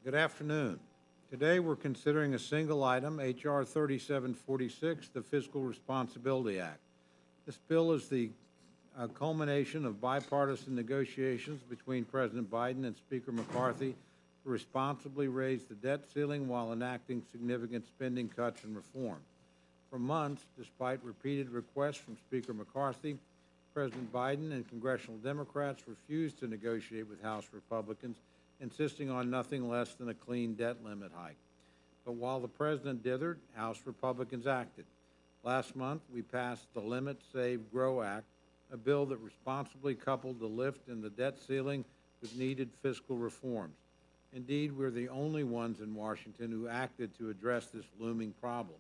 Good afternoon. Today we're considering a single item, H.R. 3746, the Fiscal Responsibility Act. This bill is the culmination of bipartisan negotiations between President Biden and Speaker McCarthy to responsibly raise the debt ceiling while enacting significant spending cuts and reform. For months, despite repeated requests from Speaker McCarthy, President Biden and congressional Democrats refused to negotiate with House Republicans, insisting on nothing less than a clean debt limit hike. But while the president dithered, House Republicans acted. Last month, we passed the Limit, Save, Grow Act, a bill that responsibly coupled the lift in the debt ceiling with needed fiscal reforms. Indeed, we're the only ones in Washington who acted to address this looming problem.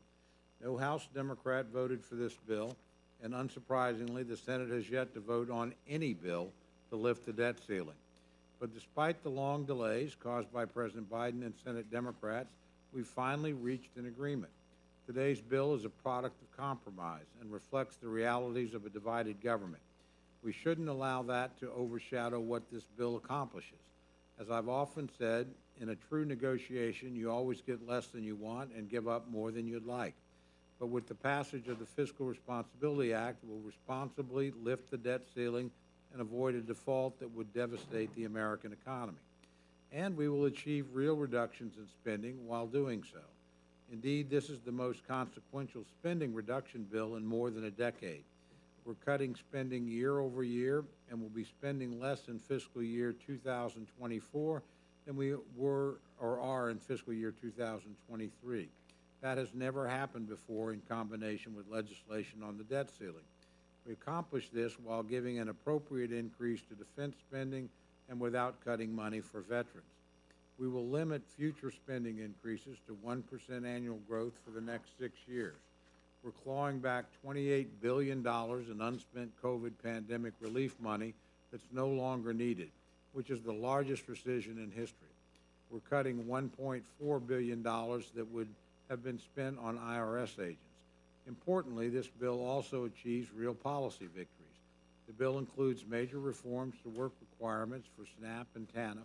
No House Democrat voted for this bill, and unsurprisingly, the Senate has yet to vote on any bill to lift the debt ceiling. But despite the long delays caused by President Biden and Senate Democrats, we finally reached an agreement. Today's bill is a product of compromise and reflects the realities of a divided government. We shouldn't allow that to overshadow what this bill accomplishes. As I've often said, in a true negotiation, you always get less than you want and give up more than you'd like. But with the passage of the Fiscal Responsibility Act, we'll responsibly lift the debt ceiling and avoid a default that would devastate the American economy. And we will achieve real reductions in spending while doing so. Indeed, this is the most consequential spending reduction bill in more than a decade. We're cutting spending year over year, and will be spending less in fiscal year 2024 than we were or are in fiscal year 2023. That has never happened before in combination with legislation on the debt ceiling. We accomplished this while giving an appropriate increase to defense spending and without cutting money for veterans. We will limit future spending increases to 1% annual growth for the next 6 years. We're clawing back $28 billion in unspent COVID pandemic relief money that's no longer needed, which is the largest rescission in history. We're cutting $1.4 billion that would have been spent on IRS agents. Importantly, this bill also achieves real policy victories. The bill includes major reforms to work requirements for SNAP and TANF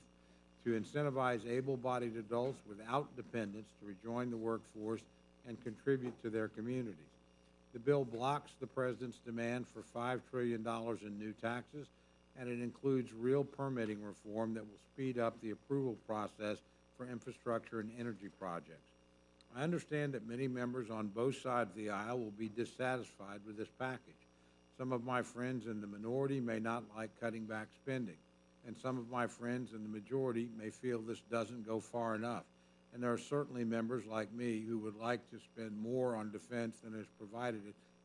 to incentivize able-bodied adults without dependents to rejoin the workforce and contribute to their communities. The bill blocks the president's demand for $5 trillion in new taxes, and it includes real permitting reform that will speed up the approval process for infrastructure and energy projects. I understand that many members on both sides of the aisle will be dissatisfied with this package. Some of my friends in the minority may not like cutting back spending, and some of my friends in the majority may feel this doesn't go far enough. And there are certainly members like me who would like to spend more on defense than is provided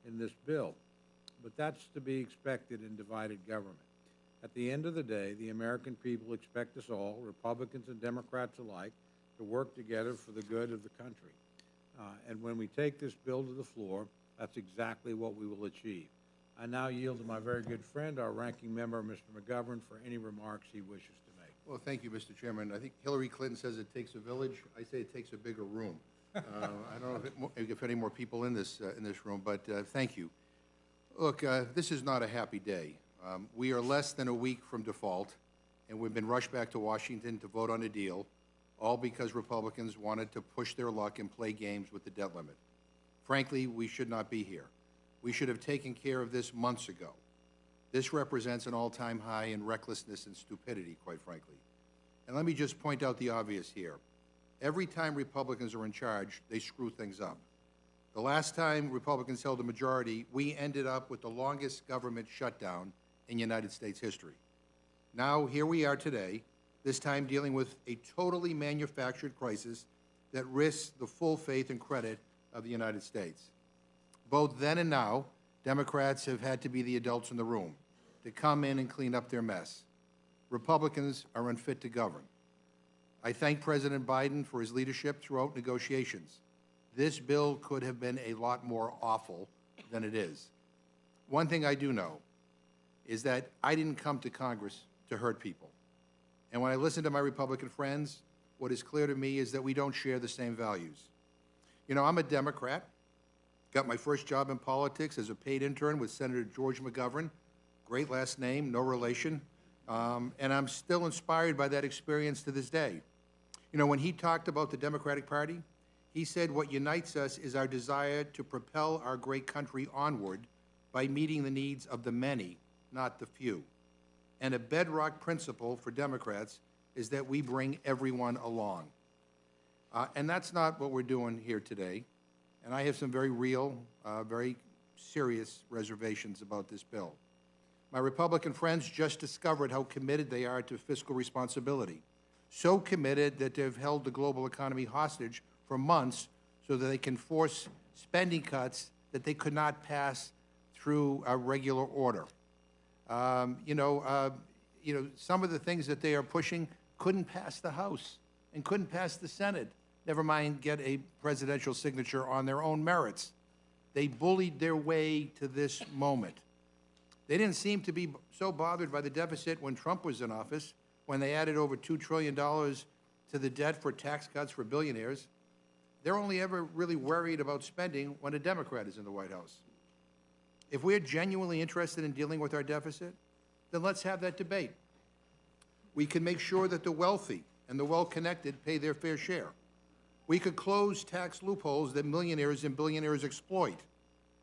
in this bill. But that's to be expected in divided government. At the end of the day, the American people expect us all, Republicans and Democrats alike, to work together for the good of the country. And when we take this bill to the floor, that's exactly what we will achieve. I now yield to my very good friend, our ranking member, Mr. McGovern, for any remarks he wishes to make. Well, thank you, Mr. Chairman. I think Hillary Clinton says it takes a village. I say it takes a bigger room. I don't know if any more people in this room, but thank you. Look, this is not a happy day. We are less than a week from default, and we've been rushed back to Washington to vote on a deal, all because Republicans wanted to push their luck and play games with the debt limit. Frankly, we should not be here. We should have taken care of this months ago. This represents an all-time high in recklessness and stupidity, quite frankly. And let me just point out the obvious here. Every time Republicans are in charge, they screw things up. The last time Republicans held a majority, we ended up with the longest government shutdown in United States history. Now, here we are today, this time dealing with a totally manufactured crisis that risks the full faith and credit of the United States. Both then and now, Democrats have had to be the adults in the room to come in and clean up their mess. Republicans are unfit to govern. I thank President Biden for his leadership throughout negotiations. This bill could have been a lot more awful than it is. One thing I do know is that I didn't come to Congress to hurt people. And when I listen to my Republican friends, what is clear to me is that we don't share the same values. You know, I'm a Democrat. Got my first job in politics as a paid intern with Senator George McGovern. Great last name, no relation. And I'm still inspired by that experience to this day. You know, when he talked about the Democratic Party, he said what unites us is our desire to propel our great country onward by meeting the needs of the many, not the few. And a bedrock principle for Democrats is that we bring everyone along. And that's not what we're doing here today. And I have some very real, very serious reservations about this bill. My Republican friends just discovered how committed they are to fiscal responsibility. So committed that they've held the global economy hostage for months so that they can force spending cuts that they could not pass through a regular order. Some of the things that they are pushing couldn't pass the House and couldn't pass the Senate, never mind get a presidential signature on their own merits. They bullied their way to this moment. They didn't seem to be so bothered by the deficit when Trump was in office, when they added over $2 trillion to the debt for tax cuts for billionaires. They're only ever really worried about spending when a Democrat is in the White House. If we're genuinely interested in dealing with our deficit, then let's have that debate. We can make sure that the wealthy and the well-connected pay their fair share. We could close tax loopholes that millionaires and billionaires exploit.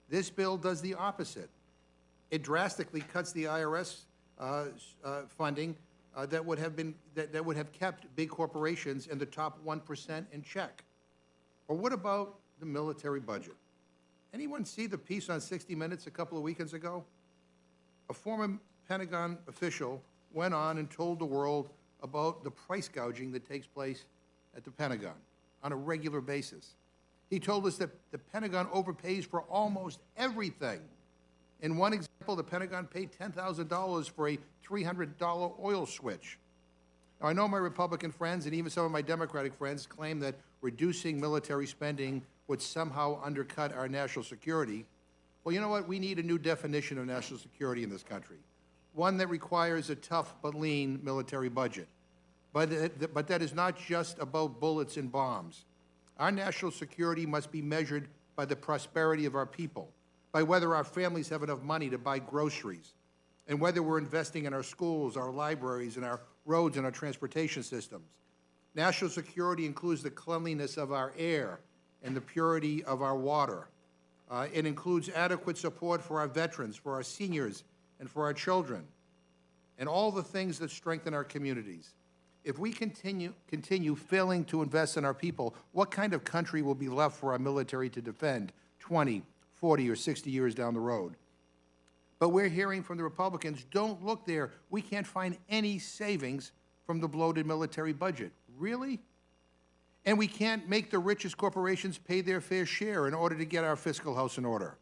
This bill does the opposite. It drastically cuts the IRS funding that would have kept big corporations in the top 1% in check. Or what about the military budget? Anyone see the piece on 60 Minutes a couple of weekends ago? A former Pentagon official went on and told the world about the price gouging that takes place at the Pentagon on a regular basis. He told us that the Pentagon overpays for almost everything. In one example, the Pentagon paid $10,000 for a $300 oil switch. Now, I know my Republican friends and even some of my Democratic friends claim that reducing military spending would somehow undercut our national security. Well, you know what? We need a new definition of national security in this country, one that requires a tough but lean military budget. But that is not just about bullets and bombs. Our national security must be measured by the prosperity of our people, by whether our families have enough money to buy groceries, and whether we're investing in our schools, our libraries, and our roads and our transportation systems. National security includes the cleanliness of our air and the purity of our water. It includes adequate support for our veterans, for our seniors, and for our children, and all the things that strengthen our communities. If we continue failing to invest in our people, what kind of country will be left for our military to defend 20, 40, or 60 years down the road? But we're hearing from the Republicans, don't look there. We can't find any savings from the bloated military budget. Really? And we can't make the richest corporations pay their fair share in order to get our fiscal house in order.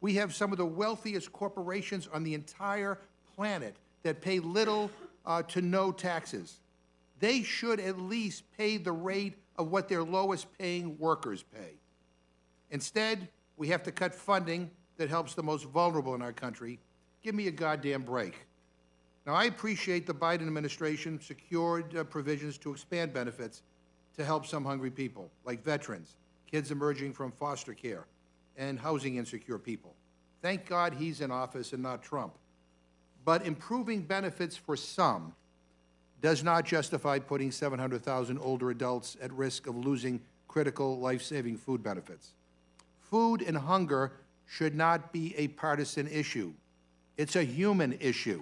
We have some of the wealthiest corporations on the entire planet that pay little to no taxes. They should at least pay the rate of what their lowest paying workers pay. Instead, we have to cut funding that helps the most vulnerable in our country. Give me a goddamn break. Now, I appreciate the Biden administration secured provisions to expand benefits to help some hungry people, like veterans, kids emerging from foster care, and housing insecure people. Thank God he's in office and not Trump. But improving benefits for some does not justify putting 700,000 older adults at risk of losing critical life-saving food benefits. Food and hunger should not be a partisan issue. It's a human issue.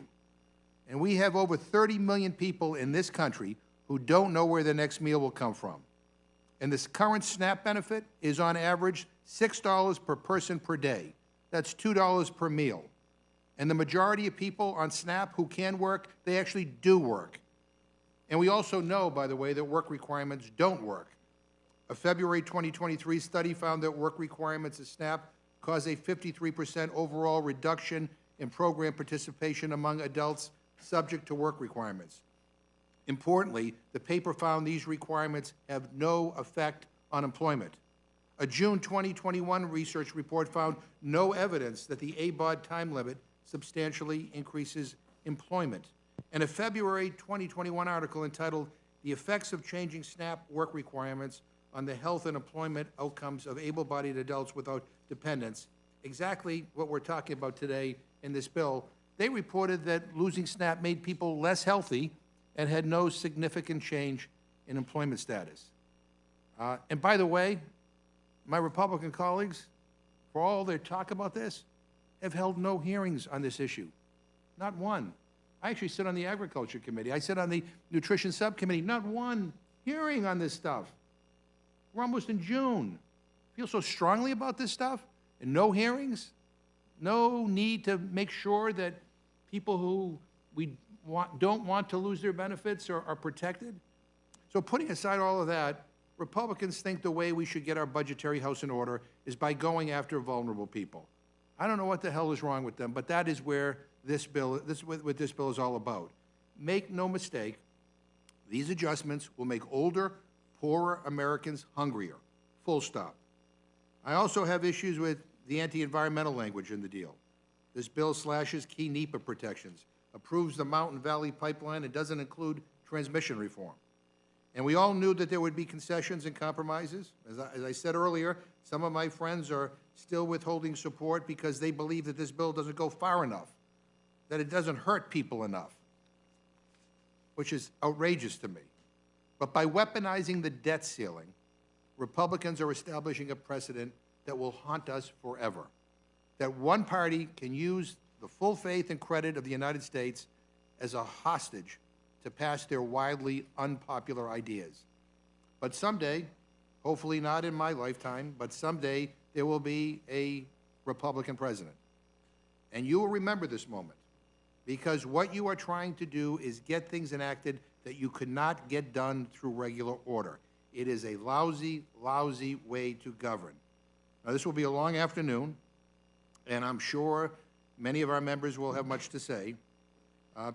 And we have over 30 million people in this country who don't know where their next meal will come from. And this current SNAP benefit is on average $6 per person per day. That's $2 per meal. And the majority of people on SNAP who can work, they actually do work. And we also know, by the way, that work requirements don't work. A February 2023 study found that work requirements at SNAP cause a 53% overall reduction in program participation among adults subject to work requirements. Importantly, the paper found these requirements have no effect on employment. A June 2021 research report found no evidence that the ABOD time limit substantially increases employment. And a February 2021 article entitled "The Effects of Changing SNAP Work Requirements on the Health and Employment Outcomes of Able-Bodied Adults Without Dependents," exactly what we're talking about today in this bill. They reported that losing SNAP made people less healthy and had no significant change in employment status. And by the way, my Republican colleagues, for all their talk about this, have held no hearings on this issue. Not one. I actually sit on the Agriculture Committee. I sit on the Nutrition Subcommittee. Not one hearing on this stuff. We're almost in June. Feel so strongly about this stuff? And no hearings? No need to make sure that people who don't want to lose their benefits are protected? So putting aside all of that, Republicans think the way we should get our budgetary house in order is by going after vulnerable people. I don't know what the hell is wrong with them, but that is where what this bill is all about. Make no mistake, these adjustments will make older, poorer Americans hungrier. Full stop. I also have issues with the anti-environmental language in the deal. This bill slashes key NEPA protections, approves the Mountain Valley Pipeline, and doesn't include transmission reform. And we all knew that there would be concessions and compromises. As I said earlier, some of my friends are still withholding support because they believe that this bill doesn't go far enough, that it doesn't hurt people enough, which is outrageous to me. But by weaponizing the debt ceiling, Republicans are establishing a precedent that will haunt us forever, that one party can use the full faith and credit of the United States as a hostage to pass their widely unpopular ideas. But someday, hopefully not in my lifetime, but someday there will be a Republican president. And you will remember this moment, because what you are trying to do is get things enacted that you could not get done through regular order. It is a lousy, lousy way to govern. Now, this will be a long afternoon, and I'm sure many of our members will have much to say.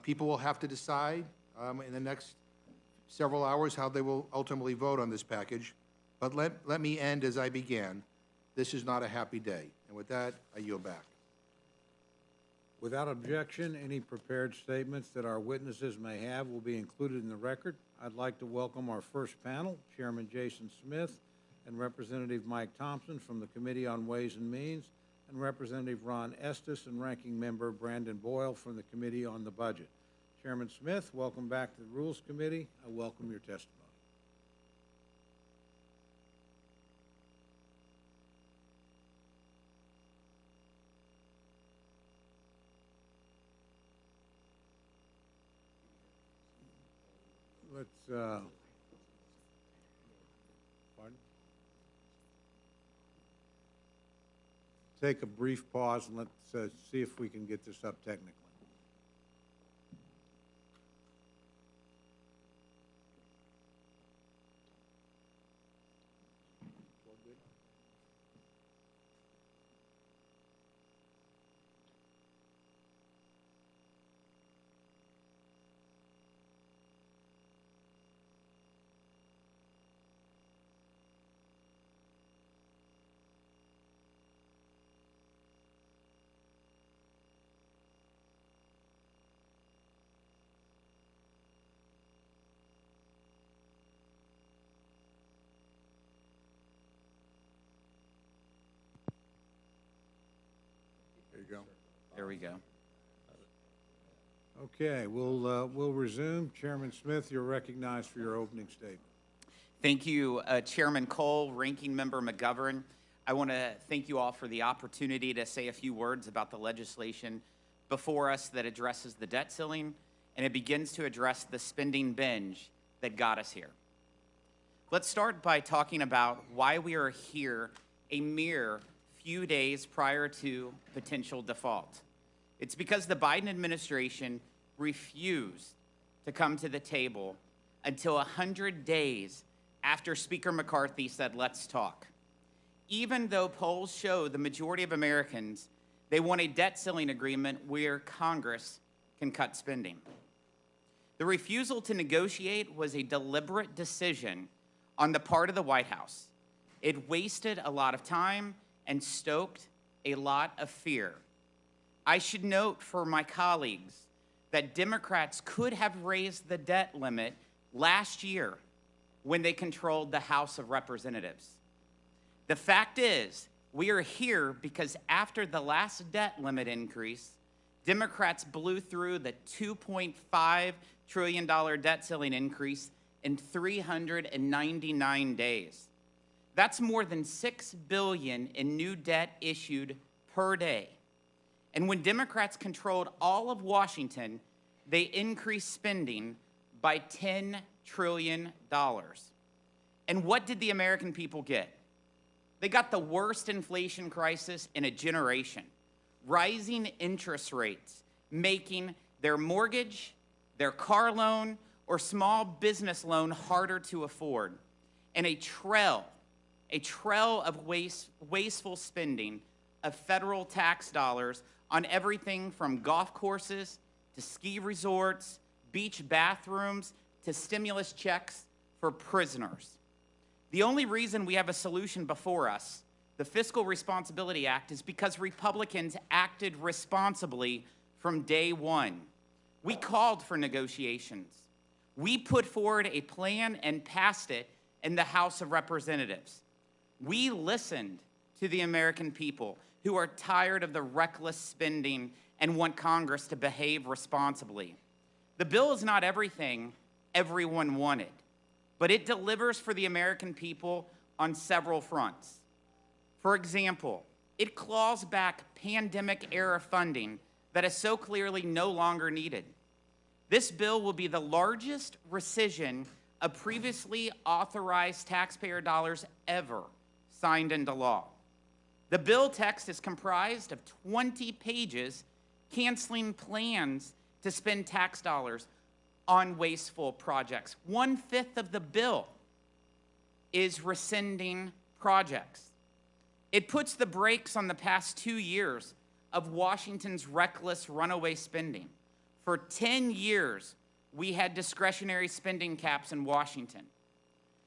People will have to decide in the next several hours how they will ultimately vote on this package. But let me end as I began. This is not a happy day. And with that, I yield back. Without objection, any prepared statements that our witnesses may have will be included in the record. I'd like to welcome our first panel, Chairman Jason Smith and Representative Mike Thompson from the Committee on Ways and Means, and Representative Ron Estes and Ranking Member Brandon Boyle from the Committee on the Budget. Chairman Smith, welcome back to the Rules Committee. I welcome your testimony. Let's, pardon? Take a brief pause and let's see if we can get this up technically. Go. There we go. Okay, we'll resume. Chairman Smith, you're recognized for your opening statement. Thank you, Chairman Cole, Ranking Member McGovern. I want to thank you all for the opportunity to say a few words about the legislation before us that addresses the debt ceiling, and it begins to address the spending binge that got us here. Let's start by talking about why we are here a mere few days prior to potential default. It's because the Biden administration refused to come to the table until 100 days after Speaker McCarthy said, "Let's talk." Even though polls show the majority of Americans, they want a debt ceiling agreement where Congress can cut spending. The refusal to negotiate was a deliberate decision on the part of the White House. It wasted a lot of time and stoked a lot of fear. I should note for my colleagues that Democrats could have raised the debt limit last year when they controlled the House of Representatives. The fact is, we are here because after the last debt limit increase, Democrats blew through the $2.5 trillion debt ceiling increase in 399 days. That's more than $6 billion in new debt issued per day. And when Democrats controlled all of Washington, they increased spending by $10 trillion. And what did the American people get? They got the worst inflation crisis in a generation. Rising interest rates, making their mortgage, their car loan, or small business loan harder to afford. And a trail of wasteful spending of federal tax dollars on everything from golf courses to ski resorts, beach bathrooms, to stimulus checks for prisoners. The only reason we have a solution before us, the Fiscal Responsibility Act, is because Republicans acted responsibly from day one. We called for negotiations. We put forward a plan and passed it in the House of Representatives. We listened to the American people who are tired of the reckless spending and want Congress to behave responsibly. The bill is not everything everyone wanted, but it delivers for the American people on several fronts. For example, it claws back pandemic-era funding that is so clearly no longer needed. This bill will be the largest rescission of previously authorized taxpayer dollars ever signed into law. The bill text is comprised of 20 pages canceling plans to spend tax dollars on wasteful projects. 1/5 of the bill is rescinding projects. It puts the brakes on the past 2 years of Washington's reckless runaway spending. For 10 years, we had discretionary spending caps in Washington.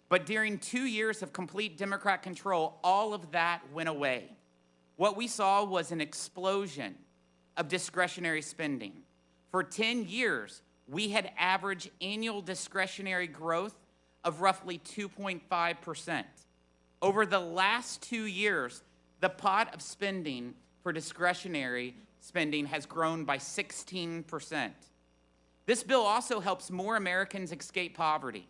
But during 2 years of complete Democrat control, all of that went away. What we saw was an explosion of discretionary spending. For 10 years, we had average annual discretionary growth of roughly 2.5%. Over the last 2 years, the pot of spending for discretionary spending has grown by 16%. This bill also helps more Americans escape poverty.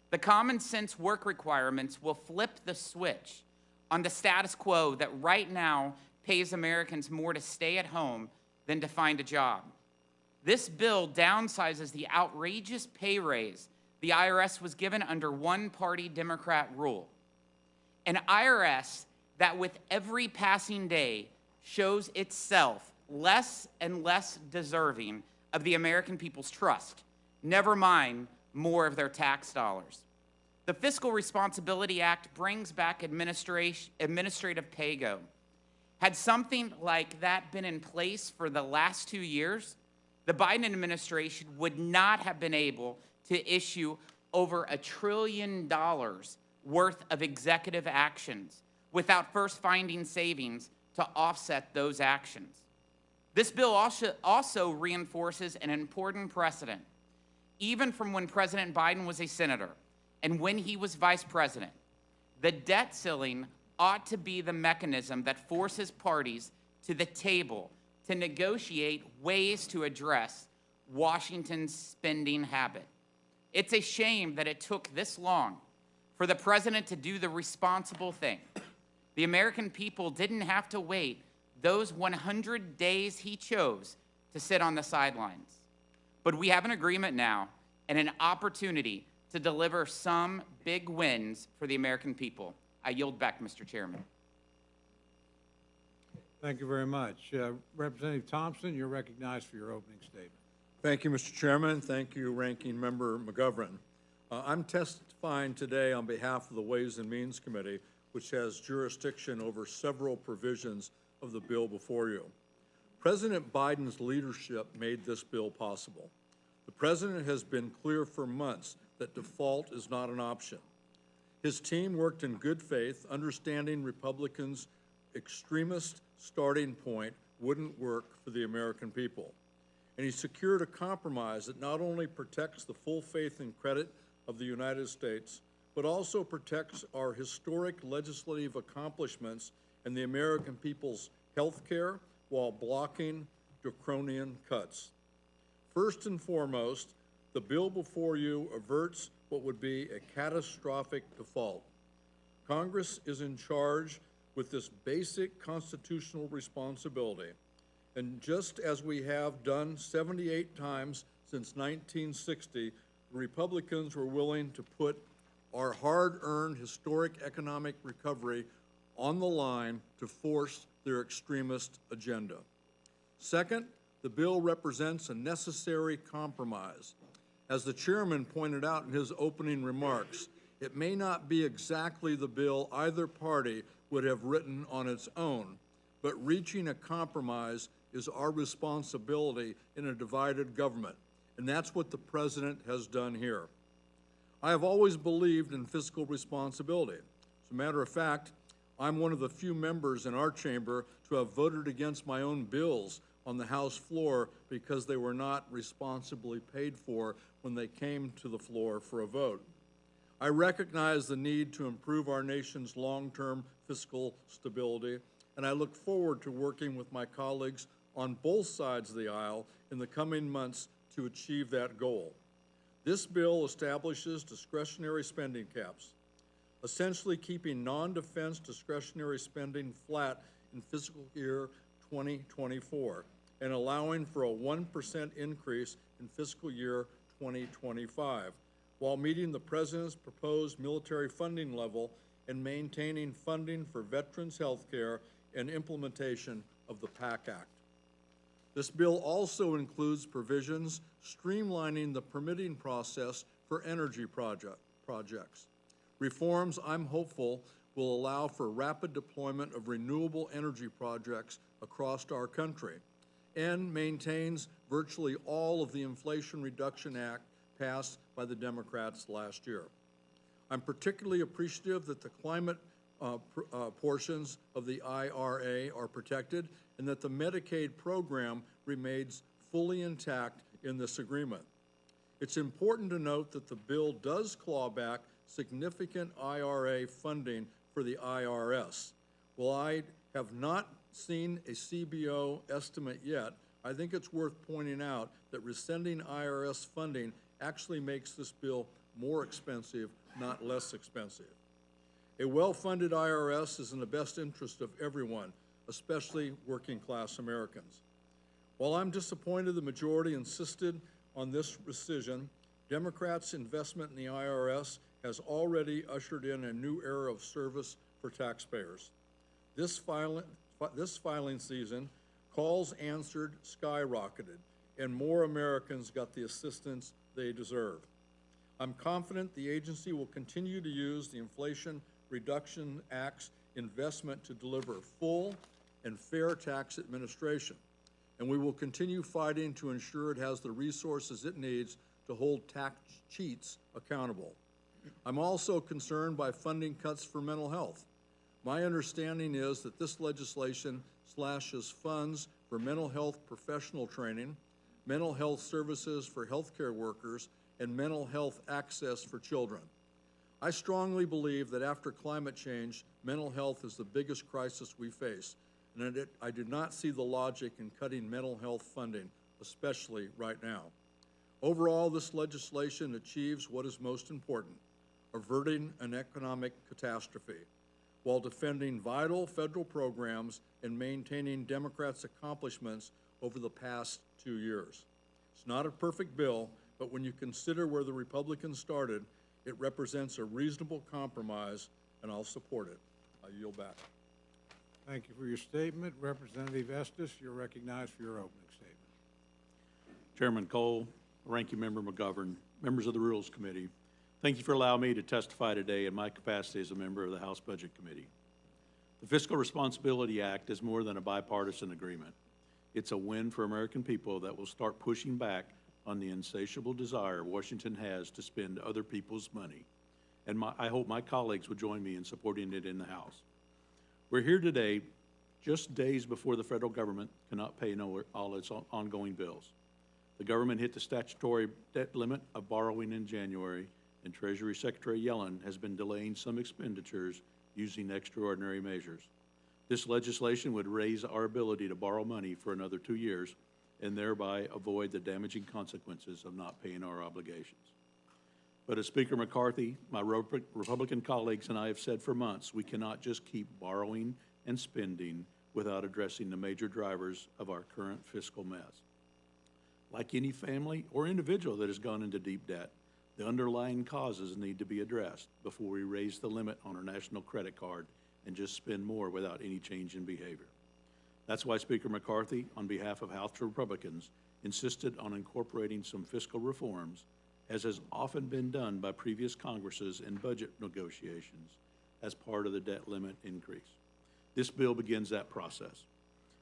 The common sense work requirements will flip the switch on the status quo that right now pays Americans more to stay at home than to find a job. This bill downsizes the outrageous pay raise the IRS was given under one-party Democrat rule. An IRS that with every passing day shows itself less and less deserving of the American people's trust, never mind more of their tax dollars. The Fiscal Responsibility Act brings back administrative pay-go. Had something like that been in place for the last 2 years, the Biden administration would not have been able to issue over $1 trillion worth of executive actions without first finding savings to offset those actions. This bill also reinforces an important precedent. Even from when President Biden was a senator and when he was vice president, the debt ceiling ought to be the mechanism that forces parties to the table to negotiate ways to address Washington's spending habit. It's a shame that it took this long for the president to do the responsible thing. The American people didn't have to wait those 100 days he chose to sit on the sidelines. But we have an agreement now and an opportunity to deliver some big wins for the American people. I yield back, Mr. Chairman. Thank you very much. Representative Thompson, you're recognized for your opening statement. Thank you, Mr. Chairman. Thank you, Ranking Member McGovern. I'm testifying today on behalf of the Ways and Means Committee, which has jurisdiction over several provisions of the bill before you. President Biden's leadership made this bill possible. The president has been clear for months that default is not an option. His team worked in good faith, understanding Republicans' extremist starting point wouldn't work for the American people. And he secured a compromise that not only protects the full faith and credit of the United States, but also protects our historic legislative accomplishments and the American people's health care while blocking draconian cuts. First and foremost, The bill before you averts what would be a catastrophic default. Congress is in charge with this basic constitutional responsibility. And just as we have done 78 times since 1960, the Republicans were willing to put our hard-earned historic economic recovery on the line to force their extremist agenda. Second, the bill represents a necessary compromise. As the chairman pointed out in his opening remarks, it may not be exactly the bill either party would have written on its own, but reaching a compromise is our responsibility in a divided government, and that's what the president has done here. I have always believed in fiscal responsibility. As a matter of fact, I'm one of the few members in our chamber to have voted against my own bills on the House floor because they were not responsibly paid for when they came to the floor for a vote. I recognize the need to improve our nation's long-term fiscal stability, and I look forward to working with my colleagues on both sides of the aisle in the coming months to achieve that goal. This bill establishes discretionary spending caps, essentially keeping non-defense discretionary spending flat in fiscal year 2024 and allowing for a 1% increase in fiscal year 2025, while meeting the President's proposed military funding level and maintaining funding for veterans' health care and implementation of the PAC Act. This bill also includes provisions streamlining the permitting process for energy projects. Reforms, I'm hopeful, will allow for rapid deployment of renewable energy projects across our country and maintains virtually all of the Inflation Reduction Act passed by the Democrats last year. I'm particularly appreciative that the climate portions of the IRA are protected and that the Medicaid program remains fully intact in this agreement. It's important to note that the bill does claw back significant IRA funding for the IRS. While I have not seen a CBO estimate yet, I think it's worth pointing out that rescinding IRS funding actually makes this bill more expensive, not less expensive. A well-funded IRS is in the best interest of everyone, especially working-class Americans. While I'm disappointed the majority insisted on this rescission, Democrats' investment in the IRS has already ushered in a new era of service for taxpayers. This filing season, calls answered skyrocketed, and more Americans got the assistance they deserve. I'm confident the agency will continue to use the Inflation Reduction Act's investment to deliver full and fair tax administration, and we will continue fighting to ensure it has the resources it needs to hold tax cheats accountable. I'm also concerned by funding cuts for mental health. My understanding is that this legislation slashes funds for mental health professional training, mental health services for healthcare workers, and mental health access for children. I strongly believe that after climate change, mental health is the biggest crisis we face, and I do not see the logic in cutting mental health funding, especially right now. Overall, this legislation achieves what is most important, averting an economic catastrophe, while defending vital federal programs and maintaining Democrats' accomplishments over the past 2 years. It's not a perfect bill, but when you consider where the Republicans started, it represents a reasonable compromise, and I'll support it. I yield back. Thank you for your statement. Representative Estes, you're recognized for your opening statement. Chairman Cole, Ranking Member McGovern, members of the Rules Committee, thank you for allowing me to testify today in my capacity as a member of the House Budget Committee. The Fiscal Responsibility Act is more than a bipartisan agreement. It's a win for American people that will start pushing back on the insatiable desire Washington has to spend other people's money. And I hope my colleagues will join me in supporting it in the House. We're here today just days before the federal government cannot pay all its ongoing bills. The government hit the statutory debt limit of borrowing in January, and Treasury Secretary Yellen has been delaying some expenditures using extraordinary measures. This legislation would raise our ability to borrow money for another 2 years and thereby avoid the damaging consequences of not paying our obligations. But as Speaker McCarthy, my Republican colleagues, and I have said for months, we cannot just keep borrowing and spending without addressing the major drivers of our current fiscal mess. Like any family or individual that has gone into deep debt, the underlying causes need to be addressed before we raise the limit on our national credit card and just spend more without any change in behavior. That's why Speaker McCarthy, on behalf of House Republicans, insisted on incorporating some fiscal reforms, as has often been done by previous Congresses in budget negotiations, as part of the debt limit increase. This bill begins that process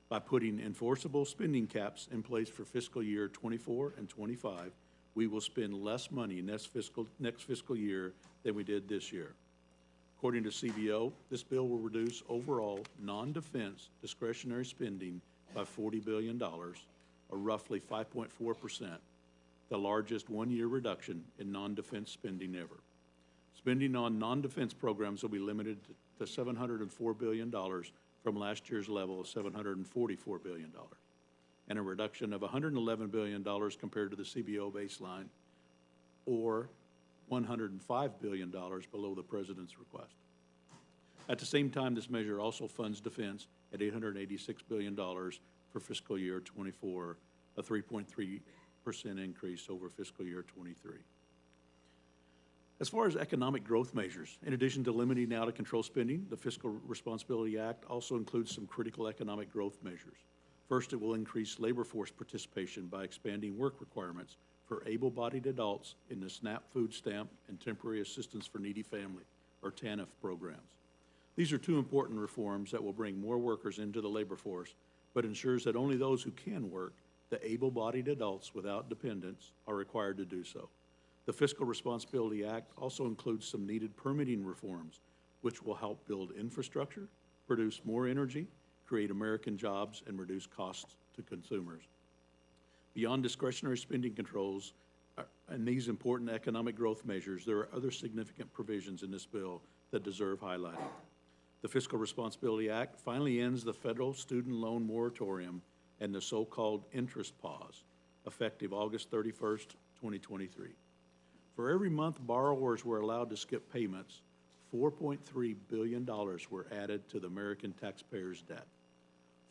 by putting enforceable spending caps in place for fiscal year 24 and 25. We will spend less money next fiscal year than we did this year. According to CBO, this bill will reduce overall non-defense discretionary spending by $40 billion, or roughly 5.4%, the largest one-year reduction in non-defense spending ever. Spending on non-defense programs will be limited to $704 billion from last year's level of $744 billion, and a reduction of $111 billion compared to the CBO baseline, or $105 billion below the president's request. At the same time, this measure also funds defense at $886 billion for fiscal year 24, a 3.3% increase over fiscal year 23. As far as economic growth measures, in addition to limiting out-of-control spending, the Fiscal Responsibility Act also includes some critical economic growth measures. First, it will increase labor force participation by expanding work requirements for able-bodied adults in the SNAP food stamp and Temporary Assistance for Needy Family, or TANF programs. These are two important reforms that will bring more workers into the labor force, but ensures that only those who can work, the able-bodied adults without dependents, are required to do so. The Fiscal Responsibility Act also includes some needed permitting reforms, which will help build infrastructure, produce more energy, create American jobs, and reduce costs to consumers. Beyond discretionary spending controls and these important economic growth measures, there are other significant provisions in this bill that deserve highlighting. The Fiscal Responsibility Act finally ends the federal student loan moratorium and the so-called interest pause, effective August 31st, 2023. For every month borrowers were allowed to skip payments, $4.3 billion were added to the American taxpayers' debt.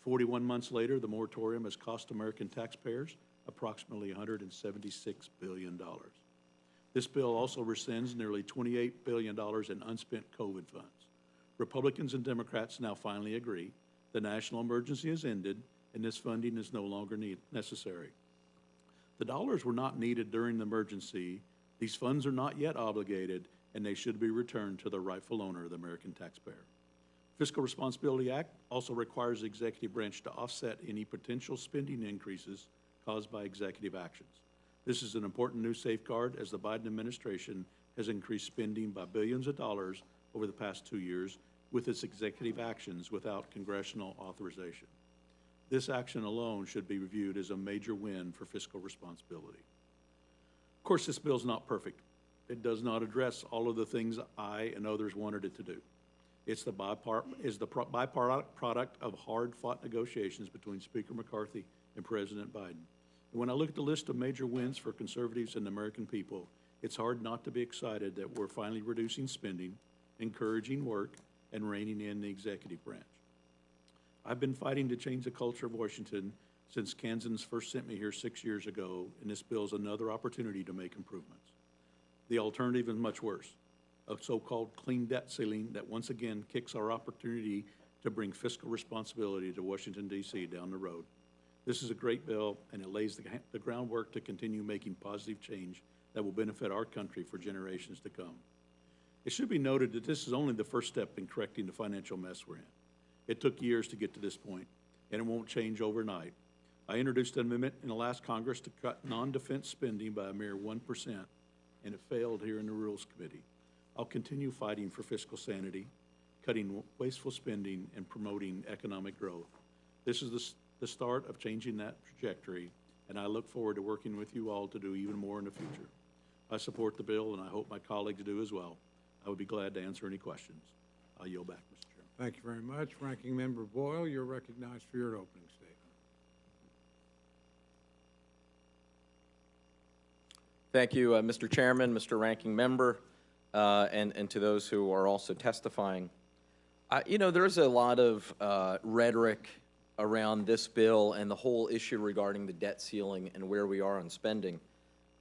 41 months later, the moratorium has cost American taxpayers approximately $176 billion. This bill also rescinds nearly $28 billion in unspent COVID funds. Republicans and Democrats now finally agree the national emergency has ended and this funding is no longer necessary. The dollars were not needed during the emergency. These funds are not yet obligated, and they should be returned to the rightful owner, the American taxpayer. Fiscal Responsibility Act also requires the executive branch to offset any potential spending increases caused by executive actions. This is an important new safeguard as the Biden administration has increased spending by billions of dollars over the past 2 years with its executive actions without congressional authorization. This action alone should be reviewed as a major win for fiscal responsibility. Of course, this bill is not perfect. It does not address all of the things I and others wanted it to do. It's the byproduct of hard-fought negotiations between Speaker McCarthy and President Biden. And when I look at the list of major wins for conservatives and the American people, it's hard not to be excited that we're finally reducing spending, encouraging work, and reining in the executive branch. I've been fighting to change the culture of Washington since Kansans first sent me here 6 years ago, and this bill is another opportunity to make improvements. The alternative is much worse, a so-called clean debt ceiling that once again kicks our opportunity to bring fiscal responsibility to Washington, D.C. down the road. This is a great bill, and it lays the groundwork to continue making positive change that will benefit our country for generations to come. It should be noted that this is only the first step in correcting the financial mess we're in. It took years to get to this point, and it won't change overnight. I introduced an amendment in the last Congress to cut non-defense spending by a mere 1%, and it failed here in the Rules Committee. I'll continue fighting for fiscal sanity, cutting wasteful spending, and promoting economic growth. This is the start of changing that trajectory, and I look forward to working with you all to do even more in the future. I support the bill, and I hope my colleagues do as well. I would be glad to answer any questions. I'll yield back, Mr. Chairman. Thank you very much. Ranking Member Boyle, you're recognized for your opening statement. Thank you, Mr. Chairman, Mr. Ranking Member, and to those who are also testifying. You know, there's a lot of rhetoric around this bill and the whole issue regarding the debt ceiling and where we are on spending.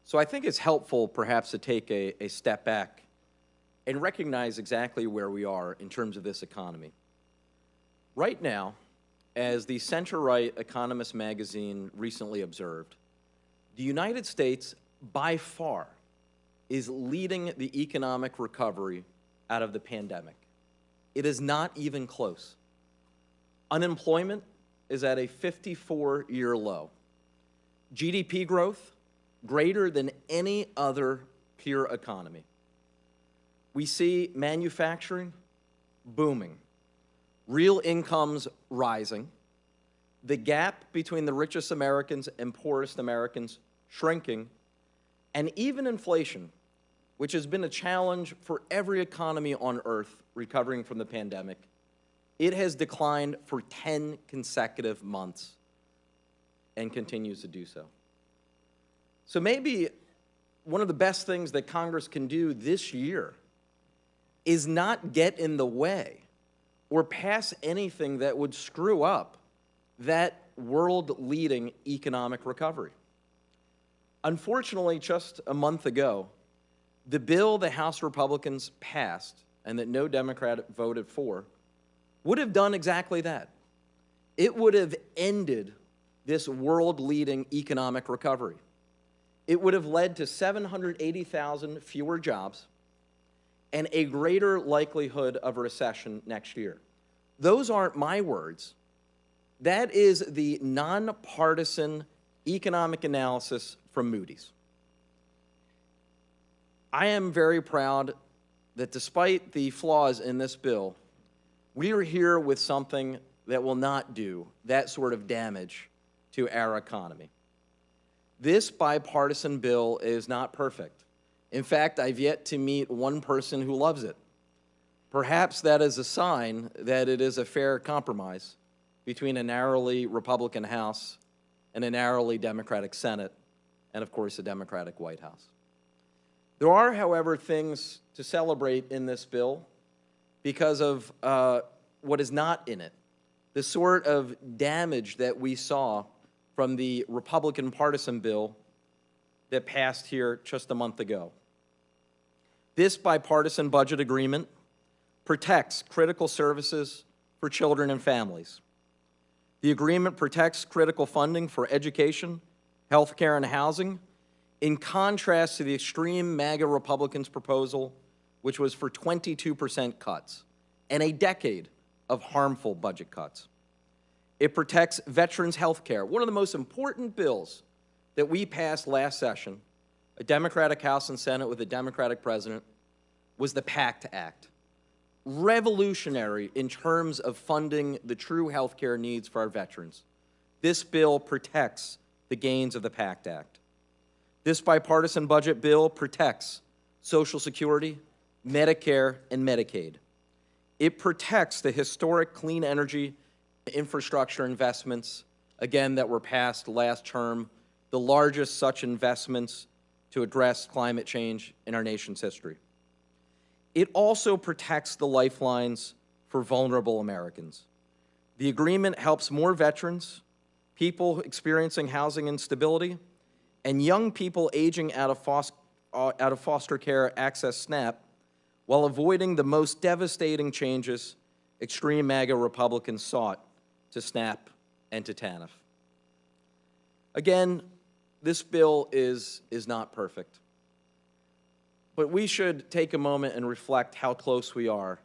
So I think it's helpful perhaps to take a step back and recognize exactly where we are in terms of this economy. Right now, as the center-right Economist magazine recently observed, the United States, by far, is leading the economic recovery out of the pandemic. It is not even close. Unemployment is at a 54-year low. GDP growth greater than any other peer economy. We see manufacturing booming, real incomes rising, the gap between the richest Americans and poorest Americans shrinking, and even inflation, which has been a challenge for every economy on earth recovering from the pandemic, it has declined for 10 consecutive months and continues to do so. So maybe one of the best things that Congress can do this year is not get in the way or pass anything that would screw up that world-leading economic recovery. Unfortunately, just a month ago, the bill the House Republicans passed and that no Democrat voted for would have done exactly that. It would have ended this world-leading economic recovery. It would have led to 780,000 fewer jobs and a greater likelihood of a recession next year. Those aren't my words. That is the nonpartisan economic analysis from Moody's. I am very proud that despite the flaws in this bill, we are here with something that will not do that sort of damage to our economy. This bipartisan bill is not perfect. In fact, I've yet to meet one person who loves it. Perhaps that is a sign that it is a fair compromise between a narrowly Republican House and a narrowly Democratic Senate, and of course, a Democratic White House. There are, however, things to celebrate in this bill because of what is not in it, the sort of damage that we saw from the Republican partisan bill that passed here just a month ago. This bipartisan budget agreement protects critical services for children and families. The agreement protects critical funding for education, health care, and housing, in contrast to the extreme MAGA Republicans' proposal, which was for 22% cuts and a decade of harmful budget cuts. It protects veterans' health care. One of the most important bills that we passed last session, a Democratic House and Senate with a Democratic president, was the PACT Act. Revolutionary in terms of funding the true health care needs for our veterans. This bill protects the gains of the PACT Act. This bipartisan budget bill protects Social Security, Medicare, and Medicaid. It protects the historic clean energy infrastructure investments, again, that were passed last term, the largest such investments to address climate change in our nation's history. It also protects the lifelines for vulnerable Americans. The agreement helps more veterans, people experiencing housing instability, and young people aging out of foster care access SNAP while avoiding the most devastating changes extreme MAGA Republicans sought to SNAP and to TANF. Again, this bill is not perfect. But we should take a moment and reflect how close we are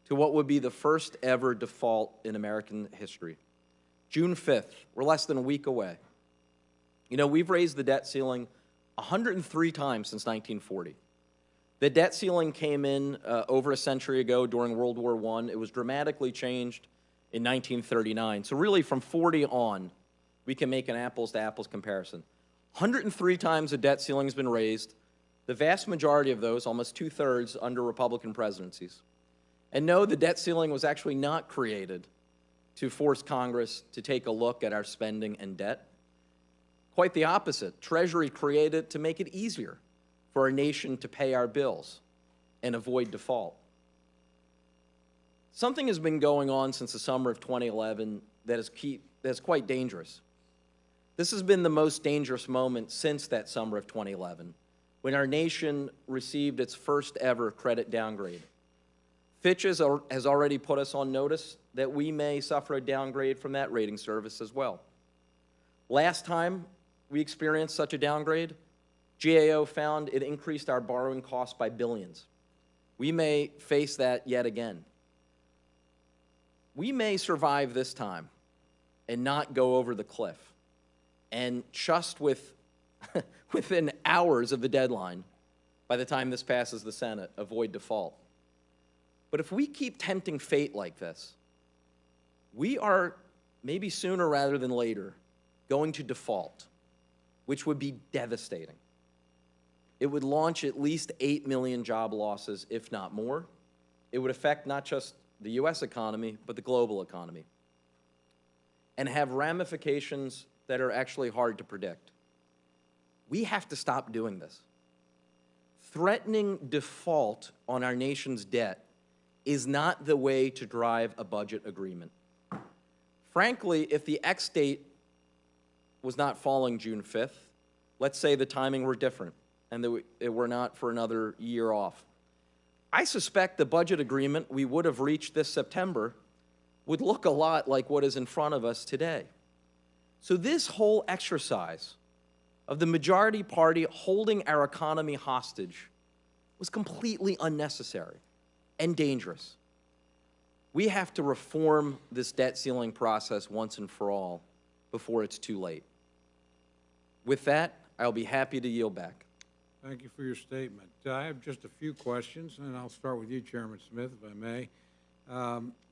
to what would be the first ever default in American history. June 5th, we're less than a week away. You know, we've raised the debt ceiling 103 times since 1940. The debt ceiling came in over a century ago during World War I. It was dramatically changed in 1939. So really from 40 on, we can make an apples-to-apples comparison. 103 times the debt ceiling has been raised. The vast majority of those, almost two-thirds, under Republican presidencies. And no, the debt ceiling was actually not created to force Congress to take a look at our spending and debt. Quite the opposite. Treasury created it to make it easier for our nation to pay our bills and avoid default. Something has been going on since the summer of 2011 that is quite dangerous. This has been the most dangerous moment since that summer of 2011, when our nation received its first ever credit downgrade. Fitch has already put us on notice that we may suffer a downgrade from that rating service as well. Last time we experienced such a downgrade, GAO found it increased our borrowing costs by billions. We may face that yet again. We may survive this time and not go over the cliff, and just within hours of the deadline, by the time this passes the Senate, avoid default. But if we keep tempting fate like this, we are, maybe sooner rather than later, going to default, which would be devastating. It would launch at least 8 million job losses, if not more. It would affect not just the U.S. economy, but the global economy, and have ramifications that are actually hard to predict. We have to stop doing this. Threatening default on our nation's debt is not the way to drive a budget agreement. Frankly, if the X date was not falling June 5th, let's say the timing were different and that it were not for another year off, I suspect the budget agreement we would have reached this September would look a lot like what is in front of us today. So this whole exercise of the majority party holding our economy hostage was completely unnecessary and dangerous. We have to reform this debt ceiling process once and for all before it's too late. With that, I'll be happy to yield back. Thank you for your statement. I have just a few questions, and I'll start with you, Chairman Smith, if I may.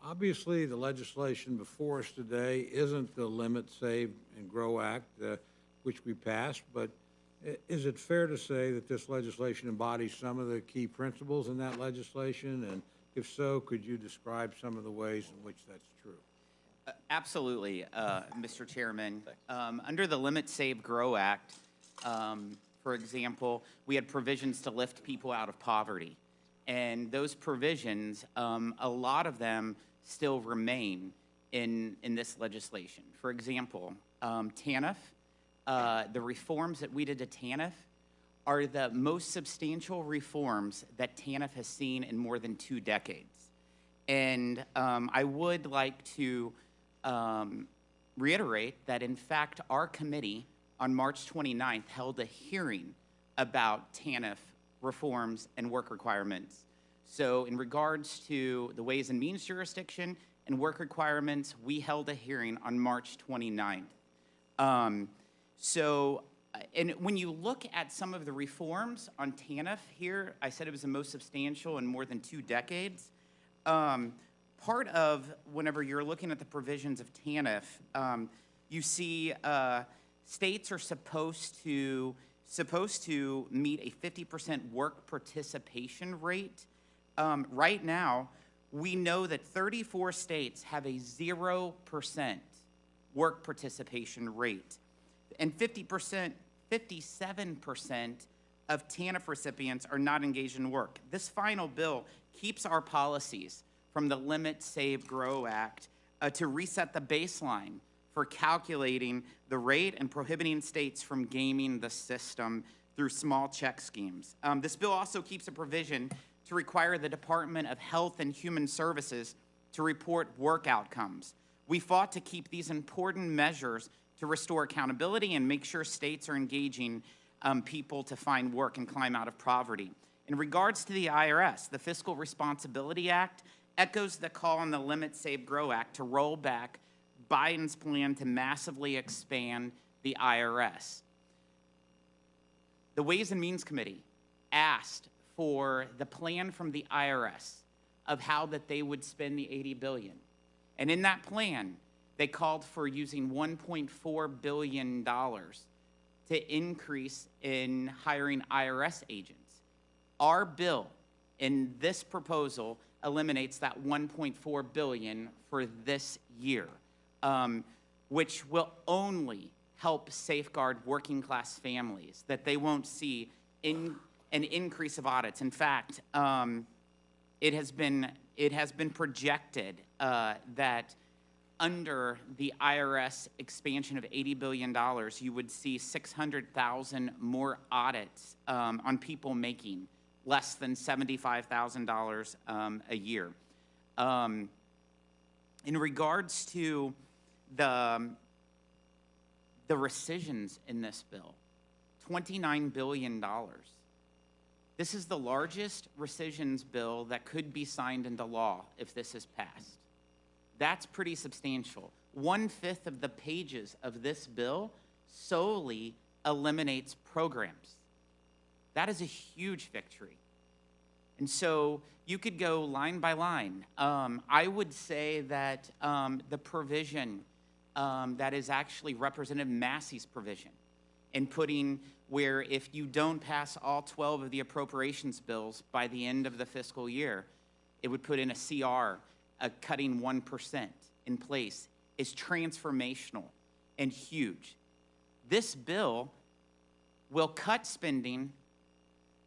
Obviously, the legislation before us today isn't the Limit, Save, and Grow Act, which we passed, but is it fair to say that this legislation embodies some of the key principles in that legislation? And if so, could you describe some of the ways in which that's true? Absolutely, Mr. Chairman. Under the Limit, Save, Grow Act, for example, we had provisions to lift people out of poverty. And those provisions, a lot of them still remain in this legislation. For example, TANF, the reforms that we did to TANF are the most substantial reforms that TANF has seen in more than 2 decades. And I would like to reiterate that, in fact, our committee on March 29th held a hearing about TANF reforms and work requirements. So in regards to the Ways and Means jurisdiction and work requirements, we held a hearing on March 29th. And when you look at some of the reforms on TANF here, I said it was the most substantial in more than 2 decades. Part of, whenever you're looking at the provisions of TANF, you see states are supposed to meet a 50% work participation rate. Right now, we know that 34 states have a 0% work participation rate, and 57% of TANF recipients are not engaged in work. This final bill keeps our policies from the Limit, Save, Grow Act to reset the baseline for calculating the rate and prohibiting states from gaming the system through small check schemes. This bill also keeps a provision to require the Department of Health and Human Services to report work outcomes. We fought to keep these important measures to restore accountability and make sure states are engaging people to find work and climb out of poverty. In regards to the IRS, the Fiscal Responsibility Act echoes the call on the Limit, Save, Grow Act to roll back Biden's plan to massively expand the IRS. The Ways and Means Committee asked for the plan from the IRS of how that they would spend the $80 billion. And in that plan, they called for using $1.4 billion to increase in hiring IRS agents. Our bill in this proposal eliminates that $1.4 billion for this year, which will only help safeguard working class families, that they won't see an increase of audits. In fact, it has been projected that under the IRS expansion of $80 billion, you would see 600,000 more audits on people making less than $75,000 a year. In regards to the rescissions in this bill, $29 billion. This is the largest rescissions bill that could be signed into law if this is passed. That's pretty substantial. 1/5 of the pages of this bill solely eliminates programs. That is a huge victory. And so you could go line by line. I would say that the provision that is actually Representative Massey's provision in putting where if you don't pass all 12 of the appropriations bills by the end of the fiscal year, it would put in a CR, cutting 1% in place, is transformational and huge. This bill will cut spending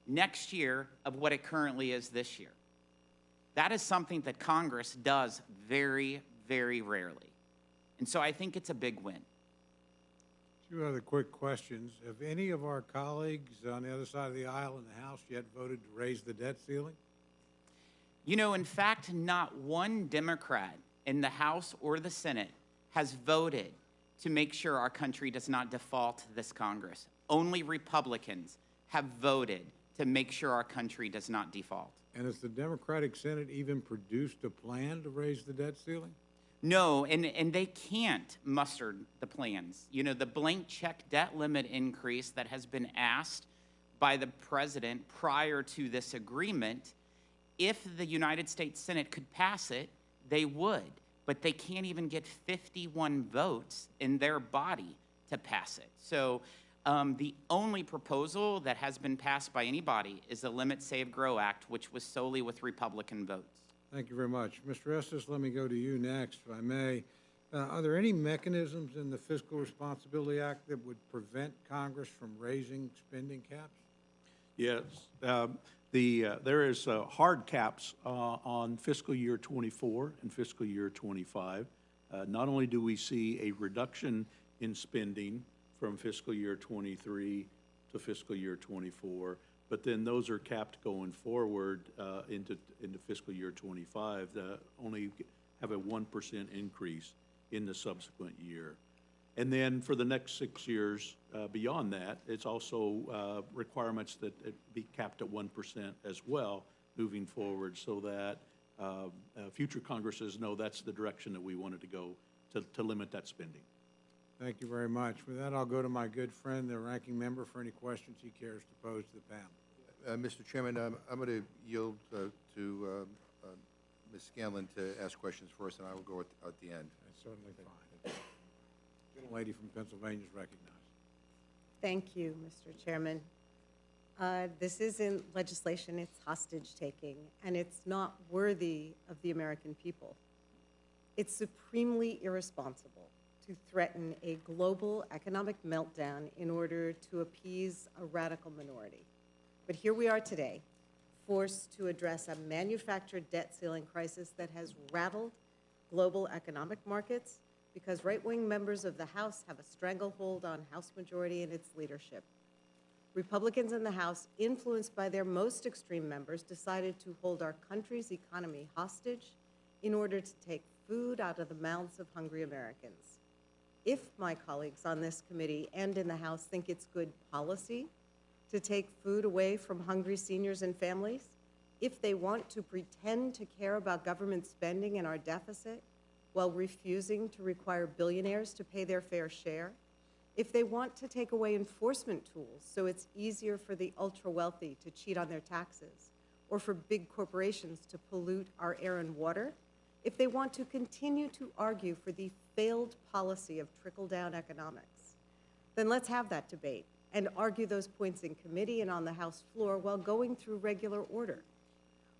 next year of what it currently is this year. That is something that Congress does very, very rarely. And so I think it's a big win. Two other quick questions. Have any of our colleagues on the other side of the aisle in the House yet voted to raise the debt ceiling? You know, in fact, not one Democrat in the House or the Senate has voted to make sure our country does not default this Congress. Only Republicans have voted to make sure our country does not default. And has the Democratic Senate even produced a plan to raise the debt ceiling? No, and they can't muster the plans. You know, the blank check debt limit increase that has been asked by the president prior to this agreement, if the United States Senate could pass it, they would. But they can't even get 51 votes in their body to pass it. So the only proposal that has been passed by anybody is the Limit, Save, Grow Act, which was solely with Republican votes. Thank you very much. Mr. Estes, let me go to you next, if I may. Are there any mechanisms in the Fiscal Responsibility Act that would prevent Congress from raising spending caps? Yes. There is hard caps on fiscal year 24 and fiscal year 25. Not only do we see a reduction in spending from fiscal year 23 to fiscal year 24, but then those are capped going forward into fiscal year 25 that only have a 1% increase in the subsequent year. And then for the next 6 years beyond that, it's also requirements that it be capped at 1% as well moving forward, so that future Congresses know that's the direction that we wanted to go to limit that spending. Thank you very much. With that, I'll go to my good friend, the ranking member, for any questions he cares to pose to the panel. Mr. Chairman, I'm going to yield to Ms. Scanlon to ask questions first, and I will go at the end. That's certainly fine. The lady from Pennsylvania is recognized. Thank you, Mr. Chairman. This isn't legislation, it's hostage-taking, and it's not worthy of the American people. It's supremely irresponsible to threaten a global economic meltdown in order to appease a radical minority. But here we are today, forced to address a manufactured debt ceiling crisis that has rattled global economic markets because right-wing members of the House have a stranglehold on House majority and its leadership. Republicans in the House, influenced by their most extreme members, decided to hold our country's economy hostage in order to take food out of the mouths of hungry Americans. If my colleagues on this committee and in the House think it's good policy to take food away from hungry seniors and families, if they want to pretend to care about government spending and our deficit while refusing to require billionaires to pay their fair share, if they want to take away enforcement tools so it's easier for the ultra-wealthy to cheat on their taxes or for big corporations to pollute our air and water, if they want to continue to argue for the failed policy of trickle-down economics, then let's have that debate and argue those points in committee and on the House floor while going through regular order.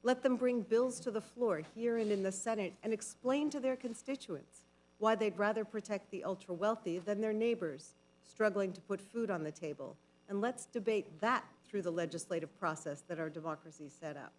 Let them bring bills to the floor here and in the Senate and explain to their constituents why they'd rather protect the ultra-wealthy than their neighbors struggling to put food on the table and let's debate that through the legislative process that our democracy set up.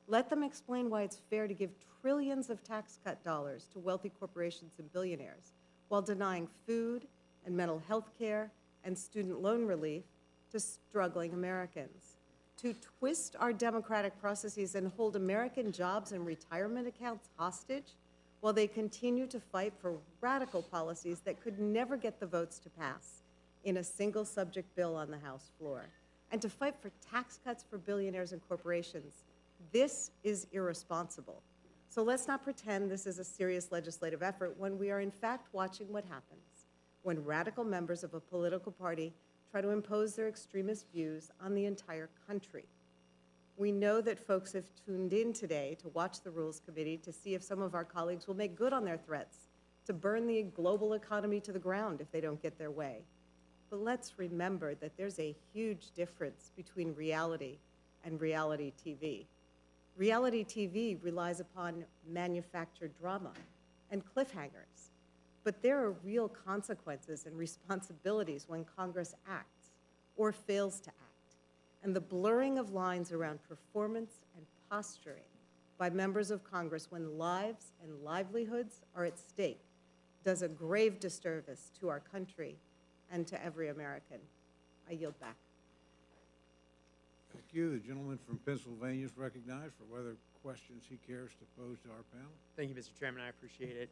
Let them explain why it's fair to give trillions of tax cut dollars to wealthy corporations and billionaires while denying food and mental health care and student loan relief to struggling Americans. To twist our democratic processes and hold American jobs and retirement accounts hostage while they continue to fight for radical policies that could never get the votes to pass in a single subject bill on the House floor, and to fight for tax cuts for billionaires and corporations. This is irresponsible. So let's not pretend this is a serious legislative effort when we are in fact watching what happens when radical members of a political party try to impose their extremist views on the entire country. We know that folks have tuned in today to watch the Rules Committee to see if some of our colleagues will make good on their threats to burn the global economy to the ground if they don't get their way. But let's remember that there's a huge difference between reality and reality TV. Reality TV relies upon manufactured drama and cliffhangers. But there are real consequences and responsibilities when Congress acts or fails to act. And the blurring of lines around performance and posturing by members of Congress when lives and livelihoods are at stake does a grave disservice to our country and to every American. I yield back. Thank you. The gentleman from Pennsylvania is recognized for whether questions he cares to pose to our panel. Thank you, Mr. Chairman. I appreciate it.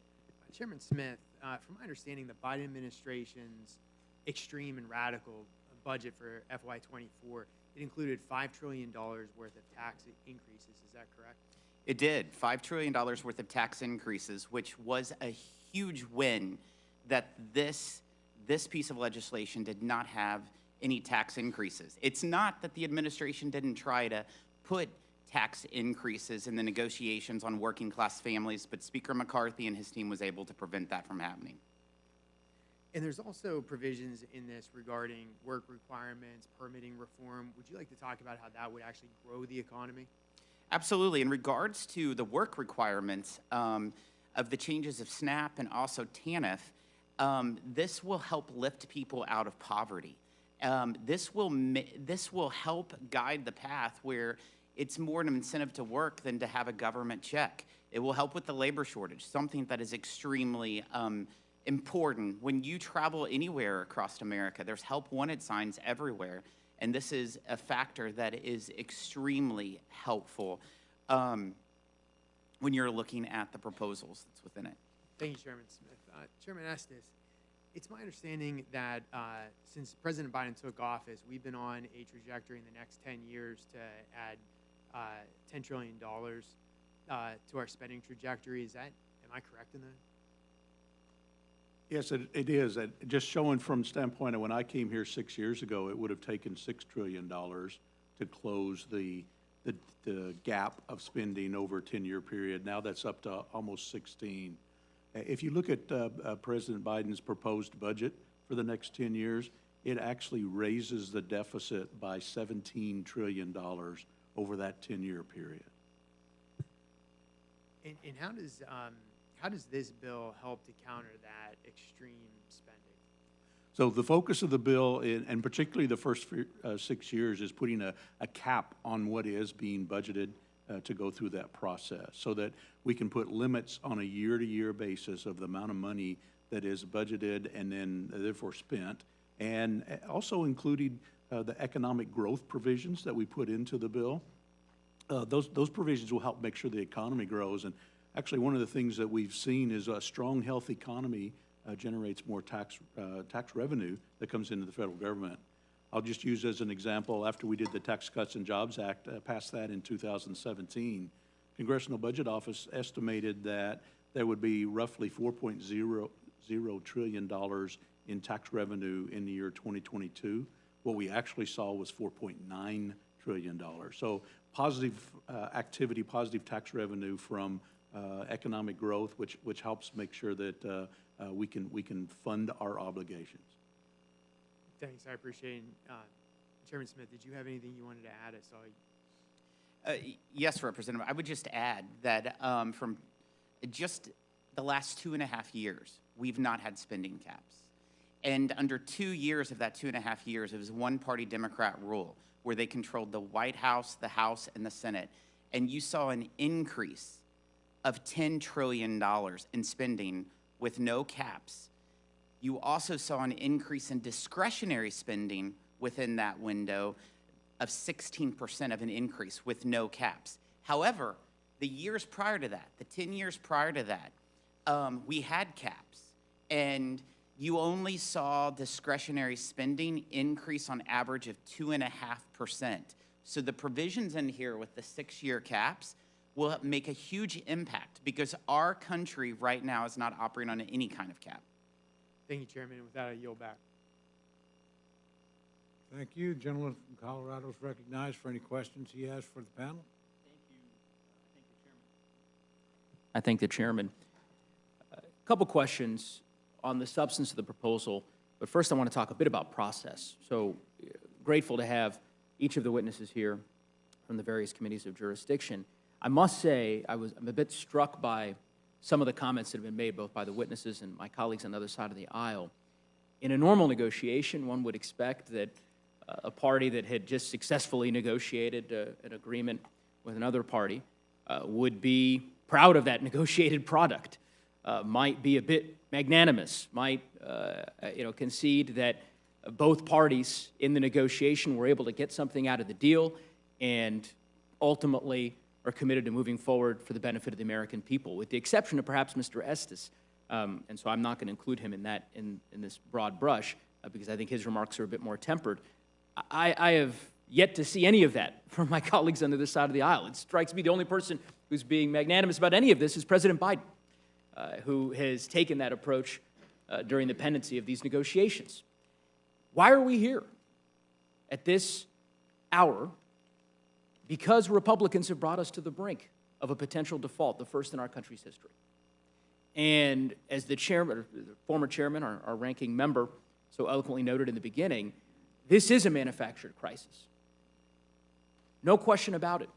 Chairman Smith, from my understanding, the Biden administration's extreme and radical budget for FY24, it included $5 trillion worth of tax increases. Is that correct? It did, $5 trillion worth of tax increases, which was a huge win that this piece of legislation did not have any tax increases. It's not that the administration didn't try to put tax increases in the negotiations on working class families, but Speaker McCarthy and his team was able to prevent that from happening. And there's also provisions in this regarding work requirements, permitting reform. Would you like to talk about how that would actually grow the economy? Absolutely. In regards to the work requirements of the changes of SNAP and also TANF, this will help lift people out of poverty. This will help guide the path where it's more an incentive to work than to have a government check. It will help with the labor shortage, something that is extremely important. When you travel anywhere across America, there's help wanted signs everywhere, and this is a factor that is extremely helpful when you're looking at the proposals that's within it. Thank you, Chairman Smith. Chairman Estes, it's my understanding that since President Biden took office, we've been on a trajectory in the next 10 years to add $10 trillion to our spending trajectory. Am I correct in that? Yes, it is. Just showing from the standpoint of when I came here 6 years ago, it would have taken $6 trillion to close the gap of spending over a 10-year period. Now that's up to almost 16. If you look at President Biden's proposed budget for the next 10 years, it actually raises the deficit by $17 trillion over that 10-year period. And how does this bill help to counter that extreme spending? So the focus of the bill, and particularly the first 6 years, is putting a cap on what is being budgeted to go through that process so that we can put limits on a year-to-year basis of the amount of money that is budgeted and then therefore spent, and also including the economic growth provisions that we put into the bill. Those provisions will help make sure the economy grows. And actually, one of the things that we've seen is a strong, health economy generates more tax revenue that comes into the federal government. I'll just use as an example, after we did the Tax Cuts and Jobs Act, passed that in 2017, Congressional Budget Office estimated that there would be roughly $4.00 trillion in tax revenue in the year 2022. What we actually saw was $4.9 trillion. So positive activity, positive tax revenue from economic growth, which helps make sure that we can fund our obligations. Thanks, I appreciate it. Chairman Smith, did you have anything you wanted to add? I saw you. Yes, Representative. I would just add that from just the last 2.5 years, we've not had spending caps. And under 2 years of that 2.5 years, it was one-party Democrat rule where they controlled the White House, the House, and the Senate. And you saw an increase of $10 trillion in spending with no caps. You also saw an increase in discretionary spending within that window of 16% of an increase with no caps. However, the years prior to that, the 10 years prior to that, we had caps. And you only saw discretionary spending increase on average of 2.5%. So the provisions in here with the 6-year caps will make a huge impact because our country right now is not operating on any kind of cap. Thank you, Chairman. With that, I yield back. Thank you. Gentleman from Colorado is recognized for any questions he has for the panel. I thank the chairman. A couple questions on the substance of the proposal, but first I want to talk a bit about process. So grateful to have each of the witnesses here from the various committees of jurisdiction. I must say I'm a bit struck by some of the comments that have been made both by the witnesses and my colleagues on the other side of the aisle. In a normal negotiation, one would expect that a party that had just successfully negotiated an agreement with another party would be proud of that negotiated product, might be a bit magnanimous, might concede that both parties in the negotiation were able to get something out of the deal and ultimately are committed to moving forward for the benefit of the American people, with the exception of perhaps Mr. Estes. And so I'm not going to include him in that in this broad brush because I think his remarks are a bit more tempered. I have yet to see any of that from my colleagues on the other side of the aisle. It strikes me the only person who's being magnanimous about any of this is President Biden, who has taken that approach during the pendency of these negotiations. Why are we here at this hour? Because Republicans have brought us to the brink of a potential default, the first in our country's history. And as the chairman, or the former chairman, our ranking member, so eloquently noted in the beginning, this is a manufactured crisis. No question about it.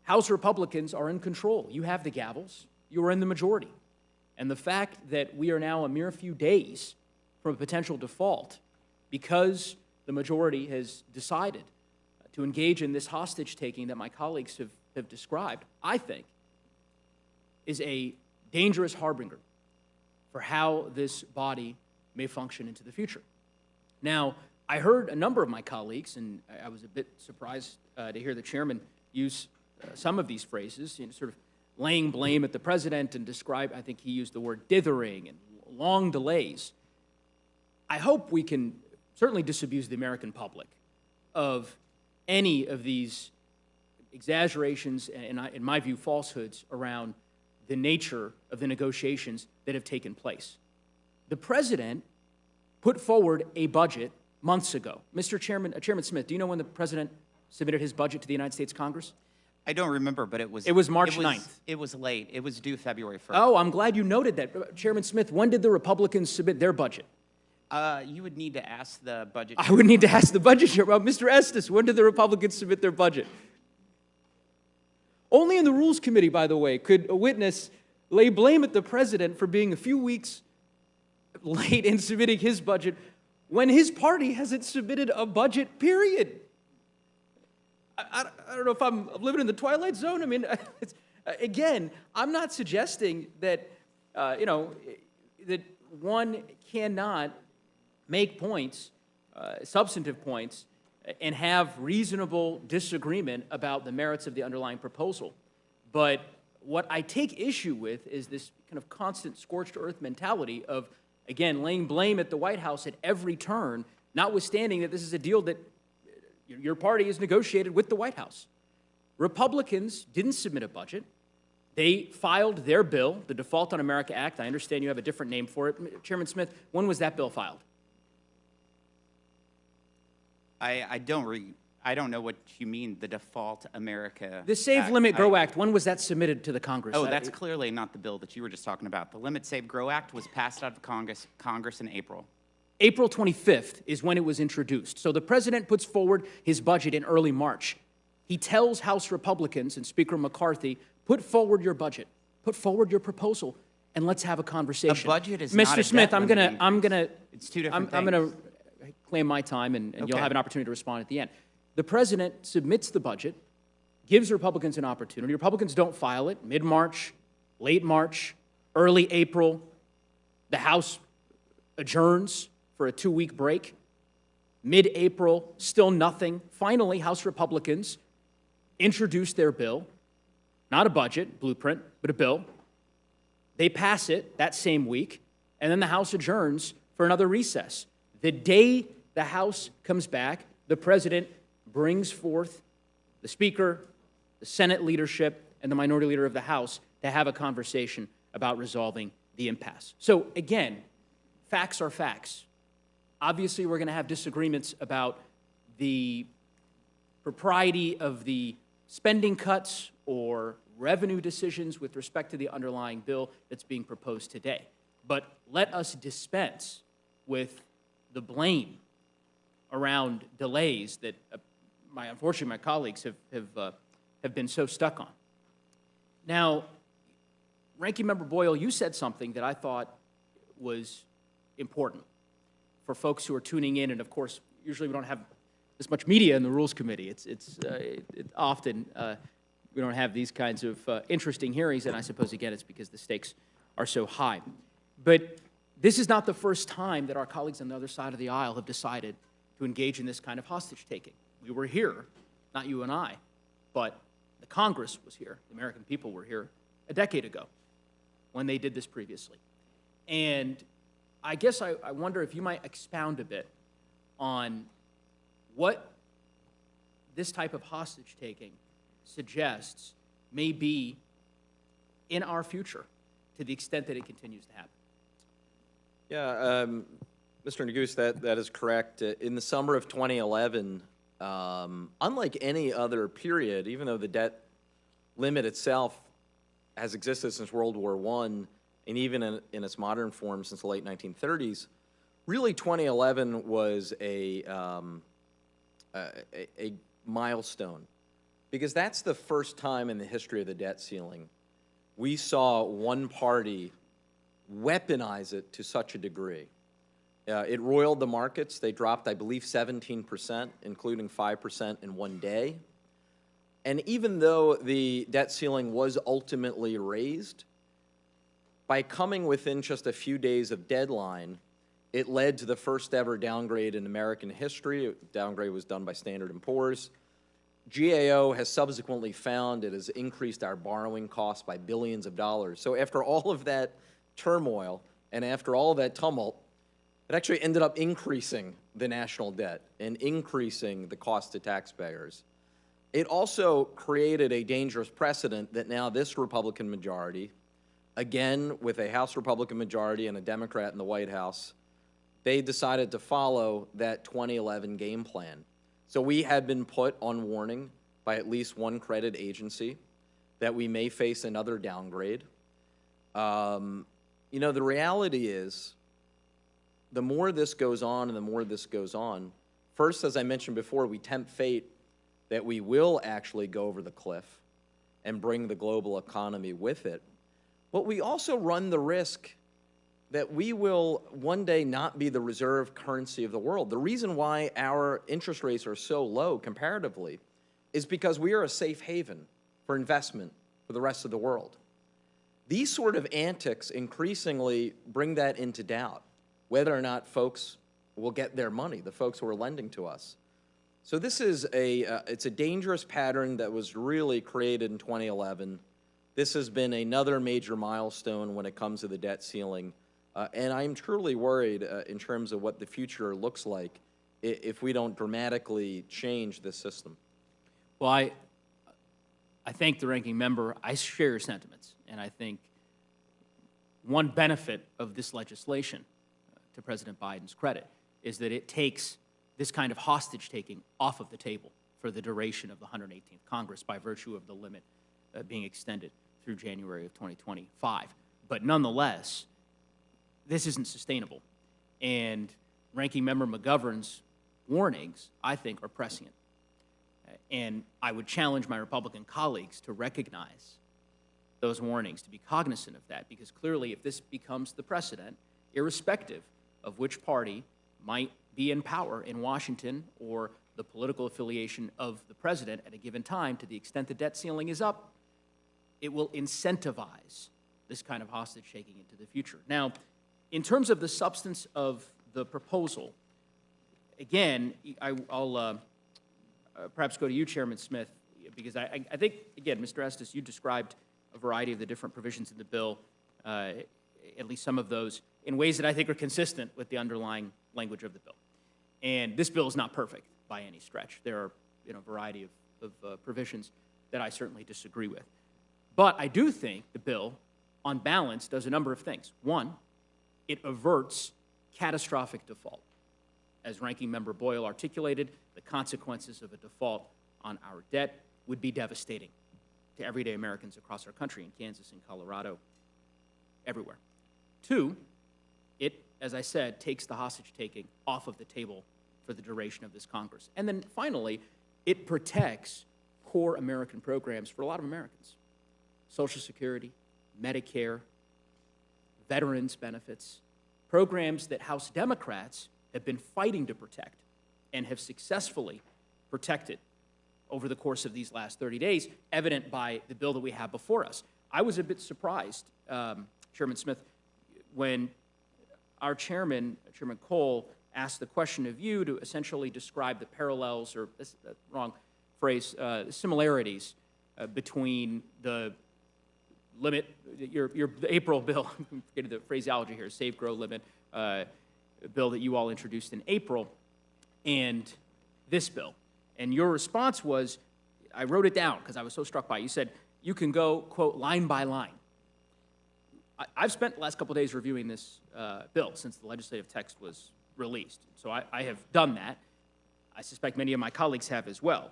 House Republicans are in control. You have the gavels. You are in the majority. And the fact that we are now a mere few days from a potential default because the majority has decided to engage in this hostage-taking that my colleagues have described, I think, is a dangerous harbinger for how this body may function into the future. Now, I heard a number of my colleagues, and I was a bit surprised to hear the chairman use some of these phrases, sort of laying blame at the president and describe, I think he used the word dithering and long delays. I hope we can certainly disabuse the American public of any of these exaggerations and, in my view, falsehoods around the nature of the negotiations that have taken place. The president put forward a budget months ago. Mr. Chairman, Chairman Smith, do you know when the president submitted his budget to the United States Congress? I don't remember, but it was March 9th. It was late. It was due February 1st. Oh, I'm glad you noted that. Chairman Smith, when did the Republicans submit their budget? You would need to ask the budget. I would need to ask the budget chair. Well, Mr. Estes, when did the Republicans submit their budget? Only in the Rules Committee, by the way, could a witness lay blame at the president for being a few weeks late in submitting his budget when his party hasn't submitted a budget, period. I don't know if I'm living in the Twilight Zone. I mean, again, I'm not suggesting that, that one cannot make points, substantive points, and have reasonable disagreement about the merits of the underlying proposal. But what I take issue with is this kind of constant scorched earth mentality of, again, laying blame at the White House at every turn, notwithstanding that this is a deal that your party has negotiated with the White House. Republicans didn't submit a budget. They filed their bill, the Default on America Act. I understand you have a different name for it. Chairman Smith, when was that bill filed? I don't know what you mean, the Default America The Save, Act. Limit, Grow Act, when was that submitted to the Congress? Oh, that's clearly not the bill that you were just talking about. The Limit, Save, Grow Act was passed out of Congress in April. April 25th is when it was introduced. So the president puts forward his budget in early March. He tells House Republicans and Speaker McCarthy, put forward your budget, put forward your proposal. and let's have a conversation. budget is not a Mr. Smith, debt I'm gonna, limiting It's two different I'm gonna things. claim my time, and you'll Okay. have an opportunity to respond at the end. The president submits the budget, gives Republicans an opportunity. Republicans don't file it mid-March, late March, early April. The House adjourns for a 2-week break. Mid-April, still nothing. Finally, House Republicans introduce their bill, not a budget blueprint, but a bill. They pass it that same week, and then the House adjourns for another recess. The day the House comes back, the president brings forth the Speaker, the Senate leadership, and the minority leader of the House to have a conversation about resolving the impasse. So again, facts are facts. Obviously, we're going to have disagreements about the propriety of the spending cuts or revenue decisions with respect to the underlying bill that's being proposed today. But let us dispense with the blame around delays that, unfortunately, my colleagues have been so stuck on. Now, Ranking Member Boyle, you said something that I thought was important for folks who are tuning in, and of course, usually we don't have this much media in the Rules Committee. It's often we don't have these kinds of interesting hearings, and I suppose, again, it's because the stakes are so high. But this is not the first time that our colleagues on the other side of the aisle have decided to engage in this kind of hostage-taking. We were here, not you and I, but the Congress was here, the American people were here a decade ago when they did this previously. And I guess I wonder if you might expound a bit on what this type of hostage-taking suggests may be in our future to the extent that it continues to happen. Yeah, Mr. Neguse, that is correct. In the summer of 2011, unlike any other period, even though the debt limit itself has existed since World War I, and even in its modern form since the late 1930s, really 2011 was a milestone, because that's the first time in the history of the debt ceiling we saw one party weaponize it to such a degree. It roiled the markets. They dropped, I believe, 17%, including 5% in one day. And even though the debt ceiling was ultimately raised, by coming within just a few days of deadline, it led to the first ever downgrade in American history. The downgrade was done by Standard & Poor's. GAO has subsequently found it has increased our borrowing costs by billions of dollars. So after all of that turmoil and after all of that tumult, it actually ended up increasing the national debt and increasing the cost to taxpayers. It also created a dangerous precedent that now this Republican majority, again with a House Republican majority and a Democrat in the White House, they decided to follow that 2011 game plan. So we had been put on warning by at least one credit agency that we may face another downgrade. You know, the reality is, the more this goes on and the more this goes on, first, as I mentioned before, we tempt fate that we will actually go over the cliff and bring the global economy with it. But we also run the risk that we will one day not be the reserve currency of the world. The reason why our interest rates are so low comparatively is because we are a safe haven for investment for the rest of the world. These sort of antics increasingly bring that into doubt, whether or not folks will get their money, the folks who are lending to us. So this is it's a dangerous pattern that was really created in 2011. This has been another major milestone when it comes to the debt ceiling. And I'm truly worried in terms of what the future looks like if we don't dramatically change this system. Well, I thank the ranking member. I share your sentiments, and I think one benefit of this legislation, to President Biden's credit, is that it takes this kind of hostage-taking off of the table for the duration of the 118th Congress by virtue of the limit being extended through January of 2025. But nonetheless, this isn't sustainable. And Ranking Member McGovern's warnings, I think, are prescient. And I would challenge my Republican colleagues to recognize those warnings, to be cognizant of that, because clearly if this becomes the precedent, irrespective of which party might be in power in Washington or the political affiliation of the president at a given time, to the extent the debt ceiling is up, it will incentivize this kind of hostage taking into the future. Now, in terms of the substance of the proposal, again, I'll perhaps go to you, Chairman Smith, because I think, again, Mr. Estes, you described a variety of the different provisions in the bill, at least some of those, in ways that I think are consistent with the underlying language of the bill. And this bill is not perfect by any stretch. There are a variety of provisions that I certainly disagree with. But I do think the bill, on balance, does a number of things. One, it averts catastrophic default. As Ranking Member Boyle articulated, the consequences of a default on our debt would be devastating to everyday Americans across our country, in Kansas and Colorado, everywhere. Two, it, as I said, takes the hostage-taking off of the table for the duration of this Congress. And then finally, it protects core American programs for a lot of Americans. Social Security, Medicare, veterans benefits, programs that House Democrats have been fighting to protect and have successfully protected over the course of these last 30 days, evident by the bill that we have before us. I was a bit surprised, Chairman Smith, when our chairman, Chairman Cole, asked the question of you to essentially describe the parallels, or this wrong phrase, similarities between the limit, your April bill, I'm forgetting the phraseology here, Save, Grow, Limit, bill that you all introduced in April, and this bill. And your response was, I wrote it down because I was so struck by it. You said, you can go, quote, line by line. I've spent the last couple of days reviewing this bill since the legislative text was released. So I have done that. I suspect many of my colleagues have as well.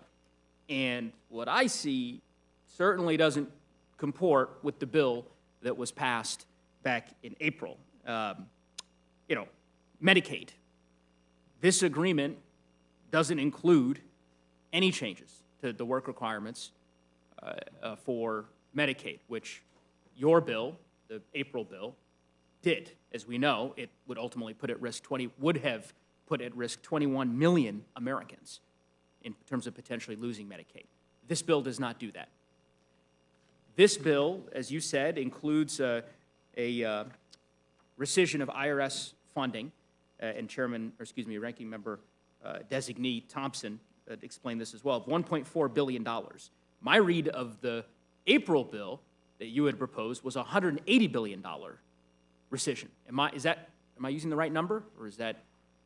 And what I see certainly doesn't comport with the bill that was passed back in April. Medicaid. This agreement doesn't include any changes to the work requirements for Medicaid, which your bill, the April bill, did. As we know, it would ultimately put at risk 21 million Americans in terms of potentially losing Medicaid. This bill does not do that. This bill, as you said, includes a rescission of IRS funding, and Ranking Member Designee Thompson explained this as well, of $1.4 billion. My read of the April bill that you had proposed was a $180 billion rescission. Am I using the right number, or is that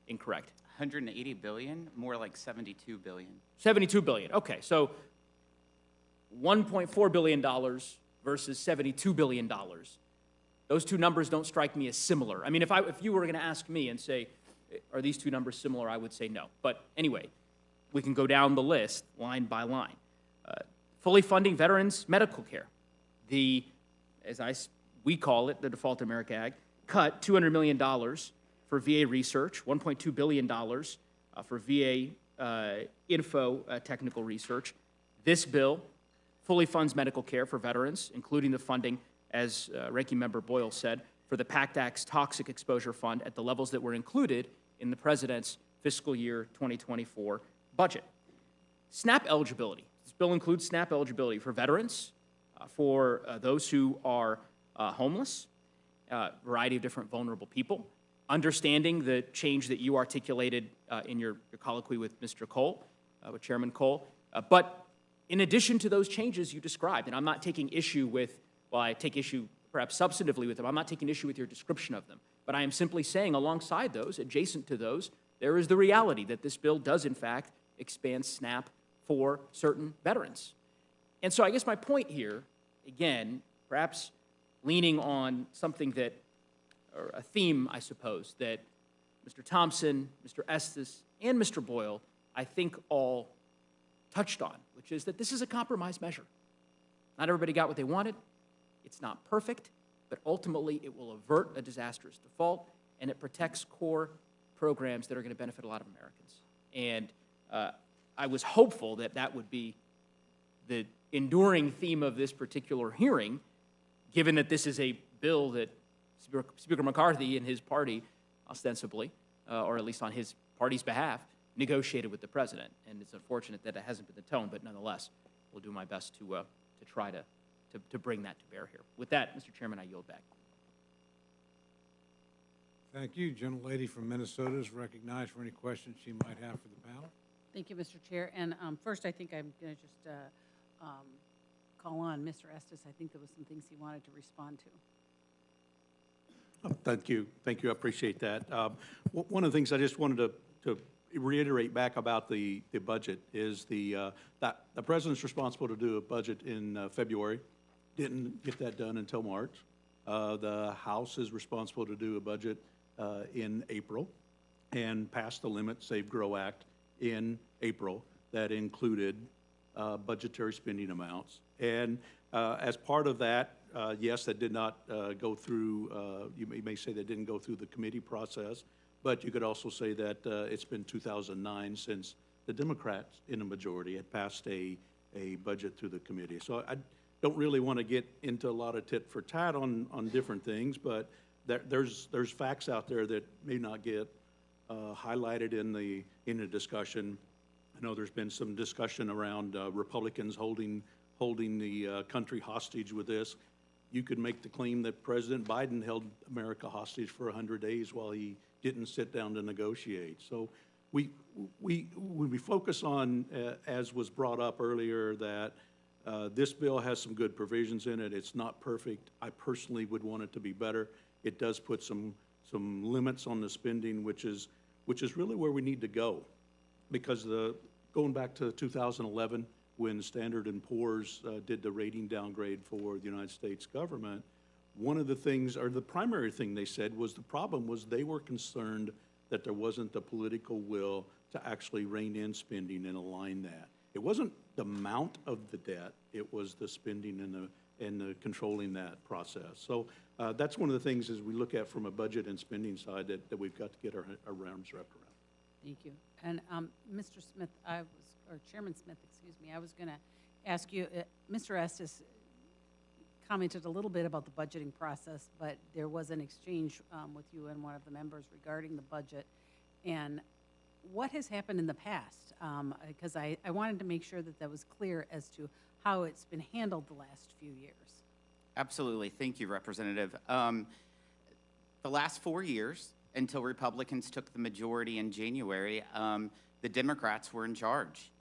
incorrect? 180 billion, more like 72 billion. 72 billion, okay. So $1.4 billion versus $72 billion. Those two numbers don't strike me as similar. I mean, if you were going to ask me and say, are these two numbers similar, I would say no. But anyway, we can go down the list line by line. Fully funding veterans' medical care. We call it, the Default America Act, cut $200 million for VA research, $1.2 billion for VA technical research. This bill fully funds medical care for veterans, including the funding, as Ranking Member Boyle said, for the PACT Act's Toxic Exposure Fund at the levels that were included in the President's fiscal year 2024 budget. SNAP eligibility. This bill includes SNAP eligibility for veterans, for those who are homeless, a variety of different vulnerable people, understanding the change that you articulated in your colloquy with Mr. Cole, with Chairman Cole. But in addition to those changes you described, and I'm not taking issue with, well, I take issue perhaps substantively with them, I'm not taking issue with your description of them, but I am simply saying alongside those, adjacent to those, there is the reality that this bill does in fact expand SNAP for certain veterans. And so I guess my point here, again, perhaps leaning on something that, or a theme, I suppose, that Mr. Thompson, Mr. Estes, and Mr. Boyle, I think all touched on, which is that this is a compromise measure. Not everybody got what they wanted. It's not perfect, but ultimately it will avert a disastrous default, and it protects core programs that are going to benefit a lot of Americans. And I was hopeful that that would be the enduring theme of this particular hearing, given that this is a bill that Speaker McCarthy and his party, ostensibly, or at least on his party's behalf, negotiated with the president. And it's unfortunate that it hasn't been the tone, but nonetheless, we'll do my best to try to bring that to bear here. With that, Mr. Chairman, I yield back. Thank you. Gentlelady from Minnesota is recognized for any questions she might have for the panel. Thank you, Mr. Chair. And first, I think I'm going to just call on Mr. Estes. I think there was some things he wanted to respond to. Oh, thank you. Thank you. I appreciate that. One of the things I just wanted to reiterate back about the budget is that the president's responsible to do a budget in February. Didn't get that done until March. The House is responsible to do a budget in April and pass the Limit, Save, Grow Act in April that included budgetary spending amounts. And as part of that, yes, that did not go through, you may say that didn't go through the committee process, but you could also say that it's been 2009 since the Democrats in a majority had passed a budget through the committee. So I don't really want to get into a lot of tit for tat on different things, but there's facts out there that may not get highlighted in the discussion. I know there's been some discussion around Republicans holding the country hostage with this. You could make the claim that President Biden held America hostage for 100 days while he didn't sit down to negotiate. So when we focus on, as was brought up earlier, that this bill has some good provisions in it. It's not perfect. I personally would want it to be better. It does put some limits on the spending, which is really where we need to go. Because going back to 2011, when Standard & Poor's did the rating downgrade for the United States government, one of the things, or the primary thing they said was the problem was they were concerned that there wasn't the political will to actually rein in spending and align that. It wasn't the amount of the debt, it was the spending and the controlling that process. So that's one of the things as we look at from a budget and spending side that we've got to get our arms wrapped around. Thank you. And Mr. Smith, or Chairman Smith, excuse me, I was going to ask you, Mr. Estes commented a little bit about the budgeting process, but there was an exchange with you and one of the members regarding the budget. And what has happened in the past? Because I wanted to make sure that that was clear as to how it's been handled the last few years. Absolutely. Thank you, Representative. The last 4 years, until Republicans took the majority in January, the Democrats were in charge.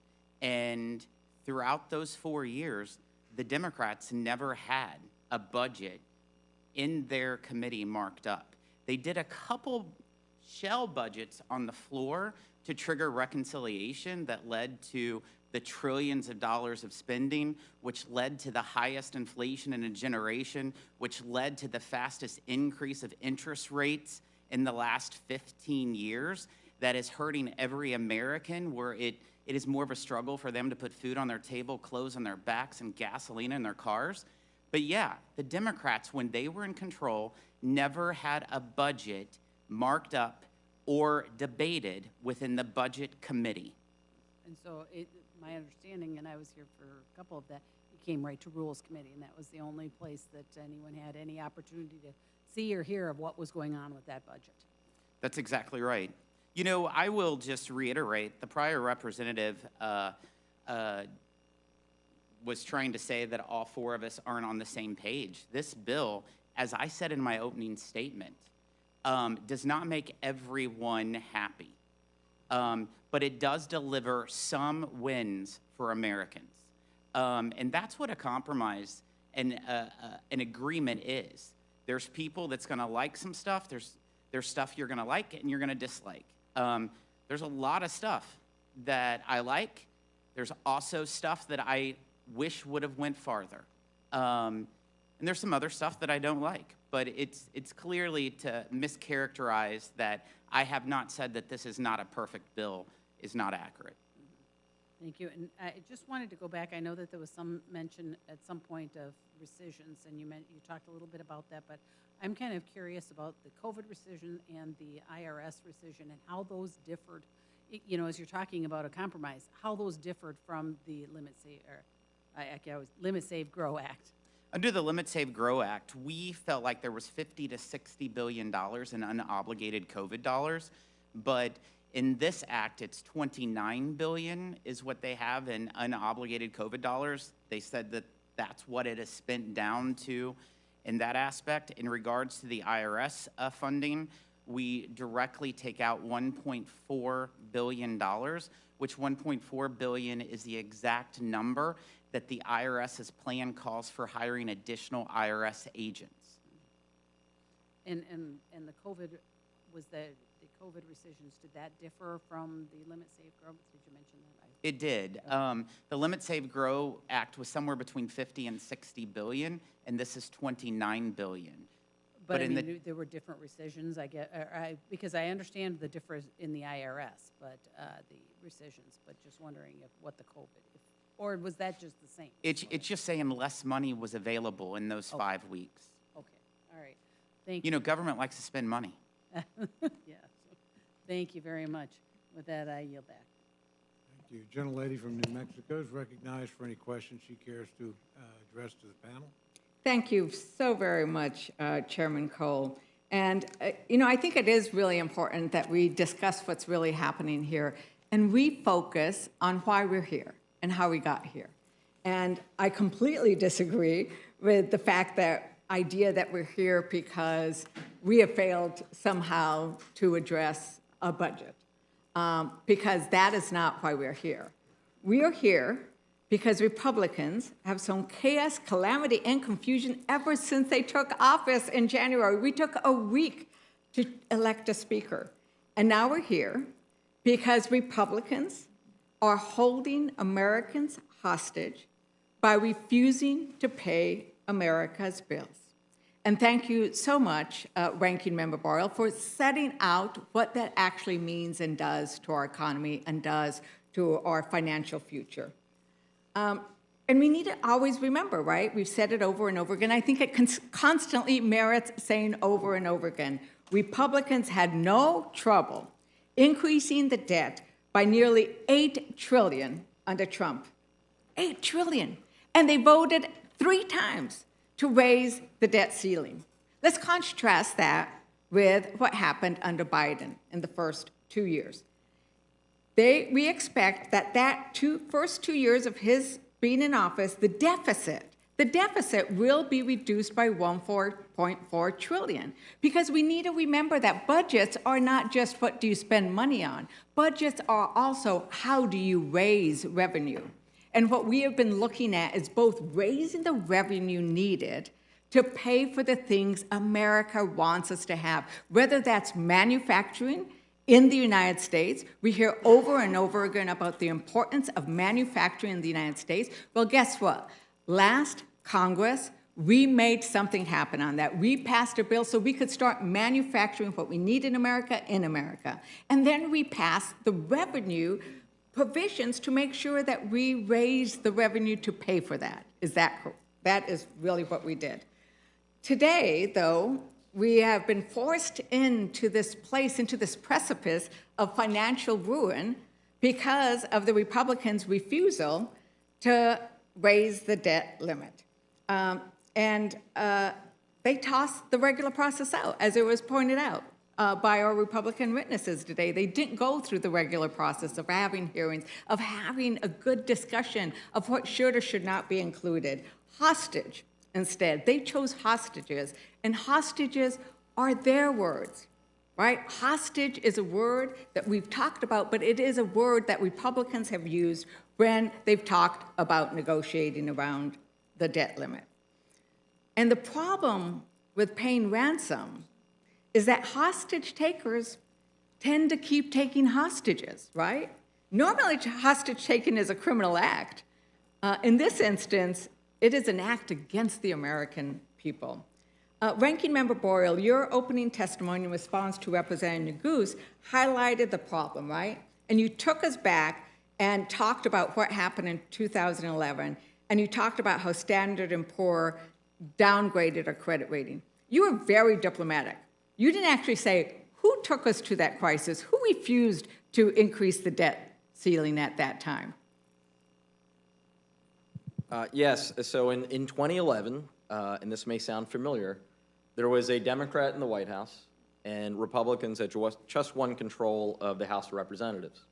And throughout those 4 years, the Democrats never had a budget in their committee marked up. They did a couple shell budgets on the floor to trigger reconciliation that led to the trillions of dollars of spending, which led to the highest inflation in a generation, which led to the fastest increase of interest rates in the last 15 years. That is hurting every American, where it is more of a struggle for them to put food on their table, clothes on their backs, and gasoline in their cars. But yeah, the Democrats, when they were in control, never had a budget marked up or debated within the budget committee. And so my understanding, and I was here for a couple of that, it came right to Rules Committee, and that was the only place that anyone had any opportunity to see or hear of what was going on with that budget. That's exactly right. You know, I will just reiterate, the prior representative was trying to say that all four of us aren't on the same page. This bill, as I said in my opening statement, does not make everyone happy. But it does deliver some wins for Americans. And that's what a compromise and an agreement is. There's people that's going to like some stuff. There's stuff you're going to like and you're going to dislike. There's a lot of stuff that I like. There's also stuff that I wish would have went farther. And there's some other stuff that I don't like. But it's clearly to mischaracterize that I have not said that this is not a perfect bill is not accurate. Thank you. And I just wanted to go back. I know that there was some mention at some point of rescissions, and you talked a little bit about that, but I'm kind of curious about the COVID rescission and the IRS rescission and how those differed, you know, as you're talking about a compromise, how those differed from the Limit Save, Grow Act. Under the Limit Save Grow Act, we felt like there was $50 to $60 billion in unobligated COVID dollars, but in this act, it's $29 billion is what they have in unobligated COVID dollars. They said that that's what it is spent down to in that aspect. In regards to the IRS funding, we directly take out $1.4 billion, which $1.4 billion is the exact number that the IRS's plan calls for hiring additional IRS agents. And the COVID, was the COVID rescissions, did that differ from the Limit Save Grow? Did you mention that? It did. The Limit Save Grow Act was somewhere between 50 and 60 billion, and this is 29 billion. But I in mean, there were different rescissions, I get, because I understand the difference in the IRS, but the rescissions, but just wondering if what the COVID, or was that just the same? It's just saying less money was available in those 5 weeks. Okay, all right, thank You know, government likes to spend money. Yes, thank you very much. With that, I yield back. Thank you. Gentlelady from New Mexico is recognized for any questions she cares to address to the panel. Thank you so very much, Chairman Cole. And, you know, I think it is really important that we discuss what's really happening here and we focus on why we're here and how we got here. And I completely disagree with the fact that idea that we're here because we have failed somehow to address a budget, because that is not why we're here. We are here because Republicans have sown chaos, calamity, and confusion ever since they took office in January. We took a week to elect a speaker. And now we're here because Republicans are holding Americans hostage by refusing to pay America's bills. And thank you so much, Ranking Member Boyle, for setting out what that actually means and does to our economy and does to our financial future. And we need to always remember, right? We've said it over and over again. I think it constantly merits saying over and over again. Republicans had no trouble increasing the debt by nearly $8 trillion under Trump. $8 trillion. And they voted 3 times to raise the debt ceiling. Let's contrast that with what happened under Biden in the first 2 years. We expect that first 2 years of his being in office, the deficit will be reduced by $1.4 trillion. Because we need to remember that budgets are not just what do you spend money on. Budgets are also how do you raise revenue. And what we have been looking at is both raising the revenue needed to pay for the things America wants us to have, whether that's manufacturing in the United States. We hear over and over again about the importance of manufacturing in the United States. Well, guess what? Last Congress, we made something happen on that. We passed a bill so we could start manufacturing what we need in America. And then we passed the revenue provisions to make sure that we raise the revenue to pay for that. That is really what we did. Today, though, we have been forced into this place, into this precipice of financial ruin because of the Republicans' refusal to raise the debt limit. They tossed the regular process out, as it was pointed out by our Republican witnesses today. They didn't go through the regular process of having hearings, of having a good discussion of what should or should not be included. Hostage. Instead, they chose hostages, and hostages are their words, right? Hostage is a word that we've talked about, but it is a word that Republicans have used when they've talked about negotiating around the debt limit. And the problem with paying ransom is that hostage takers tend to keep taking hostages, right? Normally, hostage taking is a criminal act. In this instance, it is an act against the American people. Ranking Member Boyle, your opening testimony in response to Representative Goose highlighted the problem, right? And you took us back and talked about what happened in 2011, and you talked about how Standard & Poor downgraded our credit rating. You were very diplomatic. You didn't actually say who took us to that crisis, who refused to increase the debt ceiling at that time. Yes, so in 2011, and this may sound familiar, there was a Democrat in the White House, and Republicans had just won control of the House of Representatives.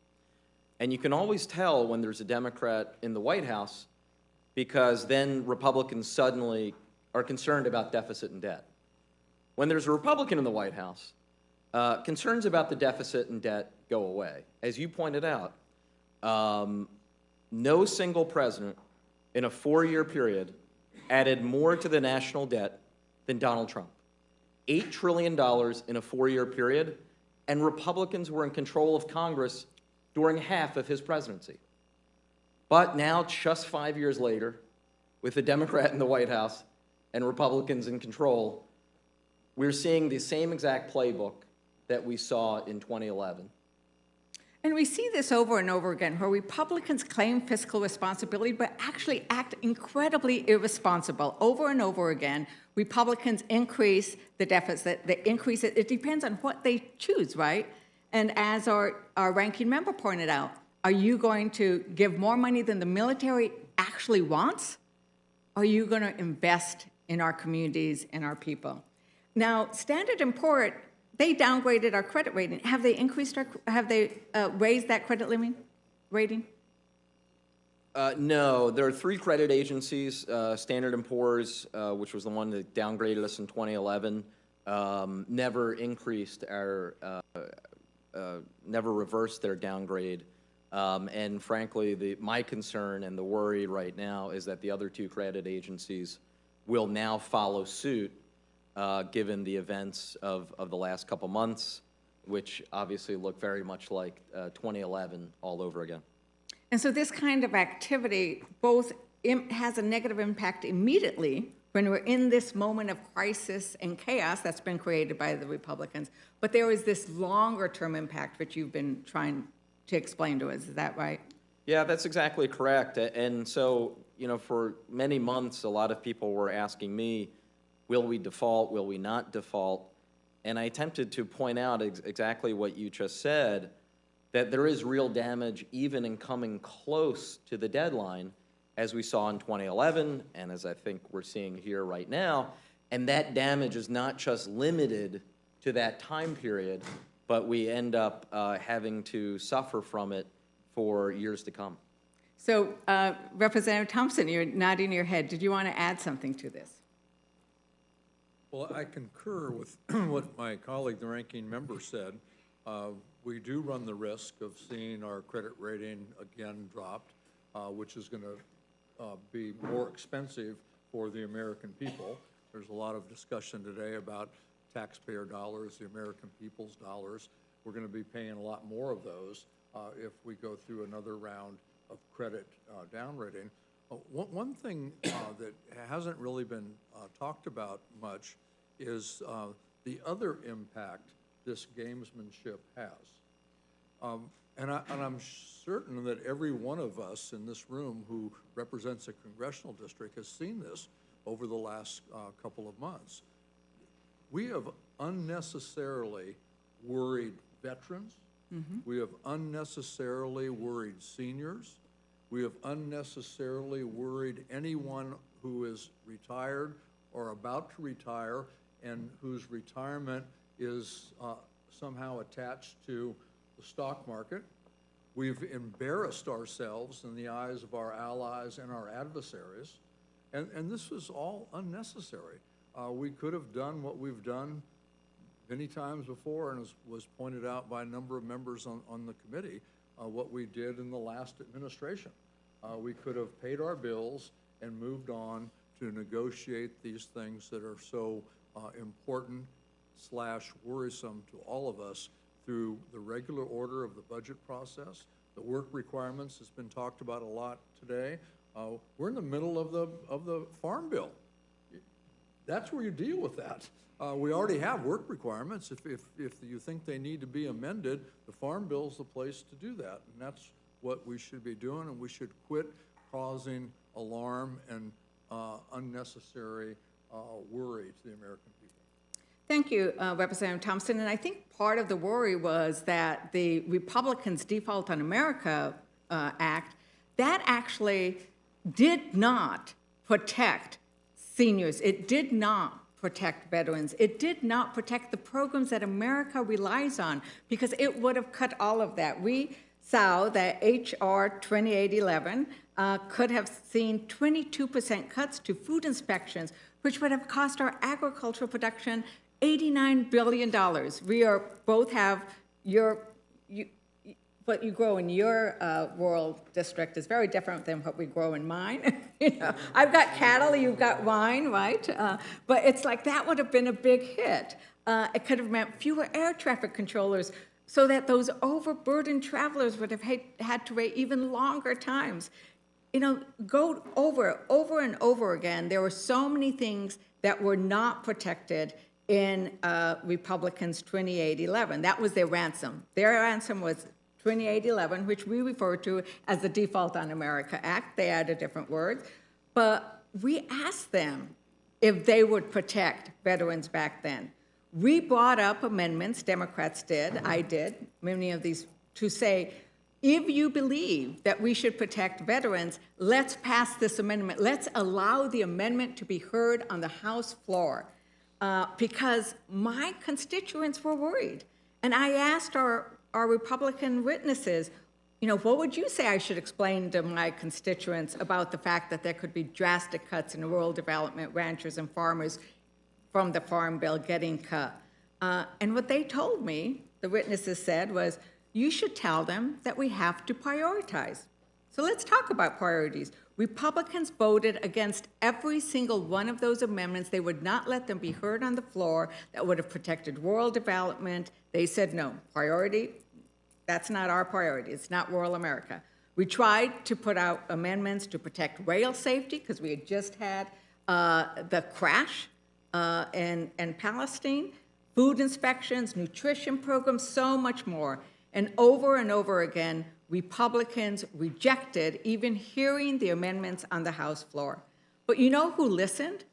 And you can always tell when there's a Democrat in the White House because then Republicans suddenly are concerned about deficit and debt. When there's a Republican in the White House, concerns about the deficit and debt go away. As you pointed out, no single president in a 4-year period added more to the national debt than Donald Trump. $8 trillion in a 4-year period, and Republicans were in control of Congress during half of his presidency. But now, just 5 years later, with a Democrat in the White House and Republicans in control, we're seeing the same exact playbook that we saw in 2011. And we see this over and over again, where Republicans claim fiscal responsibility, but actually act incredibly irresponsible. Over and over again, Republicans increase the deficit, they increase it. It depends on what they choose, right? And as our ranking member pointed out, are you going to give more money than the military actually wants? Or are you going to invest in our communities and our people? Now, Standard & Poor's, they downgraded our credit rating. Have they increased have they raised that credit rating? No, there are 3 credit agencies, Standard & Poor's, which was the one that downgraded us in 2011, never increased our, never reversed their downgrade. And frankly, my concern and the worry right now is that the other 2 credit agencies will now follow suit, given the events of the last couple months, which obviously look very much like 2011 all over again. And so this kind of activity both has a negative impact immediately when we're in this moment of crisis and chaos that's been created by the Republicans, but there is this longer-term impact which you've been trying to explain to us. Is that right? Yeah, that's exactly correct. And so, you know, for many months, a lot of people were asking me, will we default, will we not default? And I attempted to point out exactly what you just said, that there is real damage even in coming close to the deadline, as we saw in 2011, and as I think we're seeing here right now. And that damage is not just limited to that time period, but we end up having to suffer from it for years to come. So, Representative Thompson, you're nodding your head. Did you want to add something to this? Well, I concur with what my colleague, the ranking member, said. We do run the risk of seeing our credit rating again dropped, which is going to be more expensive for the American people. There's a lot of discussion today about taxpayer dollars, the American people's dollars. We're going to be paying a lot more of those if we go through another round of credit downrating. One thing that hasn't really been talked about much is the other impact this gamesmanship has. And I'm certain that every one of us in this room who represents a congressional district has seen this over the last couple of months. We have unnecessarily worried veterans. Mm-hmm. We have unnecessarily worried seniors. We have unnecessarily worried anyone who is retired or about to retire and whose retirement is somehow attached to the stock market. We've embarrassed ourselves in the eyes of our allies and our adversaries, and this is all unnecessary. We could have done what we've done many times before, and as was pointed out by a number of members on the committee, what we did in the last administration. We could have paid our bills and moved on to negotiate these things that are so important / worrisome to all of us through the regular order of the budget process. The work requirements has been talked about a lot today. We're in the middle of the Farm Bill. That's where you deal with that. We already have work requirements. If you think they need to be amended, the Farm Bill is the place to do that, and that's what we should be doing, and we should quit causing alarm and unnecessary worry to the American people. Thank you, Representative Thompson. And I think part of the worry was that the Republicans' Default on America Act, that actually did not protect seniors. It did not protect veterans. It did not protect the programs that America relies on, because it would have cut all of that. We saw that H.R. 2811 could have seen 22% cuts to food inspections, which would have cost our agricultural production $89 billion. We are both have what you grow in your rural district is very different than what we grow in mine. I've got cattle, you've got wine, right? But it's like that would have been a big hit. It could have meant fewer air traffic controllers, so that those overburdened travelers would have had to wait even longer times. Go over and over again, there were so many things that were not protected in Republicans' 2811. That was their ransom. Their ransom was 2811, which we refer to as the Default on America Act. They added different words. But we asked them if they would protect veterans back then. We brought up amendments, Democrats did, I did, many of these, to say, if you believe that we should protect veterans, let's pass this amendment. Let's allow the amendment to be heard on the House floor, because my constituents were worried. And I asked our Republican witnesses, what would you say I should explain to my constituents about the fact that there could be drastic cuts in rural development, ranchers and farmers from the Farm Bill getting cut? And what they told me, the witnesses said, was, you should tell them that we have to prioritize. So let's talk about priorities. Republicans voted against every single one of those amendments. They would not let them be heard on the floor that would have protected rural development. They said, no, priority, that's not our priority. It's not rural America. We tried to put out amendments to protect rail safety, because we had just had the crash in Palestine, food inspections, nutrition programs, so much more. And over again, Republicans rejected even hearing the amendments on the House floor. But you know who listened?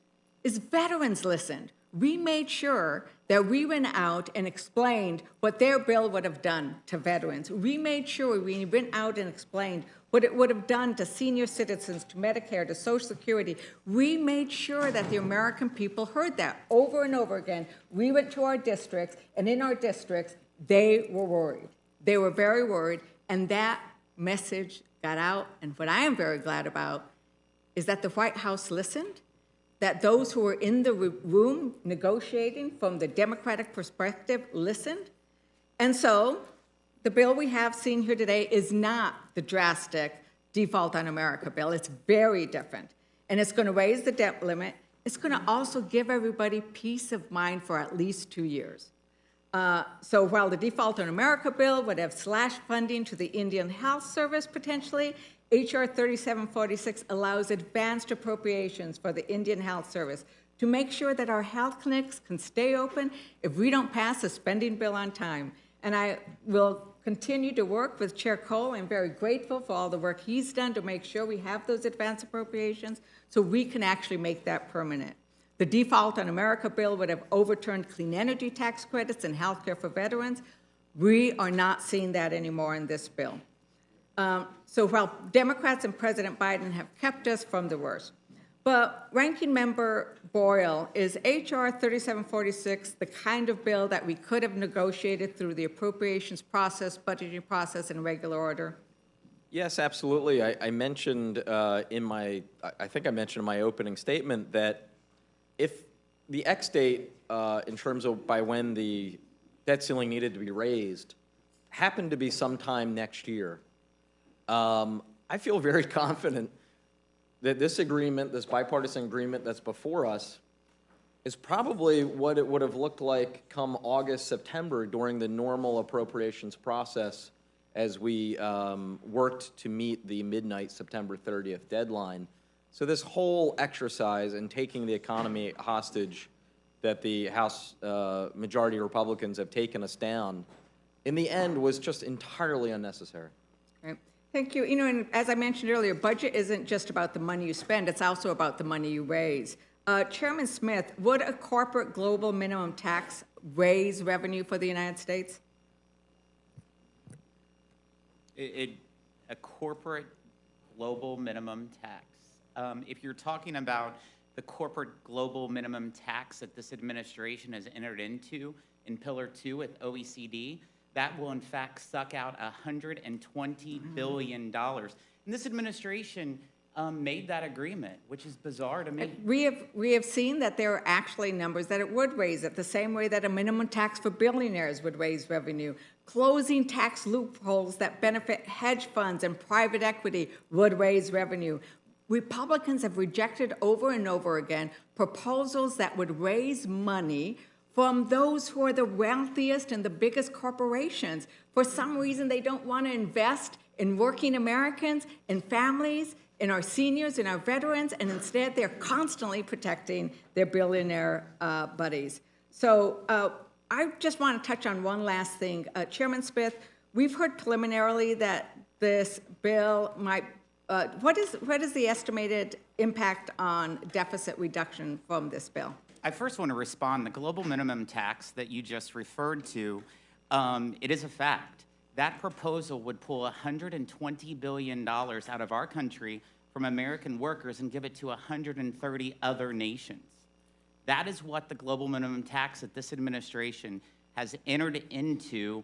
Is veterans listened. We made sure that we went out and explained what their bill would have done to veterans. We made sure we went out and explained what it would have done to senior citizens, to Medicare, to Social Security. We made sure that the American people heard that over and over again. We went to our districts, and in our districts, they were worried. They were very worried, and that message got out. And what I am very glad about is that the White House listened, that those who were in the room negotiating from the Democratic perspective listened. And so the bill we have seen here today is not the drastic Default on America bill. It's very different. And it's going to raise the debt limit. It's going to also give everybody peace of mind for at least 2 years. So while the Default on America bill would have slashed funding to the Indian Health Service potentially, H.R. 3746 allows advanced appropriations for the Indian Health Service to make sure that our health clinics can stay open if we don't pass a spending bill on time. And I will continue to work with Chair Cole. I'm very grateful for all the work he's done to make sure we have those advanced appropriations so we can actually make that permanent. The Default on America bill would have overturned clean energy tax credits and health care for veterans. We are not seeing that anymore in this bill. So while Democrats and President Biden have kept us from the worst, but Ranking Member Boyle, is H.R. 3746 the kind of bill that we could have negotiated through the appropriations process, budgeting process, in regular order? Yes, absolutely. I mentioned I think I mentioned in my opening statement that if the X date, in terms of by when the debt ceiling needed to be raised, happened to be sometime next year, I feel very confident that this agreement, this bipartisan agreement that's before us, is probably what it would have looked like come August, September during the normal appropriations process as we worked to meet the midnight September 30th deadline. So this whole exercise in taking the economy hostage that the House majority Republicans have taken us down, in the end was just entirely unnecessary. Right. Thank you. And as I mentioned earlier, budget isn't just about the money you spend, it's also about the money you raise. Chairman Smith, would a corporate global minimum tax raise revenue for the United States? A corporate global minimum tax. If you're talking about the corporate global minimum tax that this administration has entered into in Pillar 2 with OECD, that will in fact suck out $120 billion. And this administration made that agreement, which is bizarre to me. We have seen that there are actually numbers that it would raise it, the same way that a minimum tax for billionaires would raise revenue. Closing tax loopholes that benefit hedge funds and private equity would raise revenue. Republicans have rejected over and over again proposals that would raise money from those who are the wealthiest and the biggest corporations. For some reason, they don't want to invest in working Americans, in families, in our seniors, in our veterans, and instead they're constantly protecting their billionaire buddies. So I just want to touch on one last thing. Chairman Smith, we've heard preliminarily that this bill might, what is the estimated impact on deficit reduction from this bill? I first want to respond. The global minimum tax that you just referred to, it is a fact. That proposal would pull $120 billion out of our country from American workers and give it to 130 other nations. That is what the global minimum tax that this administration has entered into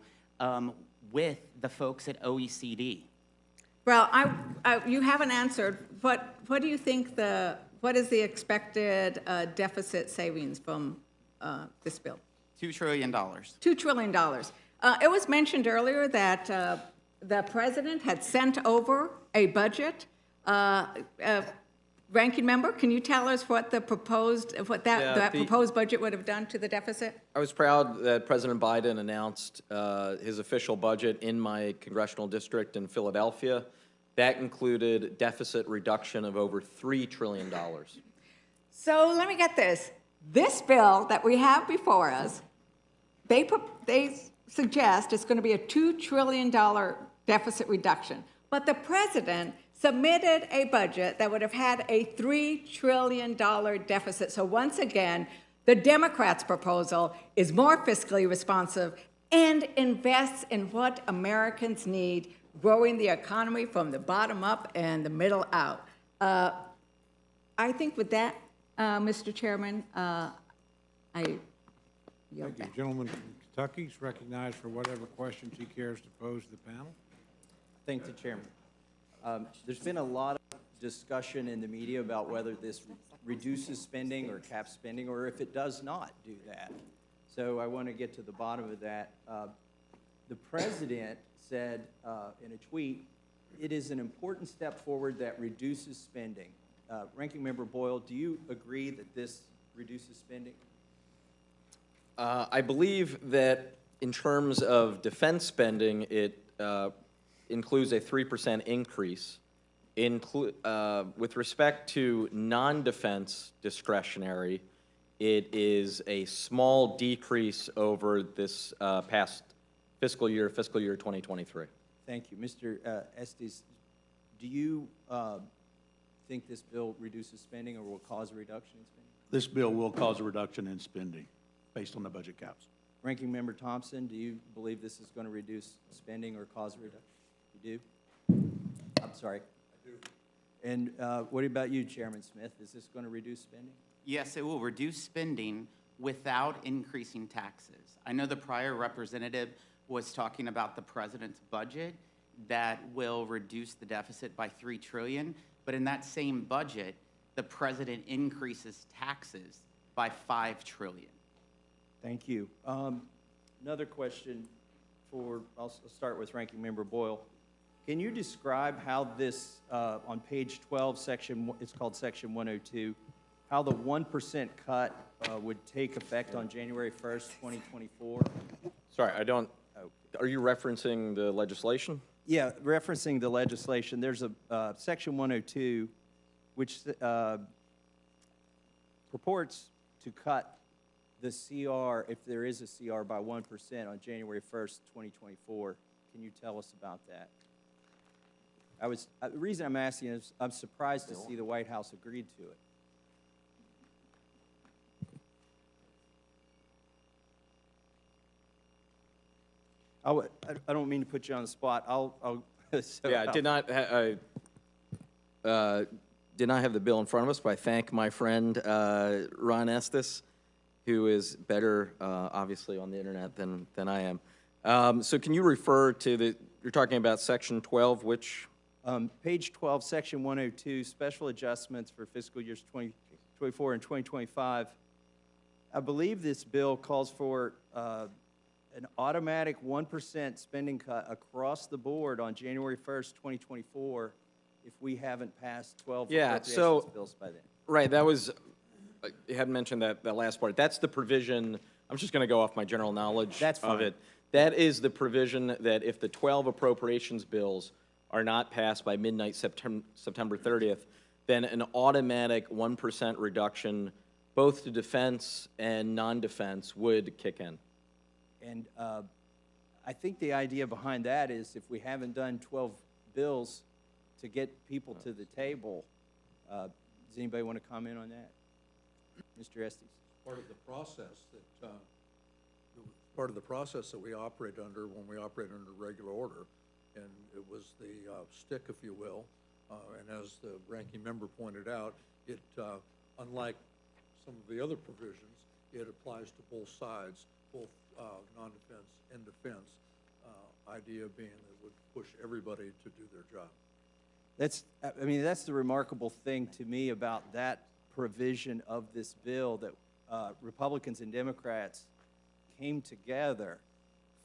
with the folks at OECD. Well, you haven't answered. What do you think what is the expected deficit savings from this bill? $2 trillion. $2 trillion. It was mentioned earlier that the president had sent over a budget. Ranking member, can you tell us what that proposed budget would have done to the deficit? I was proud that President Biden announced his official budget in my congressional district in Philadelphia. That included deficit reduction of over $3 trillion. So let me get this. This bill that we have before us, they suggest it's going to be a $2 trillion deficit reduction. But the president submitted a budget that would have had a $3 trillion deficit. So once again, the Democrats' proposal is more fiscally responsive and invests in what Americans need, growing the economy from the bottom up and the middle out. I think with that, Mr. Chairman, I yield Thank you. back. Gentleman from Kentucky is recognized for whatever questions he cares to pose to the panel. Thank the chairman. There's been a lot of discussion in the media about whether this reduces spending or caps spending, or if it does not do that. So I want to get to the bottom of that. The president said in a tweet, "It is an important step forward that reduces spending." Ranking Member Boyle, do you agree that this reduces spending? I believe that in terms of defense spending, it includes a 3% increase. With respect to non-defense discretionary, it is a small decrease over this past fiscal year 2023. Thank you. Mr. Estes, do you think this bill reduces spending or will cause a reduction in spending? This bill will cause a reduction in spending based on the budget caps. Ranking Member Thompson, do you believe this is going to reduce spending or cause a reduction? You do? I'm sorry. I do. And what about you, Chairman Smith? Is this going to reduce spending? Yes, it will reduce spending without increasing taxes. I know the prior representative was talking about the president's budget that will reduce the deficit by $3 trillion, but in that same budget, the president increases taxes by $5 trillion. Thank you. Another question I'll start with Ranking Member Boyle. Can you describe how this, on page 12, it's called Section 102, how the 1% cut would take effect on January 1st, 2024? Sorry, are you referencing the legislation? Yeah, referencing the legislation, there's a Section 102, which purports to cut the CR, if there is a CR, by 1% on January 1st, 2024. Can you tell us about that? The reason I'm asking is I'm surprised to see the White House agreed to it. I don't mean to put you on the spot. Yeah, I did not. did not have the bill in front of us, but I thank my friend Ron Estes, who is better, obviously, on the internet than I am. So can you refer to you're talking about Section 12, which? Page 12, Section 102, Special Adjustments for fiscal years 2024 and 2025. I believe this bill calls for an automatic 1% spending cut across the board on January 1st, 2024, if we haven't passed 12 appropriations bills by then. Right, that was, you hadn't mentioned that last part. That's the provision, I'm just going to go off my general knowledge That's of fine. it. That is the provision that if the 12 appropriations bills are not passed by midnight September 30th, then an automatic 1% reduction, both to defense and non-defense, would kick in. And I think the idea behind that is if we haven't done 12 bills to get people to the table, does anybody want to comment on that? Mr. Estes? Part of the process that we operate under when we operate under regular order, and it was the stick, if you will, and as the ranking member pointed out, it, unlike some of the other provisions, it applies to both sides, both non-defense and defense, idea being that it would push everybody to do their job. That's the remarkable thing to me about that provision of this bill, that Republicans and Democrats came together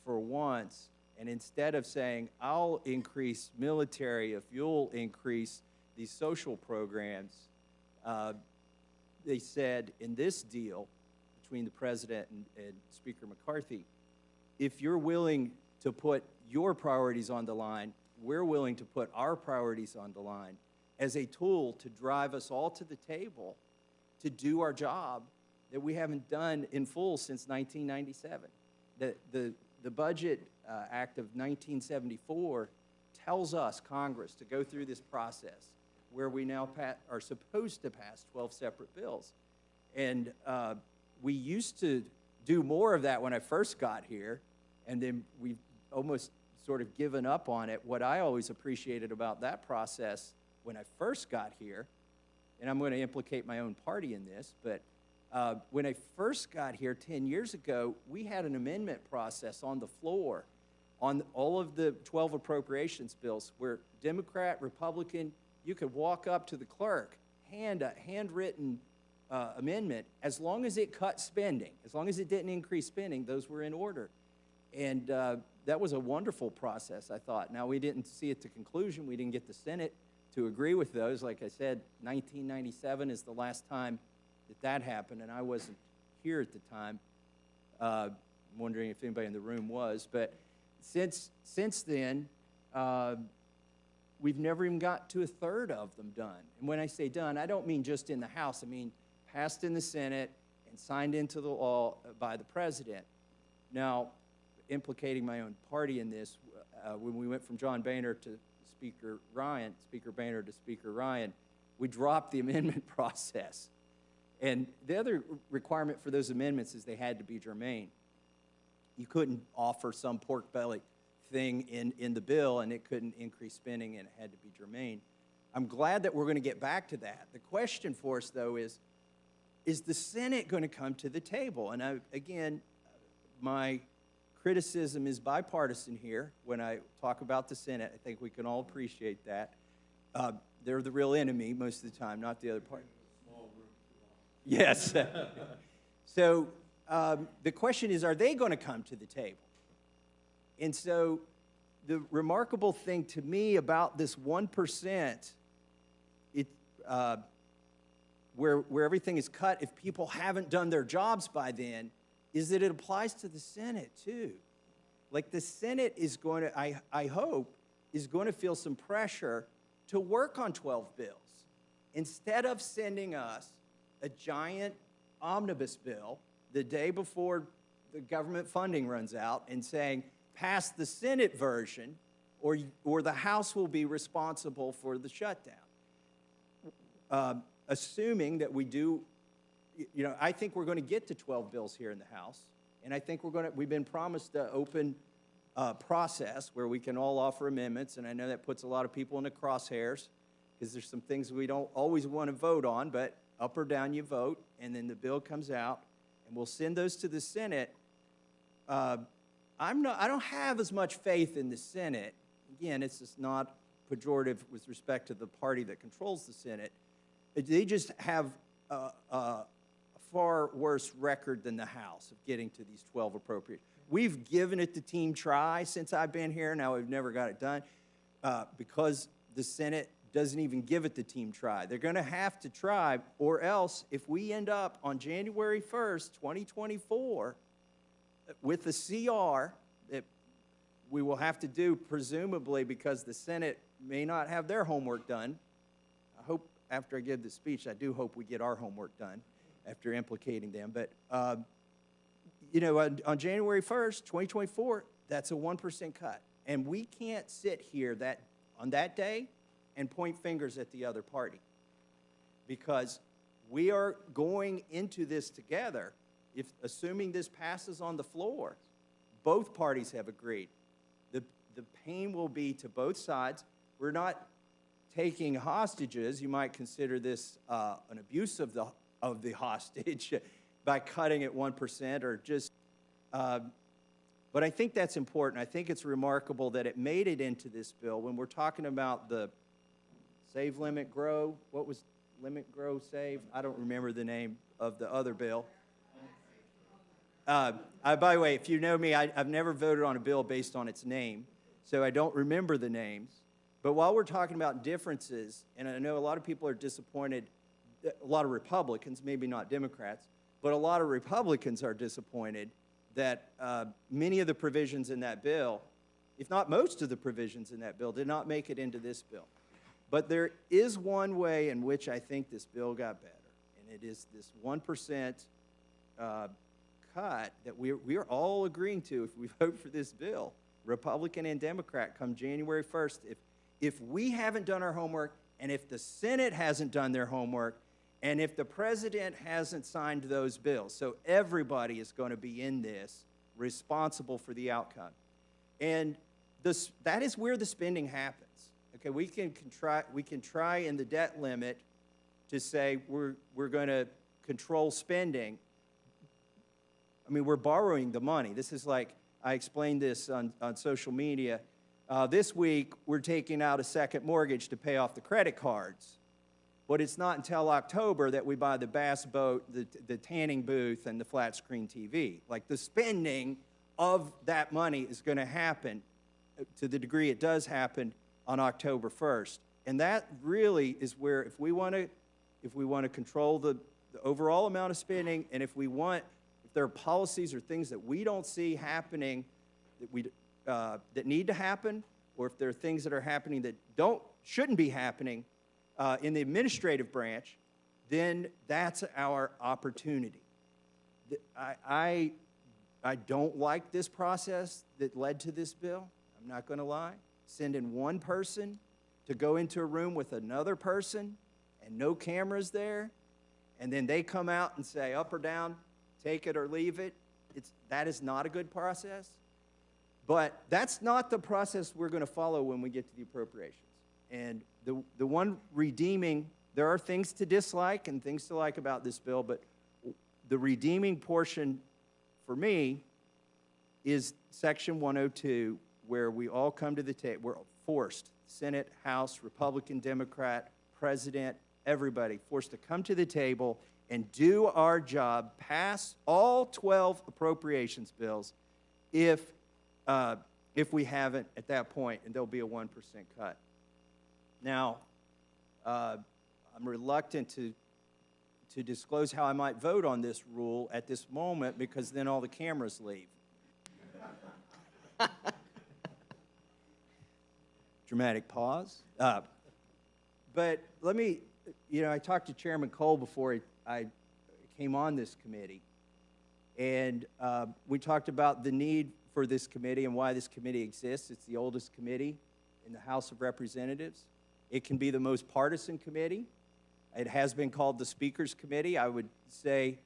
for once, and instead of saying, I'll increase military if you'll increase these social programs, they said in this deal between the president and Speaker McCarthy, if you're willing to put your priorities on the line, we're willing to put our priorities on the line as a tool to drive us all to the table to do our job that we haven't done in full since 1997. The Budget Act of 1974 tells us, Congress, to go through this process where we now are supposed to pass 12 separate bills. And we used to do more of that when I first got here, and then we've almost sort of given up on it. What I always appreciated about that process when I first got here, and I'm going to implicate my own party in this, but when I first got here 10 years ago, we had an amendment process on the floor on all of the 12 appropriations bills where Democrat, Republican, you could walk up to the clerk, hand a handwritten amendment, as long as it cut spending, as long as it didn't increase spending, those were in order. And that was a wonderful process, I thought. Now, we didn't see it to conclusion. We didn't get the Senate to agree with those. Like I said, 1997 is the last time that happened, and I wasn't here at the time. I'm wondering if anybody in the room was. But since then, we've never even got to a third of them done. And when I say done, I don't mean just in the House. I mean passed in the Senate and signed into the law by the president. Now, implicating my own party in this, when we went from John Boehner to Speaker Boehner to Speaker Ryan, we dropped the amendment process. And the other requirement for those amendments is they had to be germane. You couldn't offer some pork belly thing in the bill, and it couldn't increase spending, and it had to be germane. I'm glad that we're going to get back to that. The question for us, though, is the Senate going to come to the table? And again, my criticism is bipartisan here. When I talk about the Senate, I think we can all appreciate that. They're the real enemy most of the time, not the other party. Yes. So the question is, are they going to come to the table? And so the remarkable thing to me about this 1%, where everything is cut if people haven't done their jobs by then, is that it applies to the Senate too. Like the Senate is going to, I hope, is going to feel some pressure to work on 12 bills. Instead of sending us a giant omnibus bill the day before the government funding runs out and saying, pass the Senate version or the House will be responsible for the shutdown. Assuming that we do, I think we're going to get to 12 bills here in the House, and I think we've been promised an open process where we can all offer amendments, and I know that puts a lot of people in the crosshairs, because there's some things we don't always want to vote on, but up or down you vote, and then the bill comes out, and we'll send those to the Senate. I don't have as much faith in the Senate. Again, it's just not pejorative with respect to the party that controls the Senate. They just have a far worse record than the House of getting to these 12 appropriations. We've given it the team try since I've been here. Now we've never got it done because the Senate doesn't even give it the team try. They're going to have to try, or else if we end up on January 1st, 2024, with the CR that we will have to do, presumably because the Senate may not have their homework done. I hope after I give the speech, I do hope we get our homework done after implicating them. But, you know, on January 1st, 2024, that's a 1% cut. And we can't sit here on that day and point fingers at the other party, because we are going into this together. If assuming this passes on the floor, both parties have agreed. The pain will be to both sides. We're not taking hostages. You might consider this an abuse of the hostage by cutting it 1% or just. But I think that's important. I think it's remarkable that it made it into this bill. When we're talking about the save, limit, grow, what was limit, grow, save? I don't remember the name of the other bill. By the way, if you know me, I've never voted on a bill based on its name, so I don't remember the names. But while we're talking about differences, and I know a lot of people are disappointed, a lot of Republicans, maybe not Democrats, but a lot of Republicans are disappointed that many of the provisions in that bill, if not most of the provisions in that bill, did not make it into this bill. But there is one way in which I think this bill got better, and it is this 1% cut that we are all agreeing to if we vote for this bill, Republican and Democrat, come January 1st. If we haven't done our homework, and if the Senate hasn't done their homework, and if the president hasn't signed those bills, so everybody is going to be in this responsible for the outcome. And that is where the spending happens. Okay, we can try in the debt limit to say we're going to control spending. I mean, we're borrowing the money. This is like, I explained this on social media. This week, we're taking out a second mortgage to pay off the credit cards. But it's not until October that we buy the bass boat, the tanning booth, and the flat screen TV. Like, the spending of that money is going to happen to the degree it does happen on October 1st. And that really is where, if we want to control the overall amount of spending, and if there are policies or things that we don't see happening that need to happen, or if there are things that are happening that shouldn't be happening in the administrative branch, then that's our opportunity. I don't like this process that led to this bill. I'm not going to lie. Sending one person to go into a room with another person and no cameras there, and then they come out and say up or down, take it or leave it, that is not a good process. But that's not the process we're going to follow when we get to the appropriations. And the one redeeming, there are things to dislike and things to like about this bill, but the redeeming portion for me is Section 102, where we all come to the table. We're forced, Senate, House, Republican, Democrat, President, everybody, forced to come to the table and do our job, pass all 12 appropriations bills if we haven't at that point, and there'll be a 1% cut. Now, I'm reluctant to disclose how I might vote on this rule at this moment, because then all the cameras leave. Dramatic pause. But let me, I talked to Chairman Cole before I came on this committee, and we talked about the need for this committee and why this committee exists. It's the oldest committee in the House of Representatives. It can be the most partisan committee. It has been called the Speaker's Committee. I would say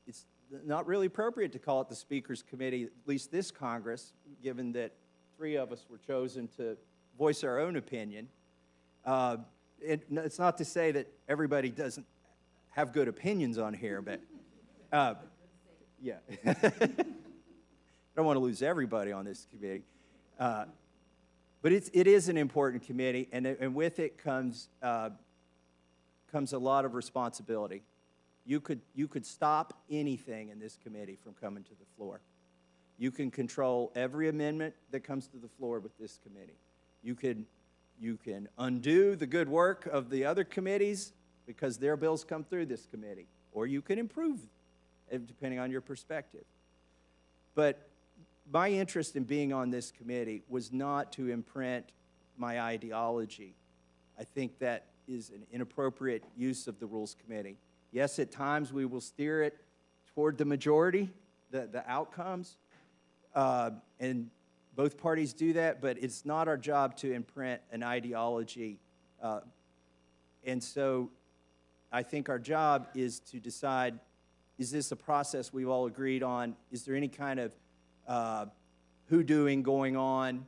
it's not really appropriate to call it the Speaker's Committee, at least this Congress, given that 3 of us were chosen to voice our own opinion. it's not to say that everybody doesn't have good opinions on here, but, yeah. I don't want to lose everybody on this committee. But it is an important committee, and with it comes a lot of responsibility. You could stop anything in this committee from coming to the floor. You can control every amendment that comes to the floor with this committee. You can undo the good work of the other committees because their bills come through this committee, or you can improve, depending on your perspective. But my interest in being on this committee was not to imprint my ideology. I think that is an inappropriate use of the Rules Committee. Yes, at times we will steer it toward the majority, the outcomes, and both parties do that, but it's not our job to imprint an ideology. And so I think our job is to decide, is this a process we've all agreed on? Is there any kind of hoodooing going on?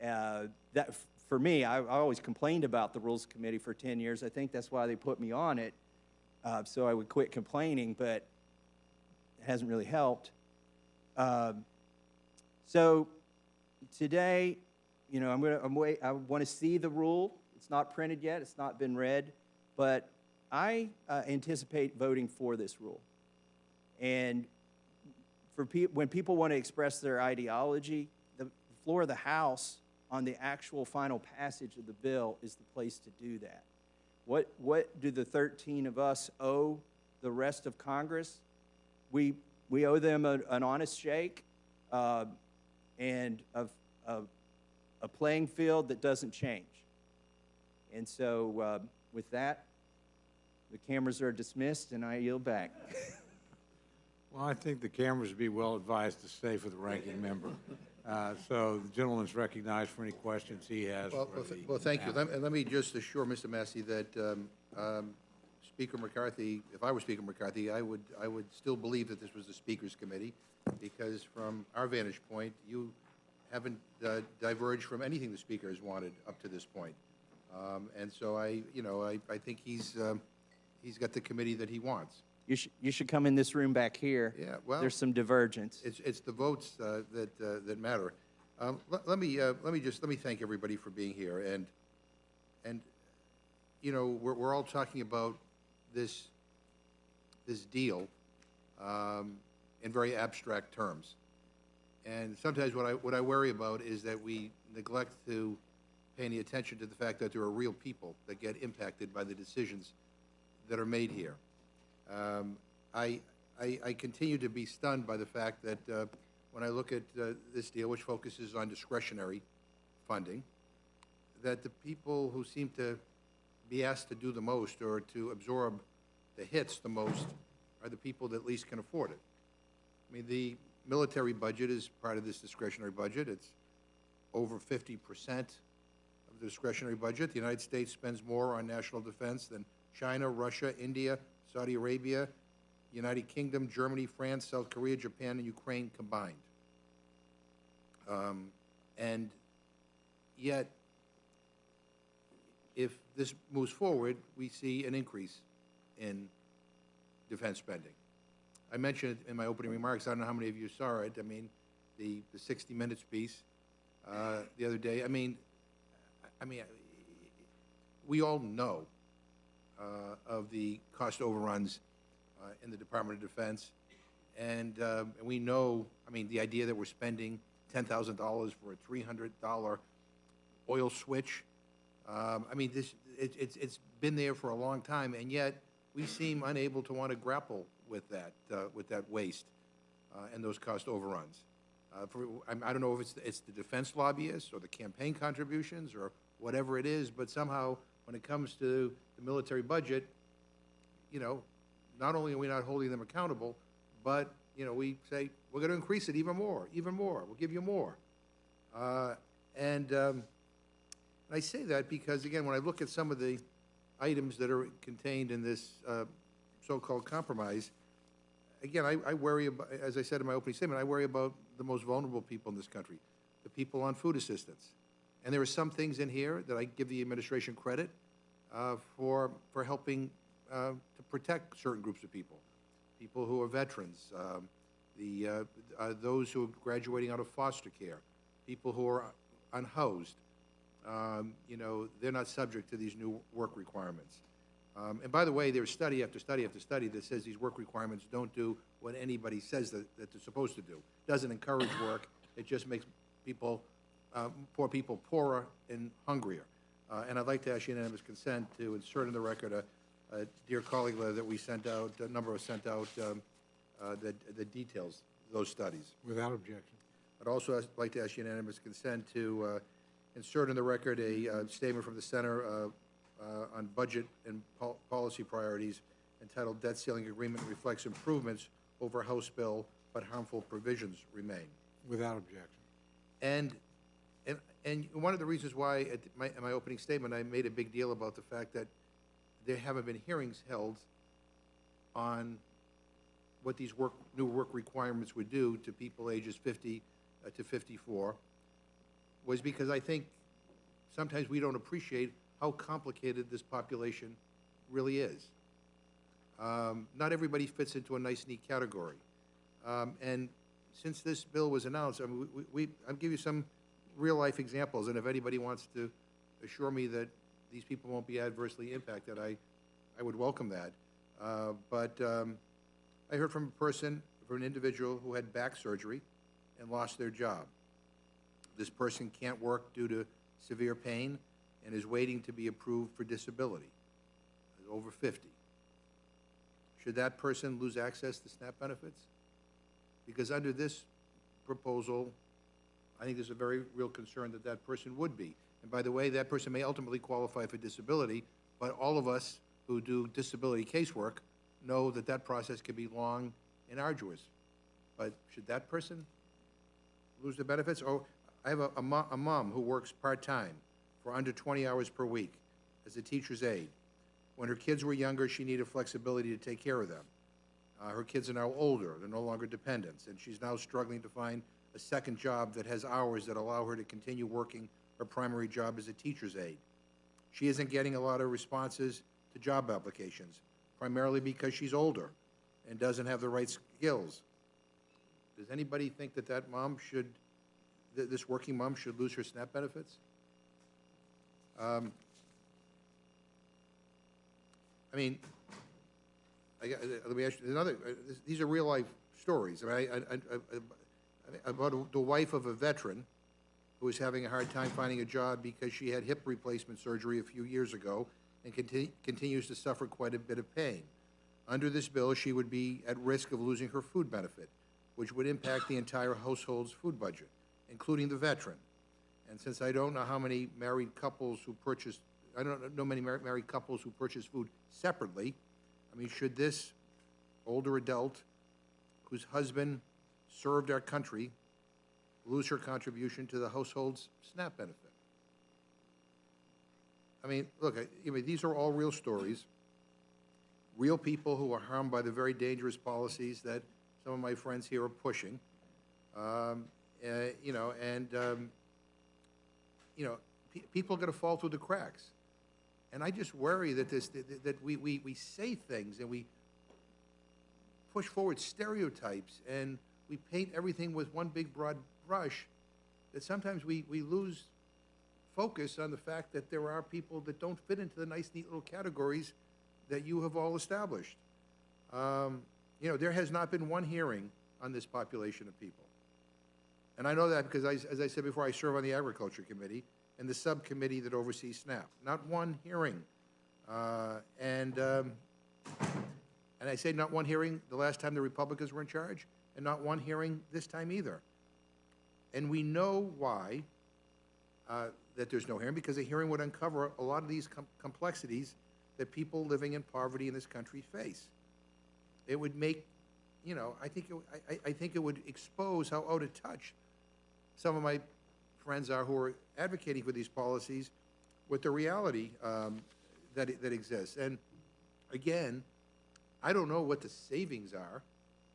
That, for me, I always complained about the Rules Committee for 10 years. I think that's why they put me on it, so I would quit complaining, but it hasn't really helped. So today, you know, I want to see the rule. It's not printed yet. It's not been read, but I anticipate voting for this rule. And for when people want to express their ideology, the floor of the House on the actual final passage of the bill is the place to do that. What do the 13 of us owe the rest of Congress? We owe them an honest shake and a playing field that doesn't change. And so with that, the cameras are dismissed, and I yield back. Well, I think the cameras would be well advised to stay for the ranking member. So the gentleman's recognized for any questions he has. Well, thank you. Let me just assure Mr. Massey that Speaker McCarthy, if I were Speaker McCarthy, I would still believe that this was the Speaker's Committee, because from our vantage point, you haven't diverged from anything the Speaker has wanted up to this point. And so I think he's got the committee that he wants. You should come in this room back here. Yeah, well, there's some divergence. It's the votes that matter. Let me thank everybody for being here, and you know, we're all talking about this deal in very abstract terms, and sometimes what I worry about is that we neglect to pay any attention to the fact that there are real people that get impacted by the decisions that are made here. I continue to be stunned by the fact that when I look at this deal, which focuses on discretionary funding, that the people who seem to be asked to do the most or to absorb the hits the most are the people that least can afford it. I mean, the military budget is part of this discretionary budget. It's over 50% of the discretionary budget. The United States spends more on national defense than China, Russia, India, Saudi Arabia, United Kingdom, Germany, France, South Korea, Japan, and Ukraine combined. And yet, if this moves forward, we see an increase in defense spending. I mentioned it in my opening remarks. I don't know how many of you saw it. I mean, the 60 Minutes piece the other day. I mean, we all know of the cost overruns in the Department of Defense, and we know. I mean, the idea that we're spending $10,000 for a $300 oil switch. I mean, it's been there for a long time, and yet we seem unable to want to grapple with that waste and those cost overruns. I don't know if it's the defense lobbyists or the campaign contributions or whatever it is, but somehow when it comes to the military budget, you know, not only are we not holding them accountable, but, you know, we say, we're going to increase it even more, we'll give you more. And I say that because, again, when I look at some of the items that are contained in this so-called compromise, again, I worry about, as I said in my opening statement, I worry about the most vulnerable people in this country, the people on food assistance. And there are some things in here that I give the administration credit. for helping to protect certain groups of people, people who are veterans, those who are graduating out of foster care, people who are unhoused. You know, they're not subject to these new work requirements. And by the way, there's study after study after study that says these work requirements don't do what anybody says that they're supposed to do. Doesn't encourage work. It just makes people, poor people, poorer and hungrier. And I'd like to ask unanimous consent to insert in the record a dear colleague letter that we sent out, a number of us sent out, that details those studies. Without objection. I'd also like to ask unanimous consent to insert in the record a statement from the Center on Budget and Policy Priorities entitled Debt Ceiling Agreement Reflects Improvements over House Bill, but harmful provisions remain. Without objection. And one of the reasons why, in my opening statement, I made a big deal about the fact that there haven't been hearings held on what these new work requirements would do to people ages 50 to 54, was because I think sometimes we don't appreciate how complicated this population really is. Not everybody fits into a nice, neat category. And since this bill was announced, I mean, I'll give you some real-life examples, and if anybody wants to assure me that these people won't be adversely impacted, I would welcome that. But I heard from an individual who had back surgery and lost their job. This person can't work due to severe pain and is waiting to be approved for disability, over 50. Should that person lose access to SNAP benefits? Because under this proposal, I think there's a very real concern that that person would be. And by the way, that person may ultimately qualify for disability, but all of us who do disability casework know that that process can be long and arduous. But should that person lose the benefits? Or I have a mom who works part-time for under 20 hours per week as a teacher's aide. When her kids were younger, she needed flexibility to take care of them. Her kids are now older, they're no longer dependents, and she's now struggling to find a second job that has hours that allow her to continue working her primary job as a teacher's aide. She isn't getting a lot of responses to job applications, primarily because she's older and doesn't have the right skills. Does anybody think that that mom should, this working mom should lose her SNAP benefits? I mean, let me ask you another. These are real life stories. I mean, about the wife of a veteran who was having a hard time finding a job because she had hip replacement surgery a few years ago and continues to suffer quite a bit of pain. Under this bill, she would be at risk of losing her food benefit, which would impact the entire household's food budget, including the veteran. And since I don't know how many married couples who purchase, I don't know many married couples who purchase food separately, I mean, should this older adult whose husband served our country lose her contribution to the household's SNAP benefit? I mean, look, these are all real stories, real people who are harmed by the very dangerous policies that some of my friends here are pushing. People are going to fall through the cracks. And I just worry that we say things and we push forward stereotypes and we paint everything with one big broad brush, that sometimes we lose focus on the fact that there are people that don't fit into the nice, neat little categories that you have all established. There has not been one hearing on this population of people. And I know that because, as I said before, I serve on the Agriculture Committee and the subcommittee that oversees SNAP. Not one hearing. And I say not one hearing the last time the Republicans were in charge, and not one hearing this time either. And we know why that there's no hearing, because a hearing would uncover a lot of these complexities that people living in poverty in this country face. It would make, I think it would expose how out of touch some of my friends are who are advocating for these policies with the reality that exists. And again, I don't know what the savings are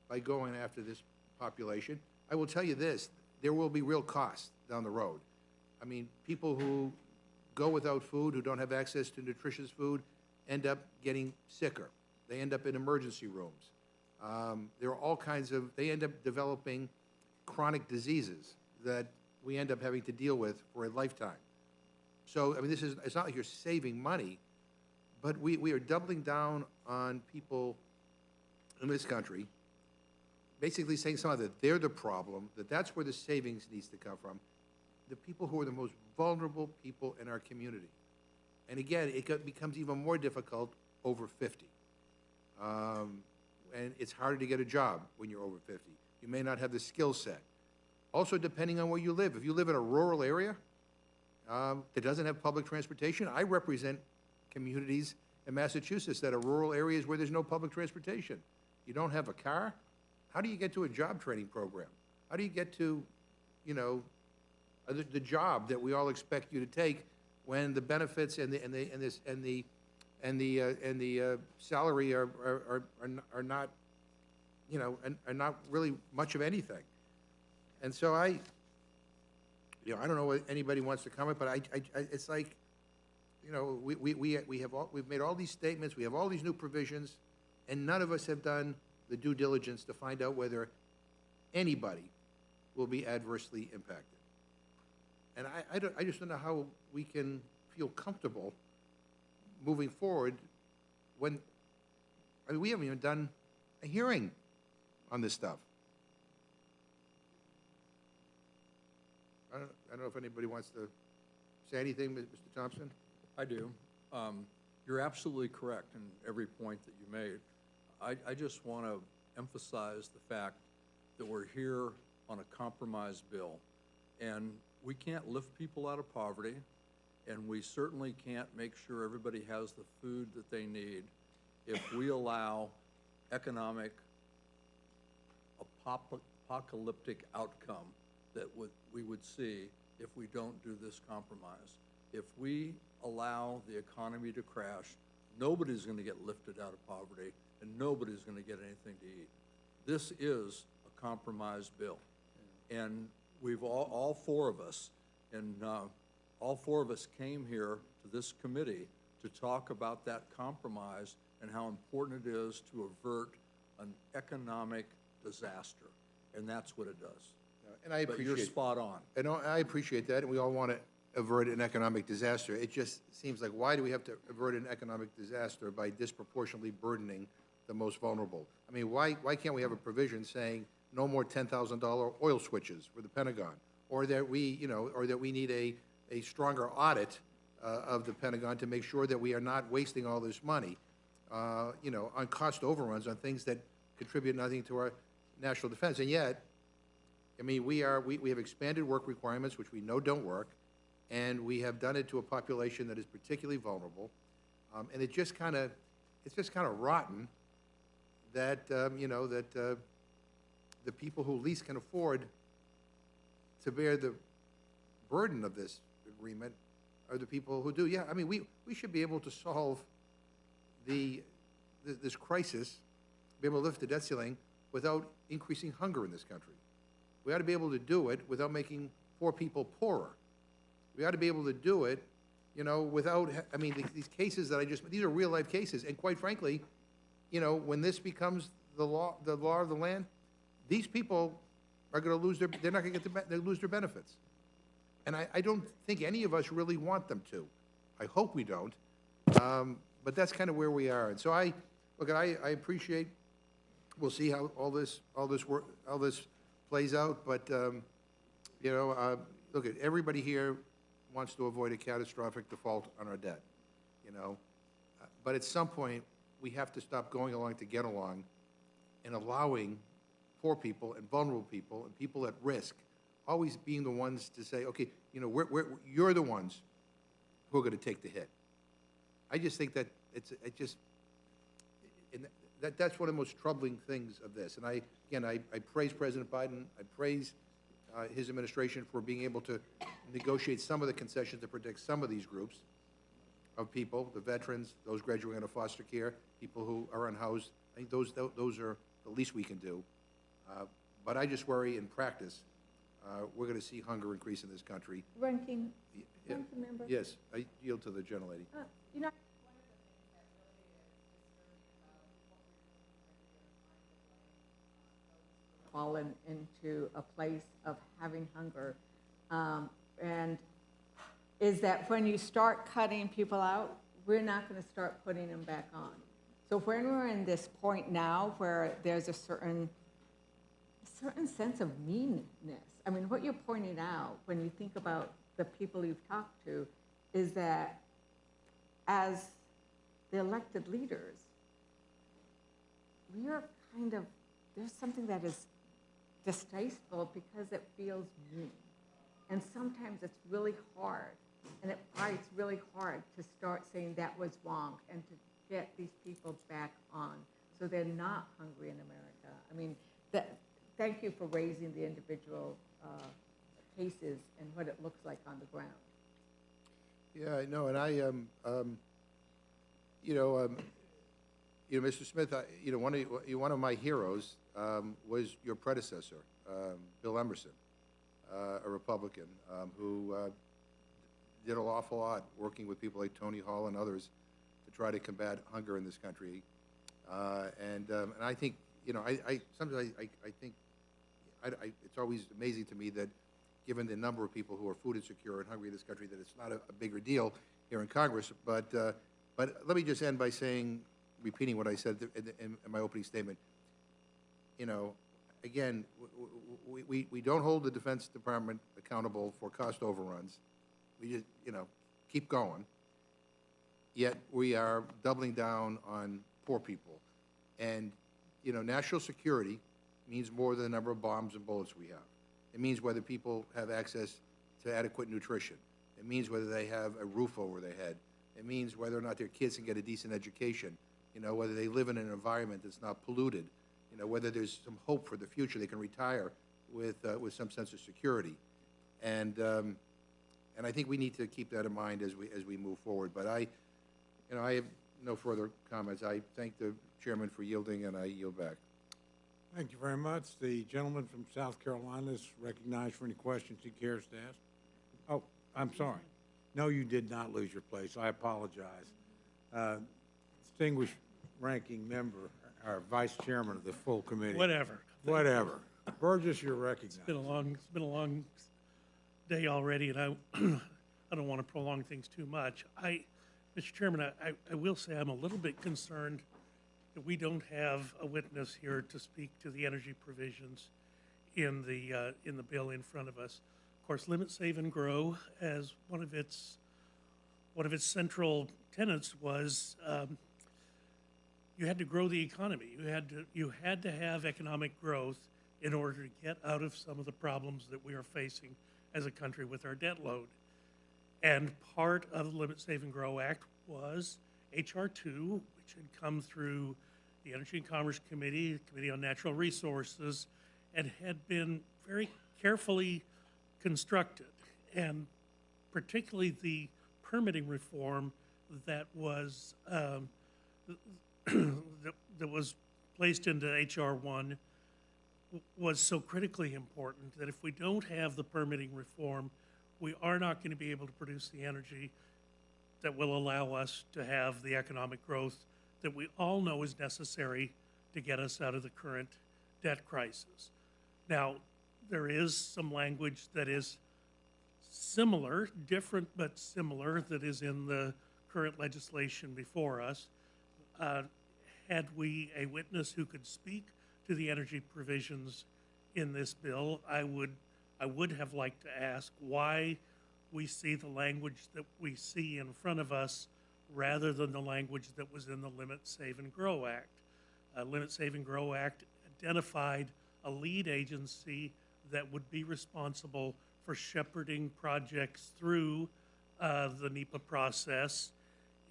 by going after this population. I will tell you this, there will be real costs down the road. I mean, people who go without food, who don't have access to nutritious food, end up getting sicker. They end up in emergency rooms. There are all kinds of, they end up developing chronic diseases that we end up having to deal with for a lifetime. So, I mean, it's not like you're saving money, but we are doubling down on people in this country, basically saying somehow that they're the problem, that's where the savings needs to come from, the people who are the most vulnerable people in our community. And again, becomes even more difficult over 50. And it's harder to get a job when you're over 50. You may not have the skill set. Also, depending on where you live. If you live in a rural area that doesn't have public transportation, I represent communities in Massachusetts that are rural areas where there's no public transportation. You don't have a car? How do you get to a job training program? How do you get to, you know, the job that we all expect you to take when the benefits and the salary are not, you know, are not really much of anything. And so I don't know what anybody wants to comment, but it's like, you know, we've made all these statements, we have all these new provisions, and none of us have done the due diligence to find out whether anybody will be adversely impacted. And I just don't know how we can feel comfortable moving forward when, I mean, we haven't even done a hearing on this stuff. I don't know if anybody wants to say anything, Mr. Thompson? I do. You're absolutely correct in every point that you made. I just want to emphasize the fact that we're here on a compromise bill, and we can't lift people out of poverty, and we certainly can't make sure everybody has the food that they need if we allow economic apocalyptic outcome that we would see if we don't do this compromise. If we allow the economy to crash, nobody's going to get lifted out of poverty, and nobody's going to get anything to eat. This is a compromise bill, and we've all four of us, and all four of us came here to this committee to talk about that compromise and how important it is to avert an economic disaster, and that's what it does. And I appreciate. But you're spot on. And I appreciate that, and we all want to avert an economic disaster. It just seems like, why do we have to avert an economic disaster by disproportionately burdening the most vulnerable? I mean, why can't we have a provision saying no more $10,000 oil switches for the Pentagon, or that we need a stronger audit of the Pentagon to make sure that we are not wasting all this money, on cost overruns on things that contribute nothing to our national defense. And yet, I mean, we have expanded work requirements, which we know don't work, and we have done it to a population that is particularly vulnerable, and it's just kind of rotten that the people who least can afford to bear the burden of this agreement are the people who do. Yeah, I mean, we should be able to solve this crisis, be able to lift the debt ceiling without increasing hunger in this country. We ought to be able to do it without making poor people poorer. We ought to be able to do it, without, I mean, these cases that these are real-life cases, and quite frankly, when this becomes the law of the land, these people are going to lose they're not going to get they lose their benefits. And I don't think any of us really want them to. I hope we don't. But that's kind of where we are. And so I appreciate, we'll see how all this plays out, but, look, everybody here wants to avoid a catastrophic default on our debt, but at some point, we have to stop going along to get along and allowing poor people and vulnerable people and people at risk always being the ones to say, okay, you're the ones who are going to take the hit. I just think that that's one of the most troubling things of this. And I praise President Biden. I praise his administration for being able to negotiate some of the concessions to protect some of these groups of people, the veterans, those graduating out of foster care, people who are unhoused. I think those are the least we can do. But I just worry in practice we're going to see hunger increase in this country. Ranking, Yeah. ranking member? Yes, I yield to the gentlelady. You know, fallen into a place of having hunger. And is that when you start cutting people out, we're not going to start putting them back on. So when we're in this point now where there's a certain sense of meanness, I mean, what you're pointing out when you think about the people you've talked to is that as the elected leaders, we are kind of, there's something that is distasteful because it feels mean. And sometimes it's really hard, and it's really hard to start saying that was wrong and to get these people back on so they're not hungry in America. I mean, thank you for raising the individual cases and what it looks like on the ground. Yeah, I know, and I, Mr. Smith, one of my heroes was your predecessor, Bill Emerson, a Republican, who did an awful lot working with people like Tony Hall and others to try to combat hunger in this country. And I think, sometimes I think it's always amazing to me that given the number of people who are food insecure and hungry in this country, that it's not a bigger deal here in Congress. But let me just end by repeating what I said in my opening statement. Again, we don't hold the Defense Department accountable for cost overruns. We just, keep going. Yet we are doubling down on poor people. And, national security means more than the number of bombs and bullets we have. It means whether people have access to adequate nutrition. It means whether they have a roof over their head. It means whether or not their kids can get a decent education, whether they live in an environment that's not polluted, whether there's some hope for the future, they can retire with some sense of security. And I think we need to keep that in mind as we move forward. But I have no further comments. I thank the chairman for yielding, and I yield back. Thank you very much. The gentleman from South Carolina is recognized for any questions he cares to ask. Oh, I'm sorry. No, you did not lose your place. I apologize. Distinguished ranking member, our vice chairman of the full committee. Whatever. Whatever. Burgess, you're recognized. It's been a long day already, and I don't want to prolong things too much. Mr. Chairman, I will say I'm a little bit concerned that we don't have a witness here to speak to the energy provisions in the bill in front of us. Of course, limit, save, and grow, as one of its central tenets was you had to grow the economy. You had to have economic growth in order to get out of some of the problems that we are facing as a country with our debt load. And part of the Limit, Save, and Grow Act was H.R. 2, which had come through the Energy and Commerce Committee, the Committee on Natural Resources, and had been very carefully constructed. And particularly the permitting reform that was that was placed into H.R. 1 was so critically important that if we don't have the permitting reform, we are not going to be able to produce the energy that will allow us to have the economic growth that we all know is necessary to get us out of the current debt crisis. Now, there is some language that is similar, different but similar, that is in the current legislation before us. Had we a witness who could speak to the energy provisions in this bill, I would have liked to ask why we see the language that we see in front of us rather than the language that was in the Limit, Save, and Grow Act. Limit, Save, and Grow Act identified a lead agency that would be responsible for shepherding projects through the NEPA process.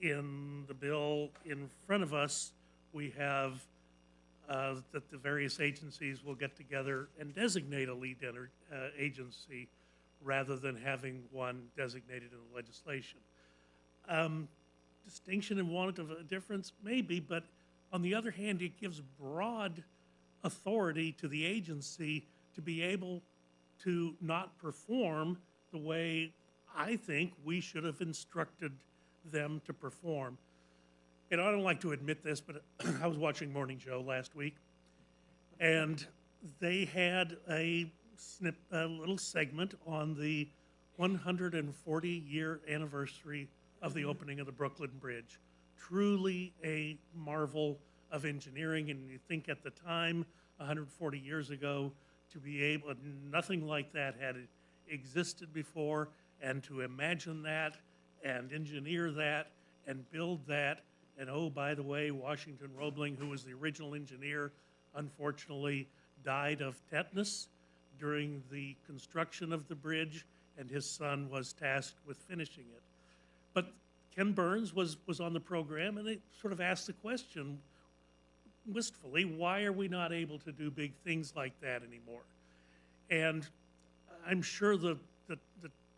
In the bill in front of us, we have that the various agencies will get together and designate a lead agency rather than having one designated in the legislation. Distinction and want of a difference, maybe, but on the other hand, it gives broad authority to the agency to be able to not perform the way I think we should have instructed them to perform. And I don't like to admit this, but I was watching Morning Joe last week, and they had a little segment on the 140-year anniversary of the opening of the Brooklyn Bridge. Truly a marvel of engineering, and you think at the time, 140 years ago, to be able, nothing like that had existed before, and to imagine that and engineer that and build that. And oh, by the way, Washington Roebling, who was the original engineer, unfortunately died of tetanus during the construction of the bridge, and his son was tasked with finishing it. But Ken Burns was on the program, and they sort of asked the question wistfully, why are we not able to do big things like that anymore? And I'm sure the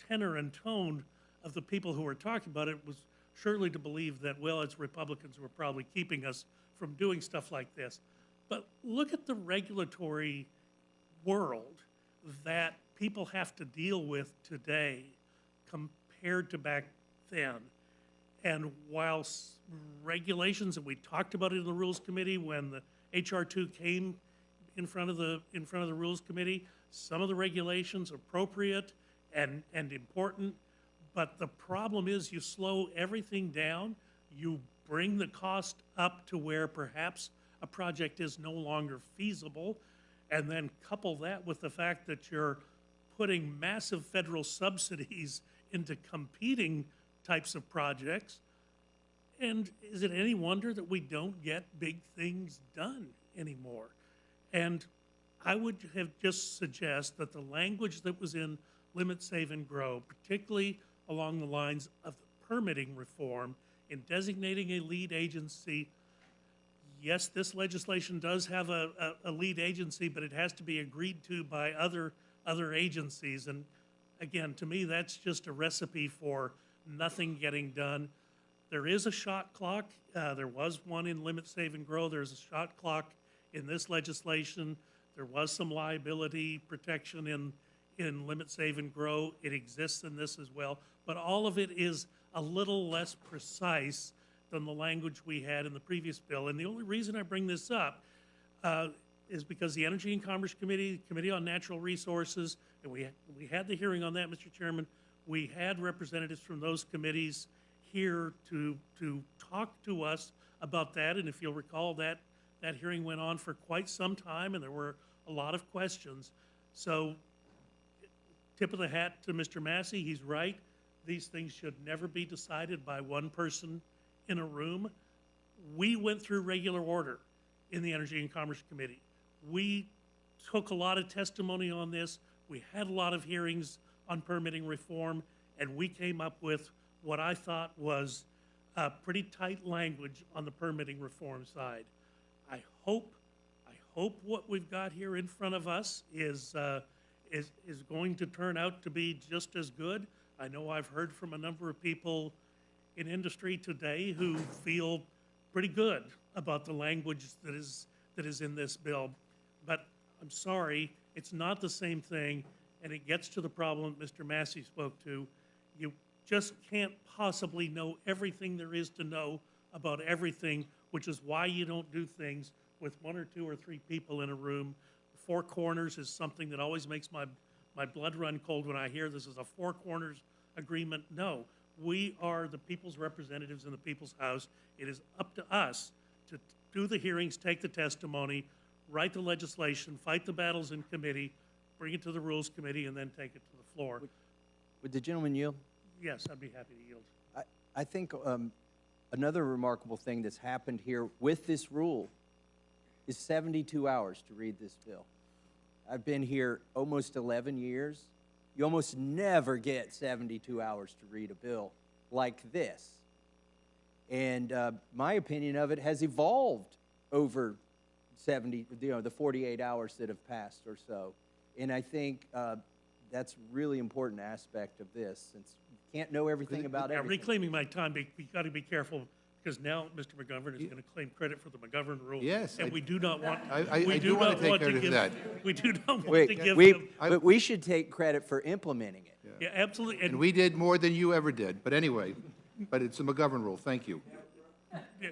tenor and tone of the people who were talking about it was surely to believe that, well, it's Republicans who are probably keeping us from doing stuff like this. But look at the regulatory world that people have to deal with today compared to back then. And while regulations, and we talked about it in the Rules Committee when the HR 2 came in front of the Rules Committee, some of the regulations are appropriate and important, but the problem is you slow everything down, you bring the cost up to where perhaps a project is no longer feasible, and then couple that with the fact that you're putting massive federal subsidies into competing types of projects. And is it any wonder that we don't get big things done anymore? And I would have just suggest that the language that was in Limit, Save, and Grow, particularly along the lines of the permitting reform, in designating a lead agency. Yes, this legislation does have a lead agency, but it has to be agreed to by other agencies. And again, to me, that's just a recipe for nothing getting done. There is a shot clock. There was one in Limit, Save, and Grow. There's a shot clock in this legislation. There was some liability protection in Limit, Save, and Grow. It exists in this as well. But all of it is a little less precise than the language we had in the previous bill. And the only reason I bring this up is because the Energy and Commerce Committee, Committee on Natural Resources, and we had the hearing on that, Mr. Chairman. We had representatives from those committees here to talk to us about that. And if you'll recall, that hearing went on for quite some time, and there were a lot of questions. So tip of the hat to Mr. Massey, he's right. These things should never be decided by one person in a room. We went through regular order in the Energy and Commerce Committee. We took a lot of testimony on this. We had a lot of hearings on permitting reform, and we came up with what I thought was pretty tight language on the permitting reform side. I hope what we've got here in front of us is going to turn out to be just as good. I know I've heard from a number of people in industry today who feel pretty good about the language that is in this bill. But I'm sorry, it's not the same thing, and it gets to the problem Mr. Massey spoke to. You just can't possibly know everything there is to know about everything, which is why you don't do things with one or two or three people in a room. Four corners is something that always makes my blood run cold when I hear this is a four corners agreement. No, we are the people's representatives in the people's house. It is up to us to do the hearings, take the testimony, write the legislation, fight the battles in committee, bring it to the Rules Committee, and then take it to the floor. Would the gentleman yield? Yes, I'd be happy to yield. I think another remarkable thing that's happened here with this rule is 72 hours to read this bill. I've been here almost 11 years. You almost never get 72 hours to read a bill like this. And my opinion of it has evolved over the 48 hours that have passed or so. And I think that's a really important aspect of this, since you can't know everything about everything. Reclaiming my time, we got to be careful because now Mr. McGovern is going to claim credit for the McGovern rule. Yes, And we do not want, I we do do wanna not take want to credit for give, that. we do not want to Wait, give we, them. but we should take credit for implementing it. Yeah, absolutely. And we did more than you ever did, but anyway, but it's a McGovern rule, thank you. Yeah.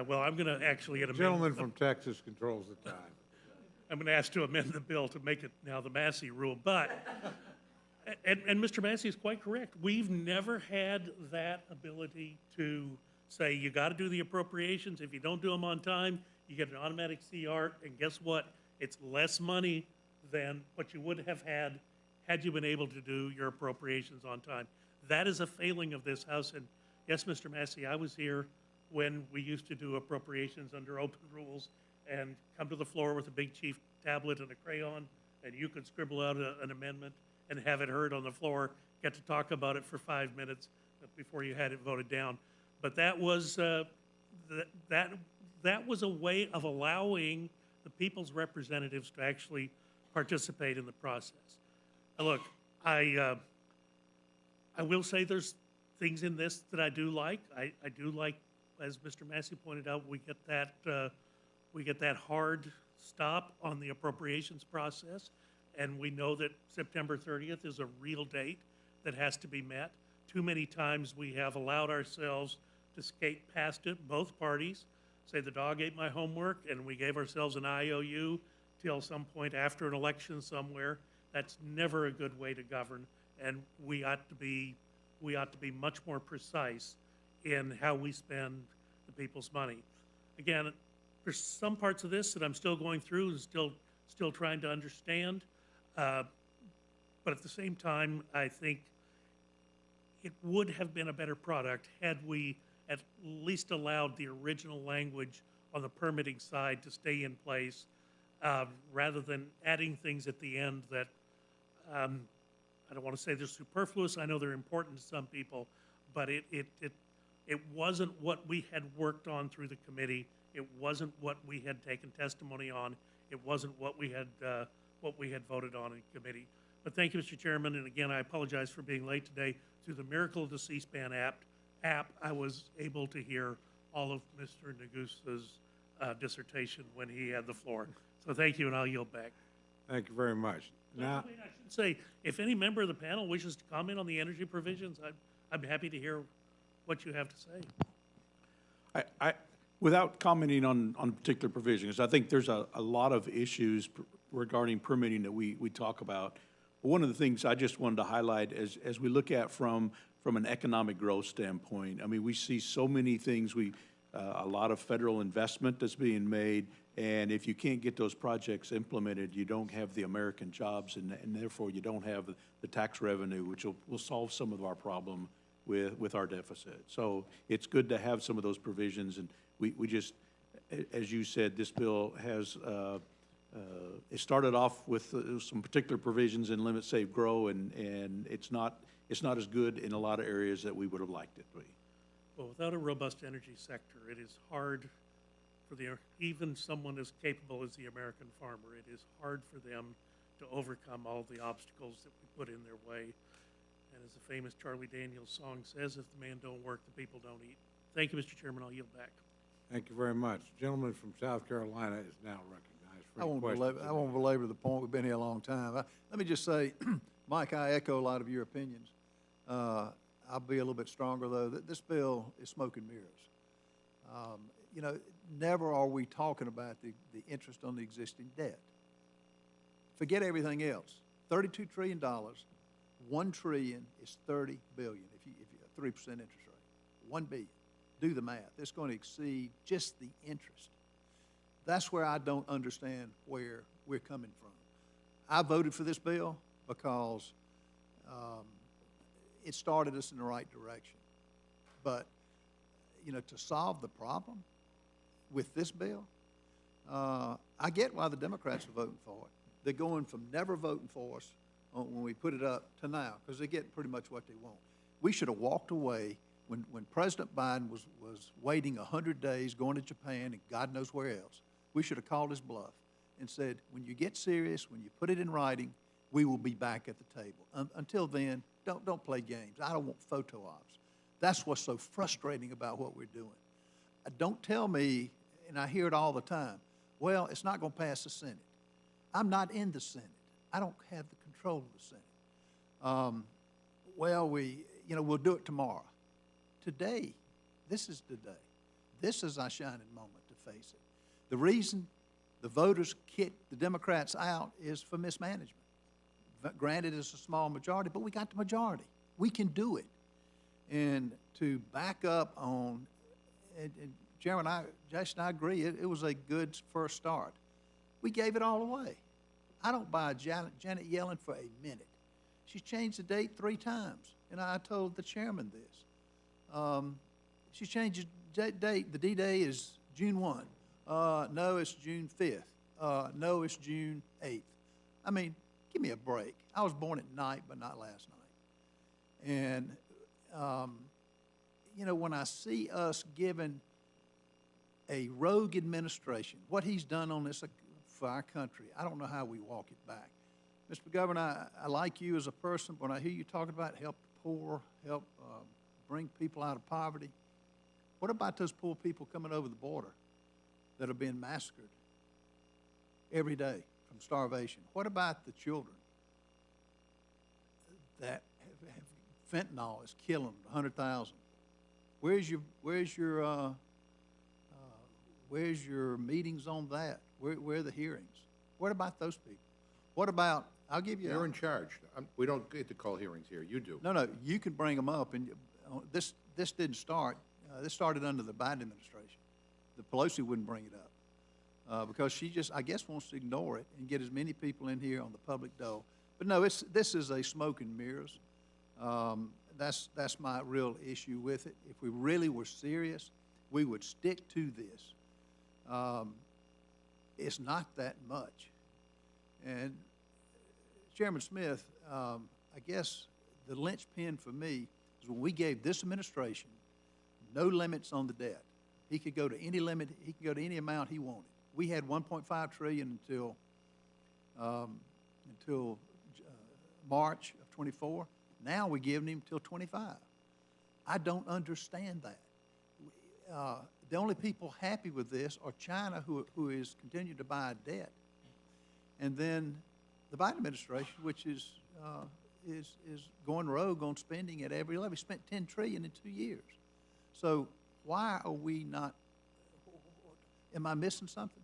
Well, I'm going to actually amend. Gentleman from Texas controls the time. I'm going to ask to amend the bill to make it now the Massey rule, but, and Mr. Massey is quite correct. We've never had that ability to say, you got to do the appropriations. If you don't do them on time, you get an automatic CR, and guess what? It's less money than what you would have had you been able to do your appropriations on time. That is a failing of this House, and yes, Mr. Massey, I was here when we used to do appropriations under open rules and come to the floor with a big chief tablet and a crayon, and you could scribble out an amendment and have it heard on the floor, get to talk about it for 5 minutes before you had it voted down. But that was that was a way of allowing the people's representatives to actually participate in the process. Look, I will say there's things in this that I do like. I do like, as Mr. Massey pointed out, we get that hard stop on the appropriations process, and we know that September 30th is a real date that has to be met. Too many times we have allowed ourselves to skate past it, both parties, say the dog ate my homework, and we gave ourselves an IOU till some point after an election somewhere. That's never a good way to govern, and we ought to be much more precise in how we spend the people's money. Again, there's some parts of this that I'm still going through and still trying to understand, but at the same time, I think it would have been a better product had we at least allowed the original language on the permitting side to stay in place, rather than adding things at the end that I don't want to say they're superfluous. I know they're important to some people, but it wasn't what we had worked on through the committee. It wasn't what we had taken testimony on. It wasn't what we had voted on in committee. But thank you, Mr. Chairman, and again, I apologize for being late today. Through the miracle of the C-SPAN app, I was able to hear all of Mr. Nagusa's dissertation when he had the floor. So thank you, and I'll yield back. Thank you very much. Now, I should say, if any member of the panel wishes to comment on the energy provisions, I'm happy to hear what you have to say. Without commenting on particular provisions, I think there's a lot of issues regarding permitting that we talk about. But one of the things I just wanted to highlight as we look at from an economic growth standpoint, I mean, we see so many things. A lot of federal investment that's being made, and if you can't get those projects implemented, you don't have the American jobs, and therefore you don't have the tax revenue, which will solve some of our problem with our deficit. So it's good to have some of those provisions, and we just, as you said, this bill has, it started off with some particular provisions in limit, save, grow, and it's not as good in a lot of areas that we would have liked it to be. Well, without a robust energy sector, it is hard for even someone as capable as the American farmer, it is hard for them to overcome all the obstacles that we put in their way. And as the famous Charlie Daniels song says, if the man don't work, the people don't eat. Thank you, Mr. Chairman. I'll yield back. thank you very much. Gentleman from South Carolina is now recognized for I any questions. won't belabor the point. We've been here a long time. Let me just say, Mike, I echo a lot of your opinions. I'll be a little bit stronger, though. This bill is smoke and mirrors. You know, never are we talking about the interest on the existing debt. Forget everything else. $32 trillion, $1 trillion is $30 billion if you 3% interest rate. $1 billion. Do the math. It's going to exceed just the interest. That's where I don't understand where we're coming from. I voted for this bill because it started us in the right direction. But, you know, to solve the problem with this bill, I get why the Democrats are voting for it. They're going from never voting for us when we put it up to now, because they're getting pretty much what they want. We should have walked away when President Biden was waiting 100 days, going to Japan and God knows where else. We should have called his bluff and said, when you get serious, when you put it in writing, we will be back at the table. Until then, don't play games. I don't want photo ops. That's what's so frustrating about what we're doing. Don't tell me, and I hear it all the time, well, it's not going to pass the Senate. I'm not in the Senate. I don't have the control of the Senate. Well, we'll do it tomorrow. Today, this is today. This is our shining moment to face it. The reason the voters kicked the Democrats out is for mismanagement. Granted, it's a small majority, but we got the majority. We can do it. And to back up on, and Chairman, Jason, I agree, it was a good first start. We gave it all away. I don't buy Janet Yellen for a minute. She's changed the date 3 times, and I told the chairman this. She changed the date. The D-Day is June 1. No, it's June 5th. No, it's June 8th. I mean, give me a break. I was born at night, but not last night. And, when I see us giving a rogue administration what he's done on this for our country, I don't know how we walk it back. Mr. Governor, I like you as a person, but when I hear you talking about help the poor, help bring people out of poverty, what about those poor people coming over the border that are being massacred every day from starvation? What about the children that have fentanyl is killing them, 100,000? Where's your meetings on that? Where are the hearings? What about those people? What about, I'll give you. You're in charge. We don't get to call hearings here. You do. No, you can bring them up, and this didn't start. This started under the Biden administration. The Pelosi wouldn't bring it up because she just, I guess, wants to ignore it and get as many people in here on the public dole. But no, this is a smoke and mirrors. That's my real issue with it. If we really were serious, we would stick to this. It's not that much. And Chairman Smith, I guess the linchpin for me is when we gave this administration no limits on the debt. He could go to any limit. He could go to any amount he wanted. We had $1.5 trillion until March of 24. Now we're giving him till 25. I don't understand that. The only people happy with this are China, who is continuing to buy debt, and then the Biden administration, which is going rogue on spending at every level. We spent $10 trillion in 2 years. So why are we not? Am I missing something?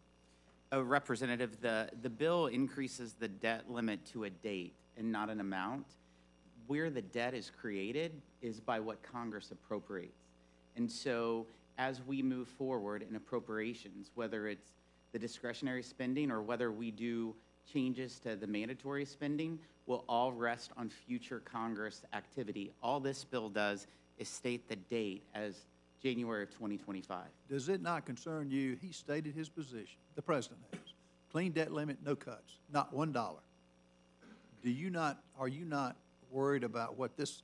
Representative, the bill increases the debt limit to a date and not an amount. Where the debt is created is by what Congress appropriates. And so as we move forward in appropriations, whether it's the discretionary spending or whether we do changes to the mandatory spending, will all rest on future Congress activity. All this bill does is state the date as January of 2025. Does it not concern you? He stated his position, the president has. Clean debt limit, no cuts, not $1. Are you not worried about what this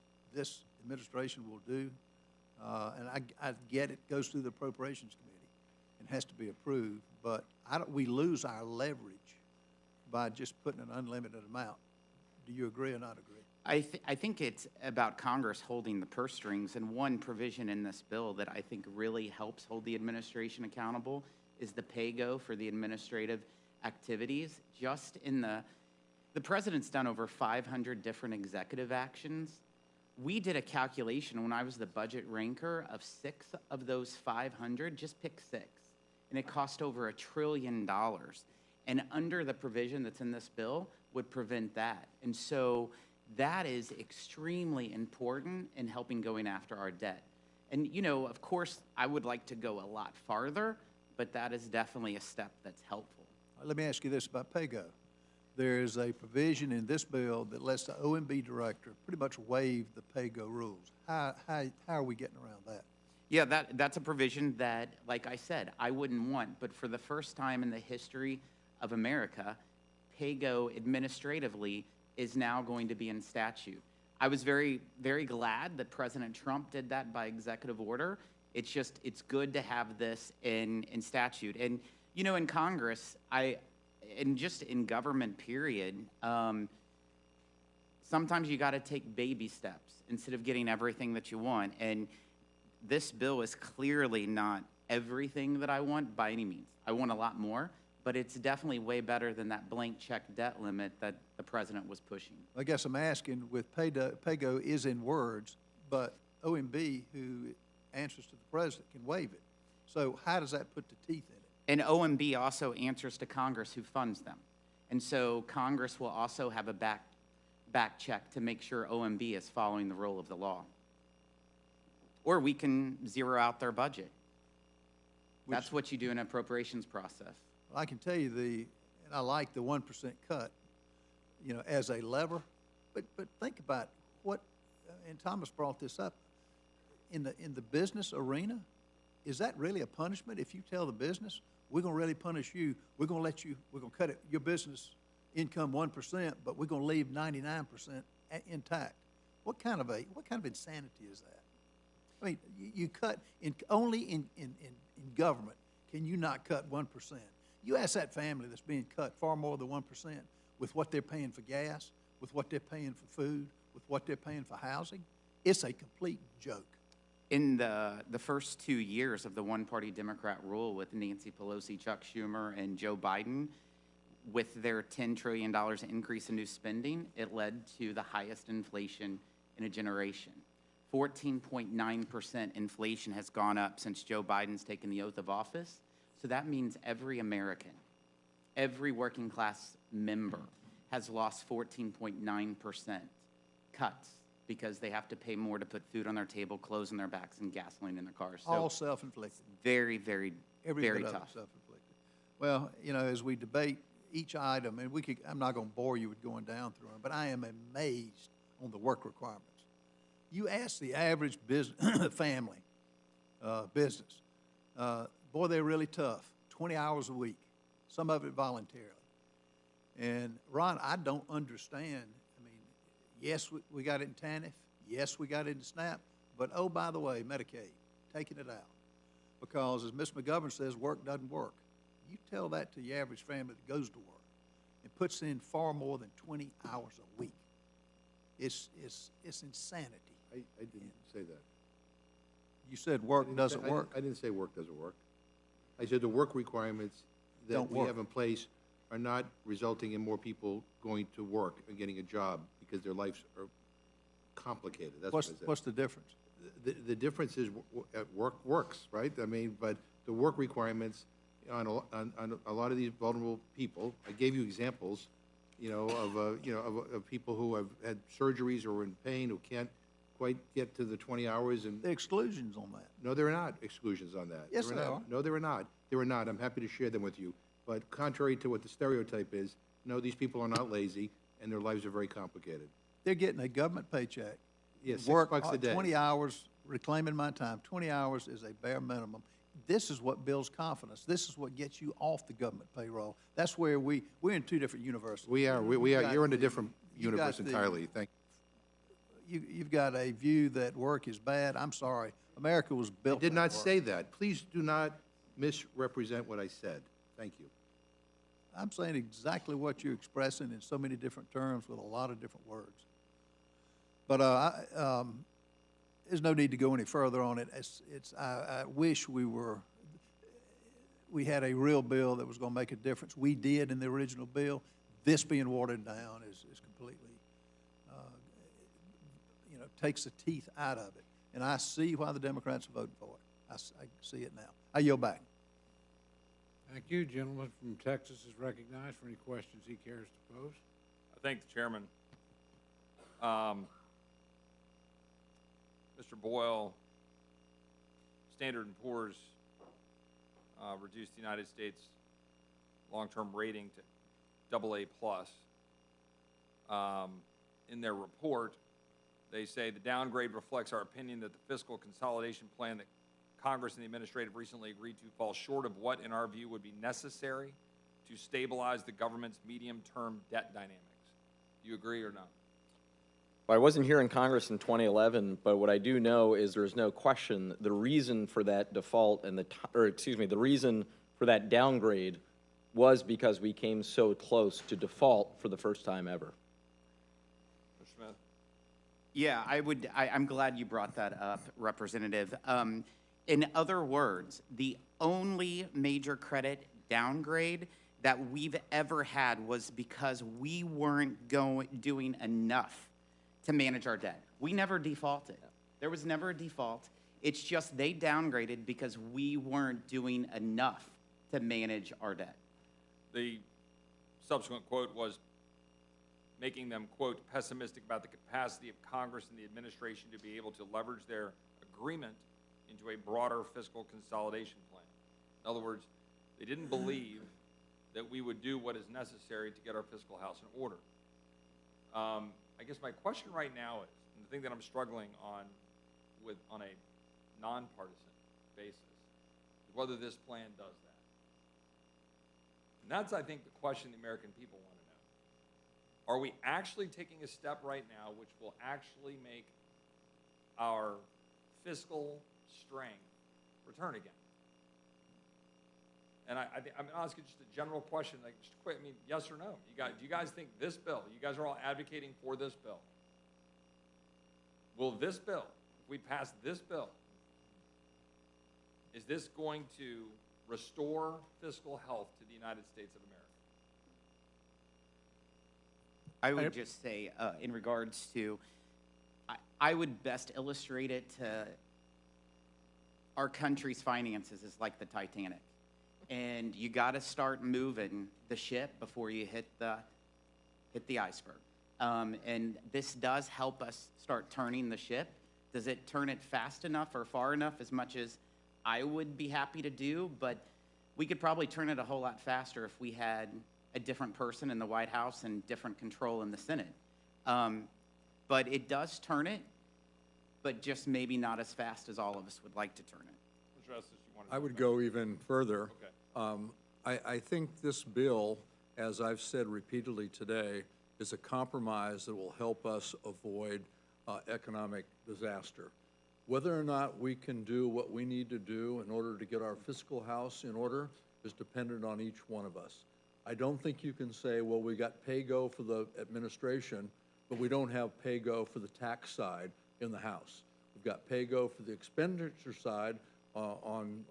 administration will do? And I get it goes through the Appropriations Committee and has to be approved, but we lose our leverage by just putting an unlimited amount. Do you agree or not agree? I think it's about Congress holding the purse strings, and one provision in this bill that I think really helps hold the administration accountable is the pay-go for the administrative activities. Just in the president's done over 500 different executive actions. We did a calculation when I was the budget ranker of 6 of those 500, just pick 6, and it cost over $1 trillion. And under the provision that's in this bill would prevent that. And so that is extremely important in helping going after our debt. And, of course, I would like to go a lot farther, but that is definitely a step that's helpful. Let me ask you this about PAYGO. There is a provision in this bill that lets the OMB director pretty much waive the PAYGO rules. How are we getting around that? Yeah, that's a provision that, like I said, I wouldn't want, but for the first time in the history of America, PAYGO administratively is now going to be in statute. I was very, very glad that President Trump did that by executive order. It's good to have this in statute. And, in Congress, and just in government period, Sometimes you got to take baby steps instead of getting everything that you want. And this bill is clearly not everything that I want by any means. I want a lot more, but it's definitely way better than that blank check debt limit that the president was pushing. I guess I'm asking, with pay-go is in words, but OMB, who answers to the president, can waive it. So how does that put the teeth in it? And OMB also answers to Congress, who funds them. And so Congress will also have a back check to make sure OMB is following the rule of the law. Or we can zero out their budget. That's what you do in an appropriations process. Well, I can tell you and I like the 1% cut, you know, as a lever, but think about what, and Thomas brought this up, in the business arena, is that really a punishment if you tell the business, we're gonna really punish you, we're gonna cut your business income 1%, but we're gonna leave 99% intact? What kind of insanity is that? I mean, you cut, only in government can you not cut 1%. You ask that family that's being cut far more than 1% with what they're paying for gas, with what they're paying for food, with what they're paying for housing, it's a complete joke. In the first 2 years of the one-party Democrat rule with Nancy Pelosi, Chuck Schumer, and Joe Biden, with their $10 trillion increase in new spending, it led to the highest inflation in a generation. 14.9% inflation has gone up since Joe Biden's taken the oath of office. So that means every American, every working class member has lost 14.9% cuts because they have to pay more to put food on their table, clothes on their backs, and gasoline in their cars. So All self-inflicted. very, very, Every very bit of it tough. self-inflicted. Well, you know, as we debate each item, and I'm not gonna bore you with going down through them, but I am amazed on the work requirements. You ask the average family, business, boy, they're really tough, 20 hours a week, some of it voluntarily. And Ron, I don't understand. I mean, yes, we got it in TANF, yes, we got it in SNAP, but oh, by the way, Medicaid, taking it out. Because as Ms. McGovern says, work doesn't work. You tell that to the average family that goes to work and puts in far more than 20 hours a week. It's insanity. I didn't say that. You said work doesn't work. I didn't say work doesn't work. I said the work requirements that Don't we work. have in place are not resulting in more people going to work and getting a job because their lives are complicated. That's what I said. What's the difference? The difference is work works, right? I mean, but the work requirements on a lot of these vulnerable people, I gave you examples, of people who have had surgeries or are in pain, who can't quite get to the 20 hours. And The exclusions on that. no, there are not exclusions on that. Yes, There there not. are. No, there are not. There are not. I'm happy to share them with you. But contrary to what the stereotype is, no, these people are not lazy, and their lives are very complicated. They're getting a government paycheck. Yeah, $6 Work a day. 20 hours, reclaiming my time. 20 hours is a bare minimum. This is what builds confidence. This is what gets you off the government payroll. That's where we're in two different universes. We are. You're in a different you've universe got the- entirely. Thank You've got a view that work is bad. I'm sorry. America was you. built I did on not work. say that. Please do not misrepresent what I said. Thank you. I'm saying exactly what you're expressing in so many different terms with a lot of different words. But there's no need to go any further on it. I wish we had a real bill that was going to make a difference. We did in the original bill. This being watered down is completely, takes the teeth out of it. And I see why the Democrats are voting for it. I see it now. I yield back. Thank you. Gentleman from Texas is recognized for any questions he cares to pose. I thank the chairman. Mr. Boyle, Standard & Poor's reduced the United States long-term rating to AA+. In their report, they say the downgrade reflects our opinion that the fiscal consolidation plan that Congress and the administrative recently agreed to falls short of what, in our view, would be necessary to stabilize the government's medium-term debt dynamics. Do you agree or not? Well, I wasn't here in Congress in 2011, but what I do know is there's no question the reason for that default and the reason for that downgrade was because we came so close to default for the first time ever. Mr. Smith? Yeah, I'm glad you brought that up, Representative. In other words, the only major credit downgrade that we've ever had was because we weren't doing enough to manage our debt. We never defaulted. There was never a default. It's just they downgraded because we weren't doing enough to manage our debt. The subsequent quote was making them, quote, pessimistic about the capacity of Congress and the administration to be able to leverage their agreement into a broader fiscal consolidation plan. In other words, they didn't believe that we would do what is necessary to get our fiscal house in order. I guess my question right now is, and the thing that I'm struggling on a nonpartisan basis, is whether this plan does that. And that's, I think, the question the American people want to know. Are we actually taking a step right now which will actually make our fiscal strength return again? And I'm asking just a general question, like just quick, I mean, yes or no? Do you guys think this bill, you guys are all advocating for this bill, will this bill, if we pass this bill, is this going to restore fiscal health to the United States of America? I would just say, in regards to, I would best illustrate it to our country's finances is like the Titanic. And you got to start moving the ship before you hit the iceberg. And this does help us start turning the ship. Does it turn it fast enough or far enough, as much as I would be happy to do? But we could probably turn it a whole lot faster if we had a different person in the White House and different control in the Senate. But it does turn it, but just maybe not as fast as all of us would like to turn it. Mr. Estes, you wanted to I would go even further. I think this bill, as I've said repeatedly today, is a compromise that will help us avoid economic disaster. Whether or not we can do what we need to do in order to get our fiscal house in order is dependent on each one of us. I don't think you can say, well, we got pay-go for the administration, but we don't have pay-go for the tax side in the House. We've got pay-go for the expenditure side on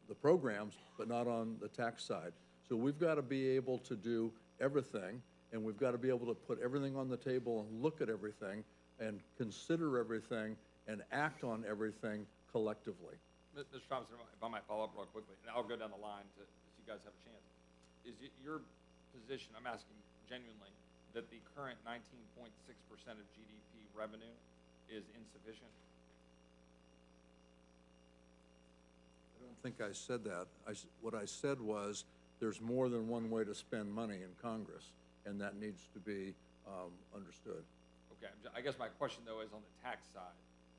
the programs, but not on the tax side. So we've got to be able to do everything, and we've got to be able to put everything on the table and look at everything and consider everything and act on everything collectively. Mr. Thompson, if I might follow up real quickly, and I'll go down the line so you guys have a chance. Is it your position, I'm asking genuinely, that the current 19.6% of GDP revenue is insufficient? I don't think I said that. What I said was there's more than one way to spend money in Congress, and that needs to be understood. Okay, I guess my question, though, is on the tax side,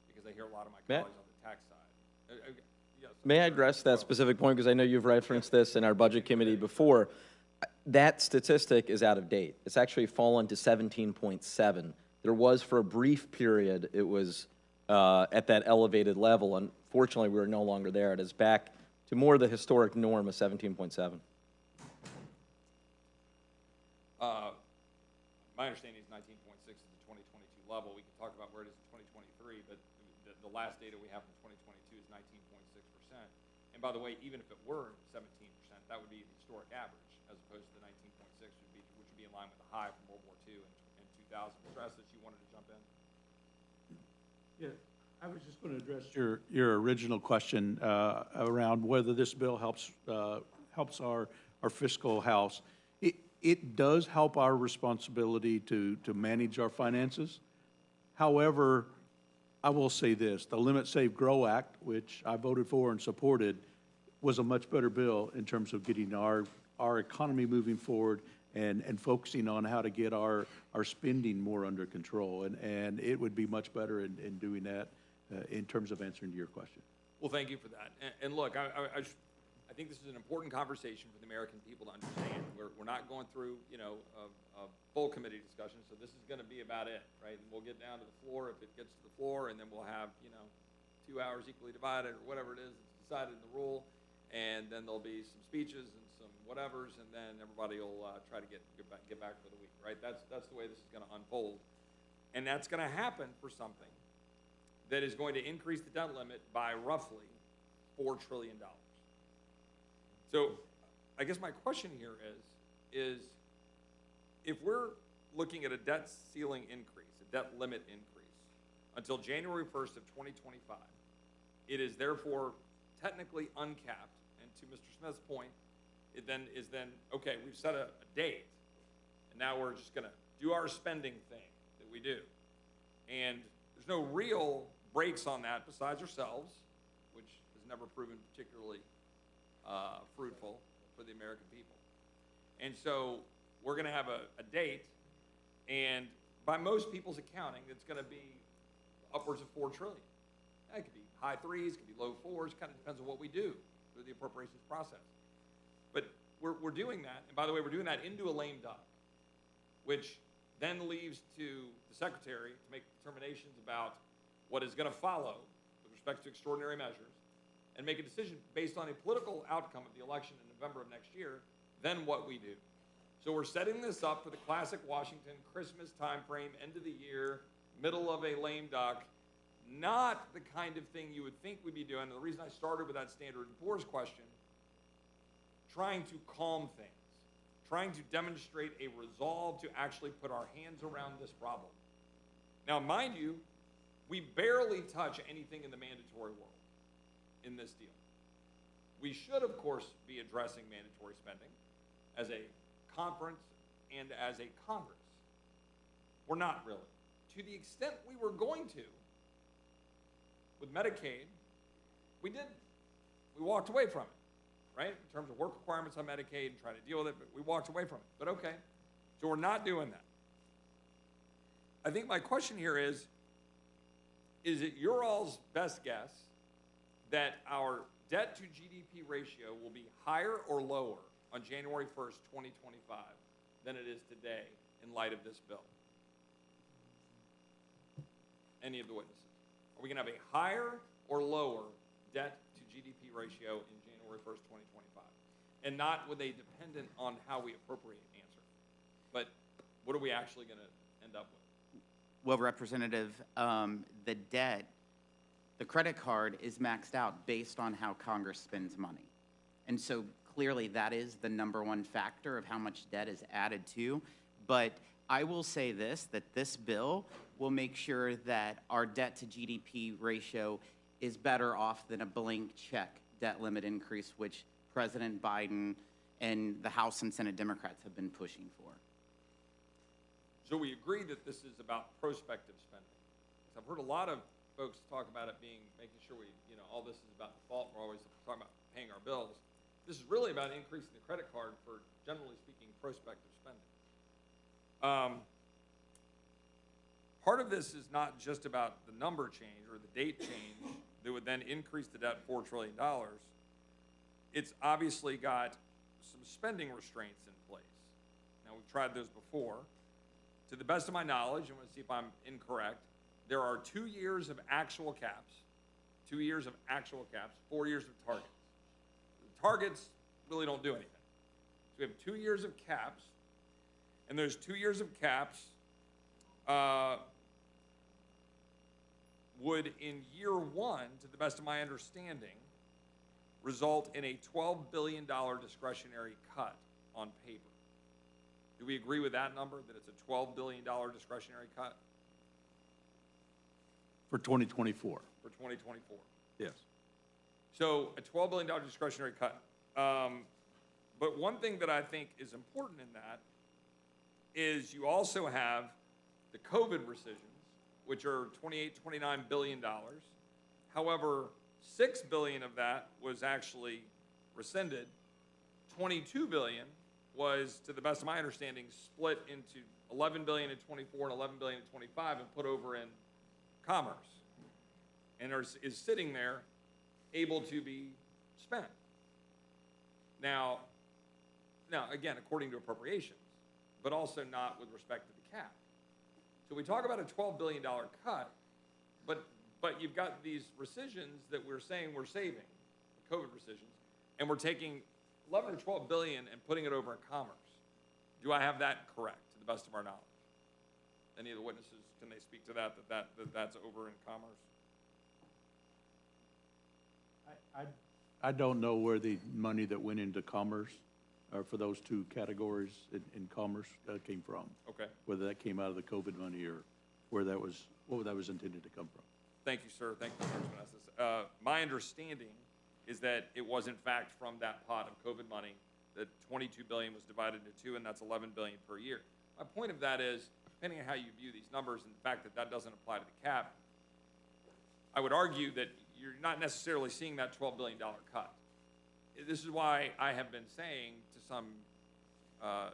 because I hear a lot of my Matt? colleagues on the tax side. Yes, May I address that specific point, because I know you've referenced this in our budget committee before. That statistic is out of date. It's actually fallen to 17.7. There was, for a brief period, it was at that elevated level. Unfortunately, we're no longer there. It is back to more the historic norm of 17.7. My understanding is 19.6 is the 2022 level. We can talk about where it is in 2023, but the last data we have from 2022 is 19.6%. And by the way, even if it were 17%, that would be the historic average, as opposed to the 19.6, which would be in line with the high from World War II in 2000. Mr. Estes, you wanted to jump in? Yeah, I was just going to address your original question around whether this bill helps our fiscal house. It does help our responsibility to manage our finances. However, I will say this, the Limit, Save, Grow Act, which I voted for and supported, was a much better bill in terms of getting our economy moving forward and focusing on how to get our spending more under control. And it would be much better in doing that in terms of answering your question. Well, thank you for that. And look, I think this is an important conversation for the American people to understand. We're not going through, a full committee discussion, so this is going to be about it, right? And we'll get down to the floor if it gets to the floor, and then we'll have, 2 hours equally divided or whatever it is that's decided in the rule, and then there'll be some speeches and some whatevers, and then everybody will try to get back for the week, right? That's the way this is going to unfold. And that's going to happen for something that is going to increase the debt limit by roughly $4 trillion. So I guess my question here is if we're looking at a debt ceiling increase, a debt limit increase, until January 1st of 2025, it is therefore technically uncapped. And to Mr. Smith's point, it then is okay, we've set a date, and now we're just going to do our spending thing that we do. And there's no real brakes on that besides ourselves, which has never proven particularly fruitful for the American people. And so we're going to have a date, and by most people's accounting, it's going to be upwards of $4 trillion. It could be high threes, it could be low fours, kind of depends on what we do through the appropriations process. But we're doing that, and by the way, we're doing that into a lame duck, which then leaves to the Secretary to make determinations about what is going to follow with respect to extraordinary measures, and make a decision based on a political outcome of the election in November of next year, then what we do. So we're setting this up for the classic Washington Christmas timeframe, end of the year, middle of a lame duck, not the kind of thing you would think we'd be doing. And the reason I started with that Standard & Poor's question, trying to calm things, trying to demonstrate a resolve to actually put our hands around this problem. Now, mind you, we barely touch anything in the mandatory world in this deal. We should, of course, be addressing mandatory spending as a conference and as a Congress. We're not really. To the extent we were going to, with Medicaid, we didn't. We walked away from it, right? In terms of work requirements on Medicaid and trying to deal with it, but we walked away from it. But okay, so we're not doing that. I think my question here is it your all's best guess that our debt to GDP ratio will be higher or lower on January 1st, 2025 than it is today in light of this bill? Any of the witnesses? Are we going to have a higher or lower debt to GDP ratio in January 1st, 2025? And not with a dependent on how we appropriate answer, but what are we actually going to end up with? Well, Representative, the debt, the credit card is maxed out based on how Congress spends money. And so clearly that is the number one factor of how much debt is added to. But I will say this, that this bill will make sure that our debt to GDP ratio is better off than a blank check debt limit increase, which President Biden and the House and Senate Democrats have been pushing for. So we agree that this is about prospective spending. So I've heard a lot of folks talk about it being, making sure all this is about default. We're always talking about paying our bills. This is really about increasing the credit card for, generally speaking, prospective spending. Part of this is not just about the number change or the date change that would then increase the debt $4 trillion. It's obviously got some spending restraints in place. Now, we've tried those before. To the best of my knowledge, and we'll see if I'm incorrect, there are 2 years of actual caps, 4 years of targets. The targets really don't do anything. So we have 2 years of caps, and those 2 years of caps would, in year one, to the best of my understanding, result in a $12 billion discretionary cut on paper. Do we agree with that number, that it's a $12 billion discretionary cut? For 2024. For 2024. Yes. So a $12 billion discretionary cut. But one thing that I think is important in that is you also have the COVID rescissions, which are $28, $29 billion. However, $6 billion of that was actually rescinded. $22 billion was, to the best of my understanding, split into $11 billion in 24 and $11 billion in 25 and put over in commerce, and is sitting there able to be spent. Now, again, according to appropriations, but also not with respect to the cap. So we talk about a $12 billion cut, but you've got these rescissions that we're saying we're saving, the COVID rescissions, and we're taking 11 or 12 billion and putting it over in commerce. Do I have that correct, to the best of our knowledge? Any of the witnesses, can they speak to that's over in commerce? I don't know where the money that went into commerce, or for those two categories in commerce, came from. Okay. Whether that came out of the COVID money or where that was, what that was intended to come from. Thank you, sir. Thank you, Congressman Estes. My understanding is that it was in fact from that pot of COVID money that $22 billion was divided into two, and that's $11 billion per year. My point of that is, depending on how you view these numbers and the fact that that doesn't apply to the cap, I would argue that you're not necessarily seeing that $12 billion cut. This is why I have been saying to some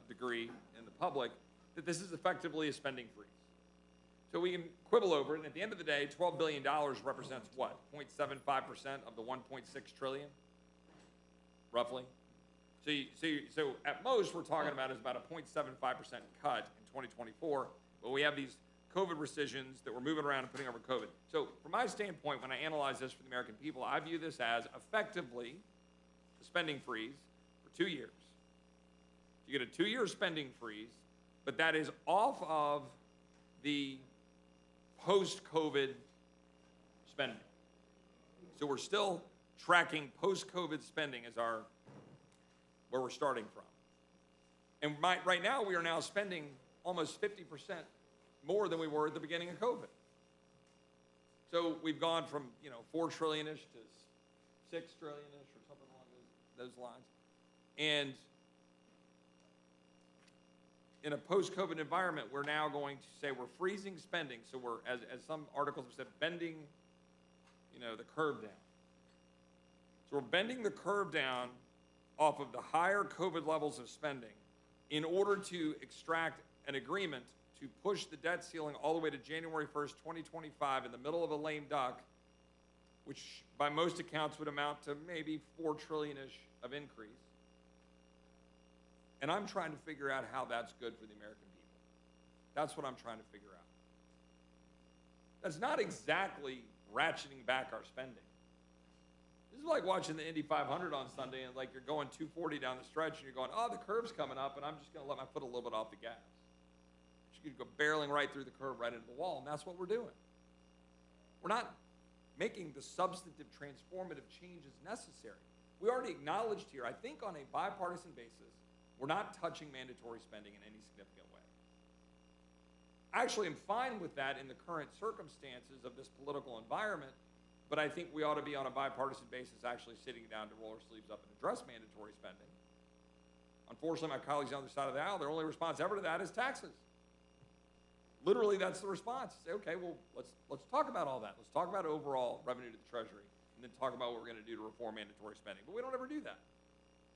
degree in the public that this is effectively a spending freeze. So we can quibble over it, and at the end of the day, $12 billion represents what? 0.75% of the $1.6 trillion, roughly? So at most, we're talking about is about a 0.75% cut in 2024, but we have these COVID rescissions that we're moving around and putting over COVID. So from my standpoint, when I analyze this for the American people, I view this as effectively a spending freeze for 2 years. You get a 2-year spending freeze, but that is off of the post-COVID spending. So we're still tracking post-COVID spending as where we're starting from. And right now, we are now spending almost 50% more than we were at the beginning of COVID. So we've gone from, 4 trillion-ish to 6 trillion-ish or something along those lines. And in a post-COVID environment, we're now going to say we're freezing spending. So we're, as some articles have said, bending, the curve down. So we're bending the curve down off of the higher COVID levels of spending in order to extract an agreement to push the debt ceiling all the way to January 1st, 2025 in the middle of a lame duck, which by most accounts would amount to maybe 4 trillion-ish of increase. And I'm trying to figure out how that's good for the American people. That's what I'm trying to figure out. That's not exactly ratcheting back our spending. This is like watching the Indy 500 on Sunday and like you're going 240 down the stretch and you're going, oh, the curve's coming up and I'm just going to let my foot a little bit off the gas. You could go barreling right through the curve right into the wall, and that's what we're doing. We're not making the substantive transformative changes necessary. We already acknowledged here, I think on a bipartisan basis, we're not touching mandatory spending in any significant way. I actually am fine with that in the current circumstances of this political environment, but I think we ought to be on a bipartisan basis actually sitting down to roll our sleeves up and address mandatory spending. Unfortunately, my colleagues on the other side of the aisle, their only response ever to that is taxes. Literally, that's the response. Say, okay, well, let's talk about all that. Let's talk about overall revenue to the Treasury, and then talk about what we're going to do to reform mandatory spending. But we don't ever do that.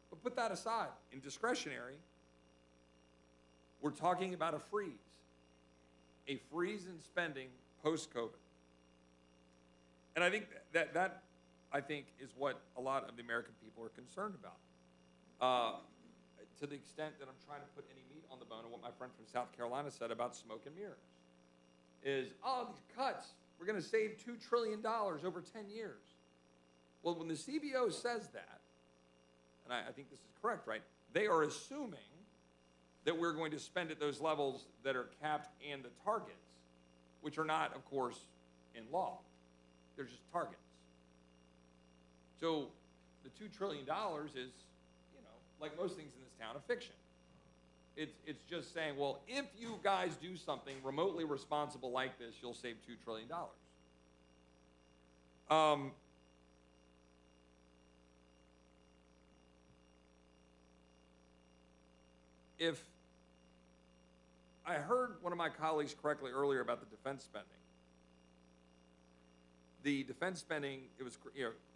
But put that aside. In discretionary, we're talking about a freeze in spending post-COVID. And I think that I think is what a lot of the American people are concerned about. To the extent that I'm trying to put any meat on the bone of what my friend from South Carolina said about smoke and mirrors, is, these cuts, we're going to save $2 trillion over 10 years. Well, when the CBO says that, and I think this is correct, right, they are assuming that we're going to spend at those levels that are capped and the targets, which are not, of course, in law. They're just targets. So the $2 trillion is, like most things in this town, a fiction. It's just saying, well, if you guys do something remotely responsible like this, you'll save $2 trillion. If I heard one of my colleagues correctly earlier about the defense spending, it was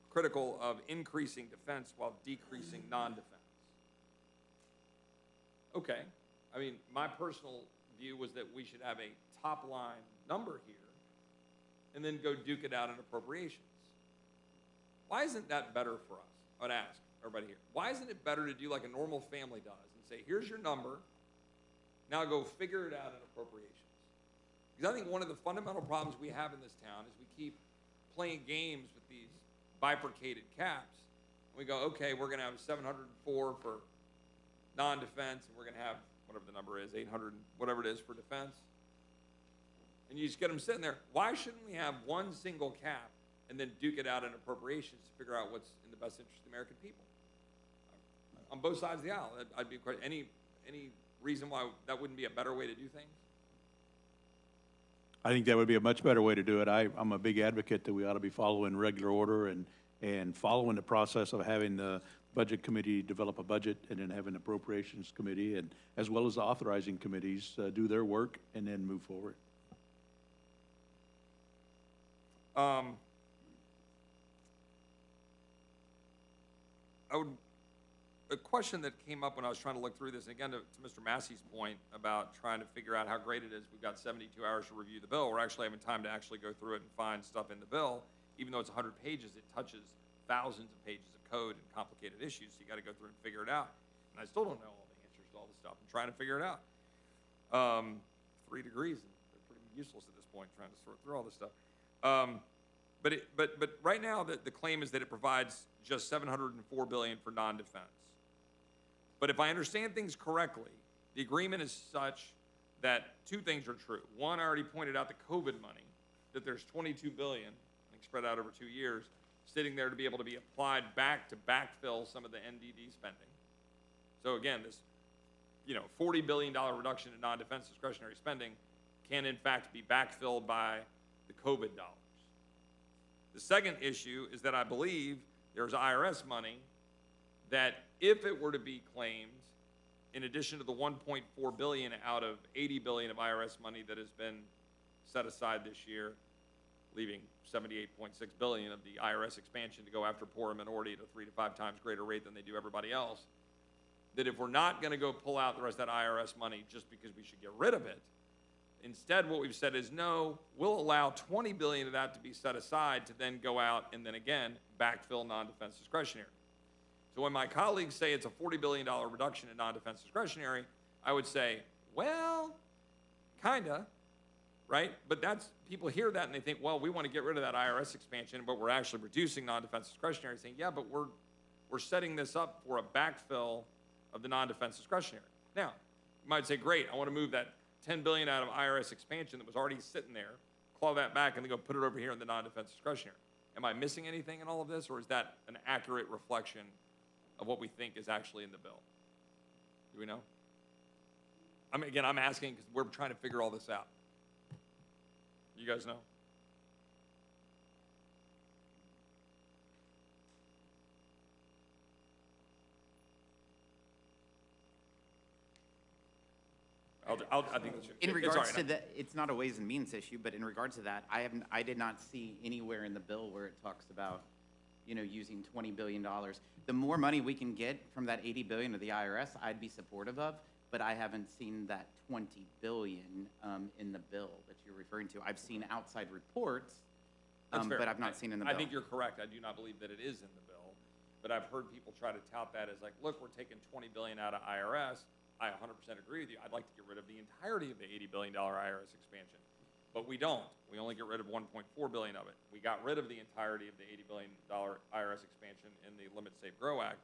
critical of increasing defense while decreasing non-defense. Okay, I mean, my personal view was that we should have a top-line number here and then go duke it out in appropriations. Why isn't that better for us? I would ask everybody here. Why isn't it better to do like a normal family does and say, here's your number, now go figure it out in appropriations? Because I think one of the fundamental problems we have in this town is we keep playing games with these bifurcated caps. And we go, okay, we're going to have 704 for non-defense, and we're going to have whatever the number is, 800, whatever it is for defense. and you just get them sitting there. Why shouldn't we have one single cap and then duke it out in appropriations to figure out what's in the best interest of the American people? On both sides of the aisle, I'd be quite, any reason why that wouldn't be a better way to do things? I think that would be a much better way to do it. I'm a big advocate that we ought to be following regular order and following the process of having the Budget Committee develop a budget and then having the Appropriations Committee and as well as the authorizing committees do their work and then move forward. A question that came up when I was trying to look through this, and again, to Mr. Massey's point about trying to figure out how great it is, we've got 72 hours to review the bill. We're actually having time to actually go through it and find stuff in the bill. Even though it's 100 pages, it touches thousands of pages of code and complicated issues, so you got to go through and figure it out. And I still don't know all the answers to all this stuff. I'm trying to figure it out. 3 degrees, and they're pretty useless at this point, trying to sort through all this stuff. But right now, the claim is that it provides just $704 billion for non-defense. But if I understand things correctly, the agreement is such that 2 things are true. One, I already pointed out the COVID money, that there's $22 billion, I think spread out over 2 years, sitting there to be able to be applied back to backfill some of the NDD spending. So again, this $40 billion reduction in non-defense discretionary spending can in fact be backfilled by the COVID dollars. The second issue is that I believe there's IRS money that if it were to be claimed, in addition to the $1.4 billion out of $80 billion of IRS money that has been set aside this year, leaving $78.6 billion of the IRS expansion to go after poor and minority at a 3 to 5 times greater rate than they do everybody else, that if we're not going to go pull out the rest of that IRS money just because we should get rid of it, instead what we've said is no, we'll allow $20 billion of that to be set aside to then go out and then again backfill non-defense discretionary. So when my colleagues say it's a $40 billion reduction in non-defense discretionary, I would say, well, kinda, right? But that's, people hear that and they think, well, we want to get rid of that IRS expansion, but we're actually reducing non-defense discretionary, saying, yeah, but we're setting this up for a backfill of the non-defense discretionary. Now, you might say, great, I want to move that $10 billion out of IRS expansion that was already sitting there, claw that back, and then go put it over here in the non-defense discretionary. Am I missing anything in all of this, or is that an accurate reflection of what we think is actually in the bill? Do we know? I mean, again, I'm asking because we're trying to figure all this out. You guys know? I think that's in regards to the, it's not a Ways and Means issue, but in regards to that, I did not see anywhere in the bill where it talks about, using $20 billion. The more money we can get from that $80 billion of the IRS, I'd be supportive of, but I haven't seen that $20 billion in the bill that you're referring to. I've seen outside reports, but I've not seen in the bill. I think you're correct. I do not believe that it is in the bill, but I've heard people try to tout that as like, look, we're taking $20 billion out of IRS. I 100% agree with you. I'd like to get rid of the entirety of the $80 billion IRS expansion, but we don't. We only get rid of $1.4 billion of it. We got rid of the entirety of the $80 billion IRS expansion in the Limit, Save, Grow Act.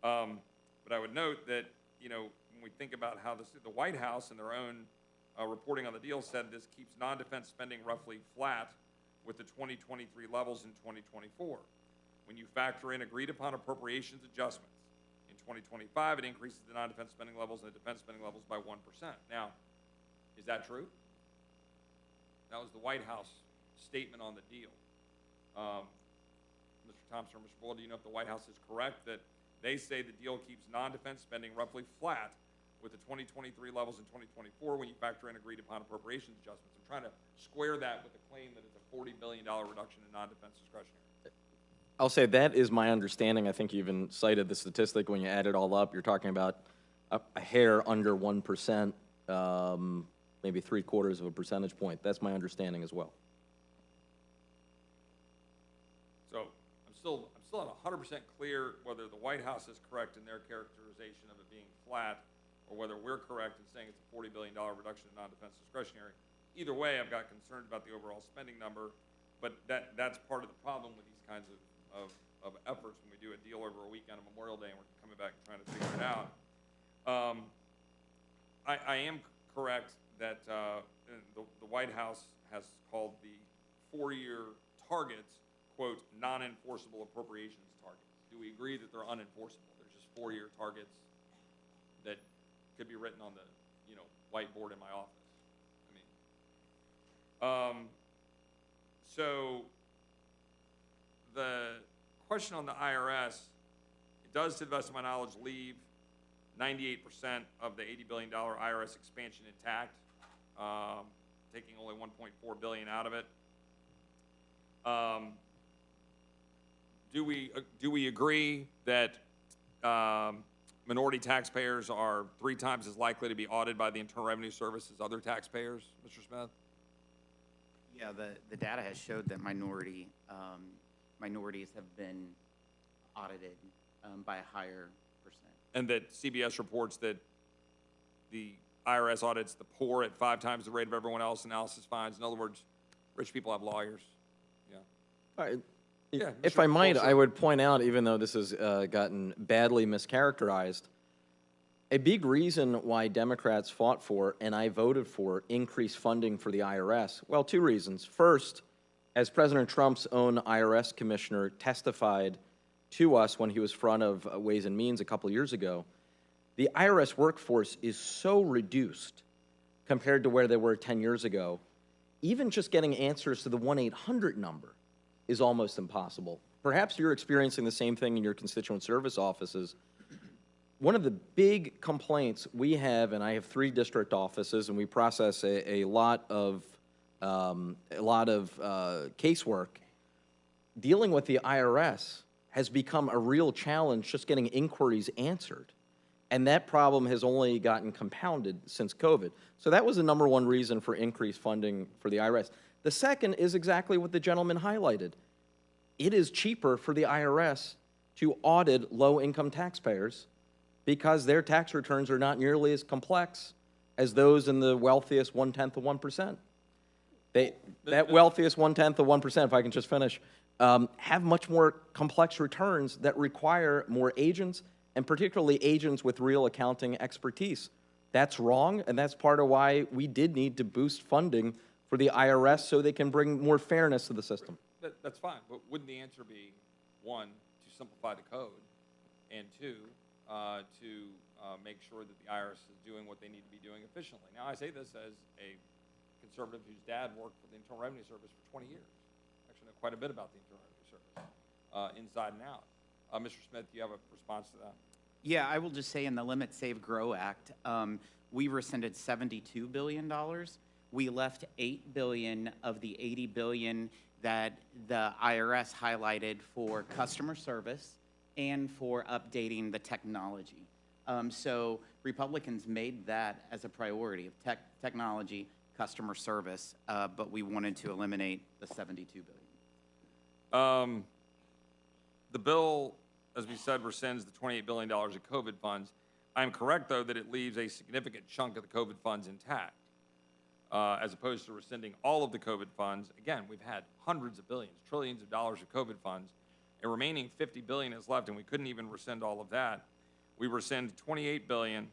But I would note that, when we think about how the White House in their own reporting on the deal said this keeps non-defense spending roughly flat with the 2023 levels in 2024. When you factor in agreed upon appropriations adjustments, in 2025, it increases the non-defense spending levels and the defense spending levels by 1%. Now, is that true? That was the White House statement on the deal. Mr. Thompson or Mr. Boyle, do you know if the White House is correct that they say the deal keeps non-defense spending roughly flat with the 2023 levels in 2024 when you factor in agreed upon appropriations adjustments? I'm trying to square that with the claim that it's a $40 billion reduction in non-defense discretionary. I'll say that is my understanding. I think you even cited the statistic when you add it all up. You're talking about a hair under 1%, maybe 3/4 of a percentage point. That's my understanding as well. So I'm still not 100% clear whether the White House is correct in their characterization of it being flat or whether we're correct in saying it's a $40 billion reduction in non-defense discretionary. Either way, I've got concerns about the overall spending number, but that's part of the problem with these kinds of efforts when we do a deal over a weekend on Memorial Day and we're coming back and trying to figure it out. I am correct that the White House has called the 4-year targets, quote, non-enforceable appropriations targets. Do we agree that they're unenforceable? They're just 4-year targets that could be written on the, whiteboard in my office. So the question on the IRS, it does, to the best of my knowledge, leave 98% of the $80 billion IRS expansion intact, taking only $1.4 billion out of it. Do we agree that minority taxpayers are 3 times as likely to be audited by the Internal Revenue Service as other taxpayers, Mr. Smith? Yeah, the data has showed that minorities have been audited by a higher percent. And that CBS reports that the IRS audits the poor at 5 times the rate of everyone else, analysis finds. In other words, rich people have lawyers. Yeah. All right. Yeah, If Mr. I might, Cole, I would point out, even though this has gotten badly mischaracterized, a big reason why Democrats fought for, and I voted for, increased funding for the IRS, well, 2 reasons. First, as President Trump's own IRS commissioner testified to us when he was front of Ways and Means a couple years ago, the IRS workforce is so reduced compared to where they were 10 years ago, even just getting answers to the 1-800 number is almost impossible. Perhaps you're experiencing the same thing in your constituent service offices. One of the big complaints we have, and I have 3 district offices, and we process a lot of casework, dealing with the IRS has become a real challenge, just getting inquiries answered. And that problem has only gotten compounded since COVID. So that was the #1 reason for increased funding for the IRS. The second is exactly what the gentleman highlighted. It is cheaper for the IRS to audit low-income taxpayers because their tax returns are not nearly as complex as those in the wealthiest 1/10 of 1%. That wealthiest 1/10 of 1%, if I can just finish, have much more complex returns that require more agents, and particularly agents with real accounting expertise. That's wrong, and that's part of why we did need to boost funding for the IRS so they can bring more fairness to the system. That's fine, but wouldn't the answer be, 1, to simplify the code, and 2, to make sure that the IRS is doing what they need to be doing efficiently? Now, I say this as a conservative whose dad worked for the Internal Revenue Service for 20 years. Actually know quite a bit about the Internal Revenue Service, inside and out. Mr. Smith, do you have a response to that? Yeah, I will just say in the Limit Save Grow Act, we rescinded $72 billion. We left $8 billion of the $80 billion that the IRS highlighted for customer service and for updating the technology. So Republicans made that as a priority of technology, customer service, but we wanted to eliminate the $72 billion. The bill, as we said, rescinds the $28 billion of COVID funds. I'm correct, though, that it leaves a significant chunk of the COVID funds intact, as opposed to rescinding all of the COVID funds. Again, we've had hundreds of billions, trillions of dollars of COVID funds. A remaining $50 billion is left, and we couldn't even rescind all of that. We rescind $28 billion,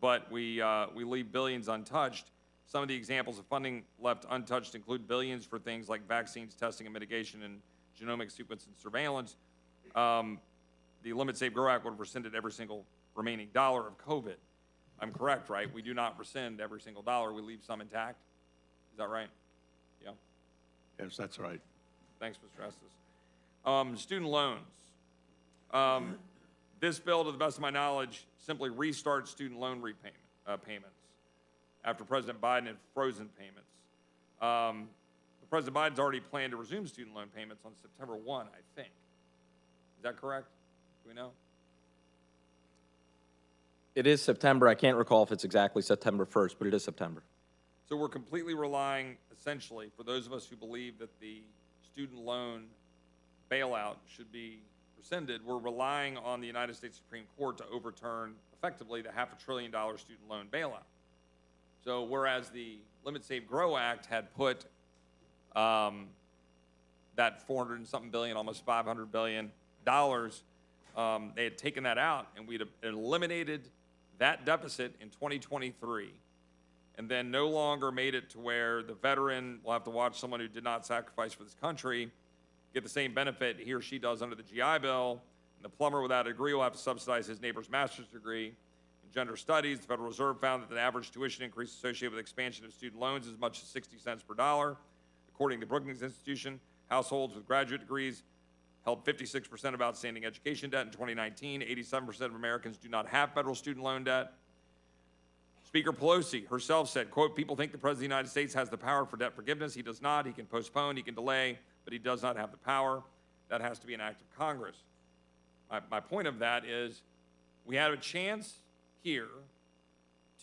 but we leave billions untouched. Some of the examples of funding left untouched include billions for things like vaccines, testing and mitigation, and genomic sequence and surveillance. The Limit Save Grow Act would have rescinded every single remaining dollar of COVID. I'm correct, right? We do not rescind every single dollar. We leave some intact. Is that right? Yeah. Yes, that's right. Thanks, Mr. Estes. Student loans. This bill, to the best of my knowledge, simply restarts student loan payments after President Biden had frozen payments. President Biden's already planned to resume student loan payments on September 1, I think. Is that correct? Do we know? It is September. I can't recall if it's exactly September 1st, but it is September. So we're completely relying, essentially, for those of us who believe that the student loan bailout should be rescinded, we're relying on the United States Supreme Court to overturn, effectively, the $500 billion student loan bailout. So whereas the Limit Save Grow Act had put that 400 and something billion, almost $500 billion, they had taken that out, and we'd eliminated that deficit in 2023 and then no longer made it to where the veteran will have to watch someone who did not sacrifice for this country get the same benefit he or she does under the GI Bill, and the plumber without a degree will have to subsidize his neighbor's master's degree. In gender studies, the Federal Reserve found that the average tuition increase associated with expansion of student loans is as much as 60 cents per dollar. According to Brookings Institution, households with graduate degrees held 56% of outstanding education debt in 2019. 87% of Americans do not have federal student loan debt. Speaker Pelosi herself said, quote, people think the President of the United States has the power for debt forgiveness. He does not. He can postpone, he can delay, but he does not have the power. That has to be an act of Congress. My point of that is we have a chance here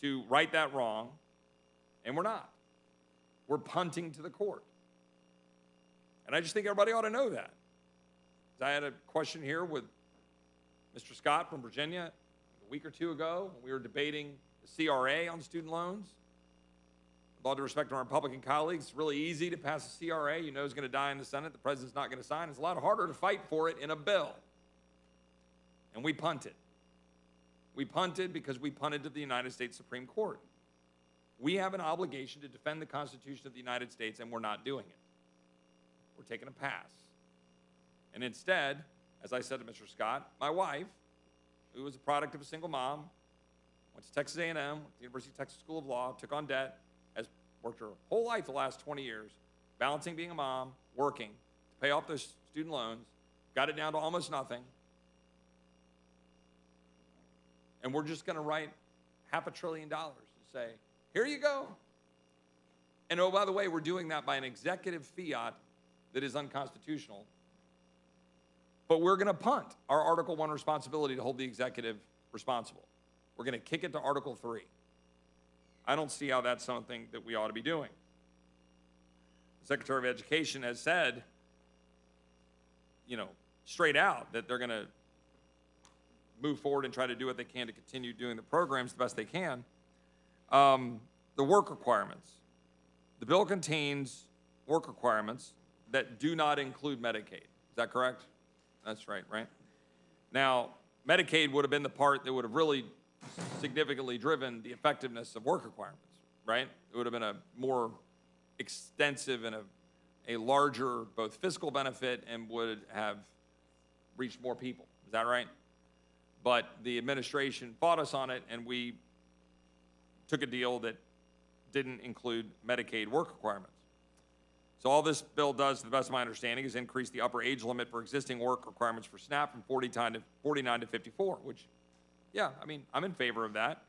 to right that wrong, and we're not. We're punting to the court. And I just think everybody ought to know that. I had a question here with Mr. Scott from Virginia a week or two ago when we were debating the CRA on student loans. With all due respect to our Republican colleagues, it's really easy to pass a CRA. You know it's going to die in the Senate. The president's not going to sign. It's a lot harder to fight for it in a bill. And we punted. We punted because we punted to the United States Supreme Court. We have an obligation to defend the Constitution of the United States, and we're not doing it. We're taking a pass. And instead, as I said to Mr. Scott, my wife, who was a product of a single mom, went to Texas A&M, went to the University of Texas School of Law, took on debt, has worked her whole life the last 20 years, balancing being a mom, working to pay off those student loans, got it down to almost nothing. And we're just going to write $500 billion and say, here you go. And oh, by the way, we're doing that by an executive fiat that is unconstitutional. But we're going to punt our Article 1 responsibility to hold the executive responsible. We're going to kick it to Article 3. I don't see how that's something that we ought to be doing. The Secretary of Education has said, straight out that they're going to move forward and try to do what they can to continue doing the programs the best they can. The work requirements. The bill contains work requirements that do not include Medicaid. Is that correct? That's right? Now, Medicaid would have been the part that would have really significantly driven the effectiveness of work requirements, right? It would have been a more extensive and a larger both fiscal benefit and would have reached more people. Is that right? But the administration fought us on it, and we took a deal that didn't include Medicaid work requirements. So all this bill does, to the best of my understanding, is increase the upper age limit for existing work requirements for SNAP from 49 to 54, which, yeah, I mean, I'm in favor of that.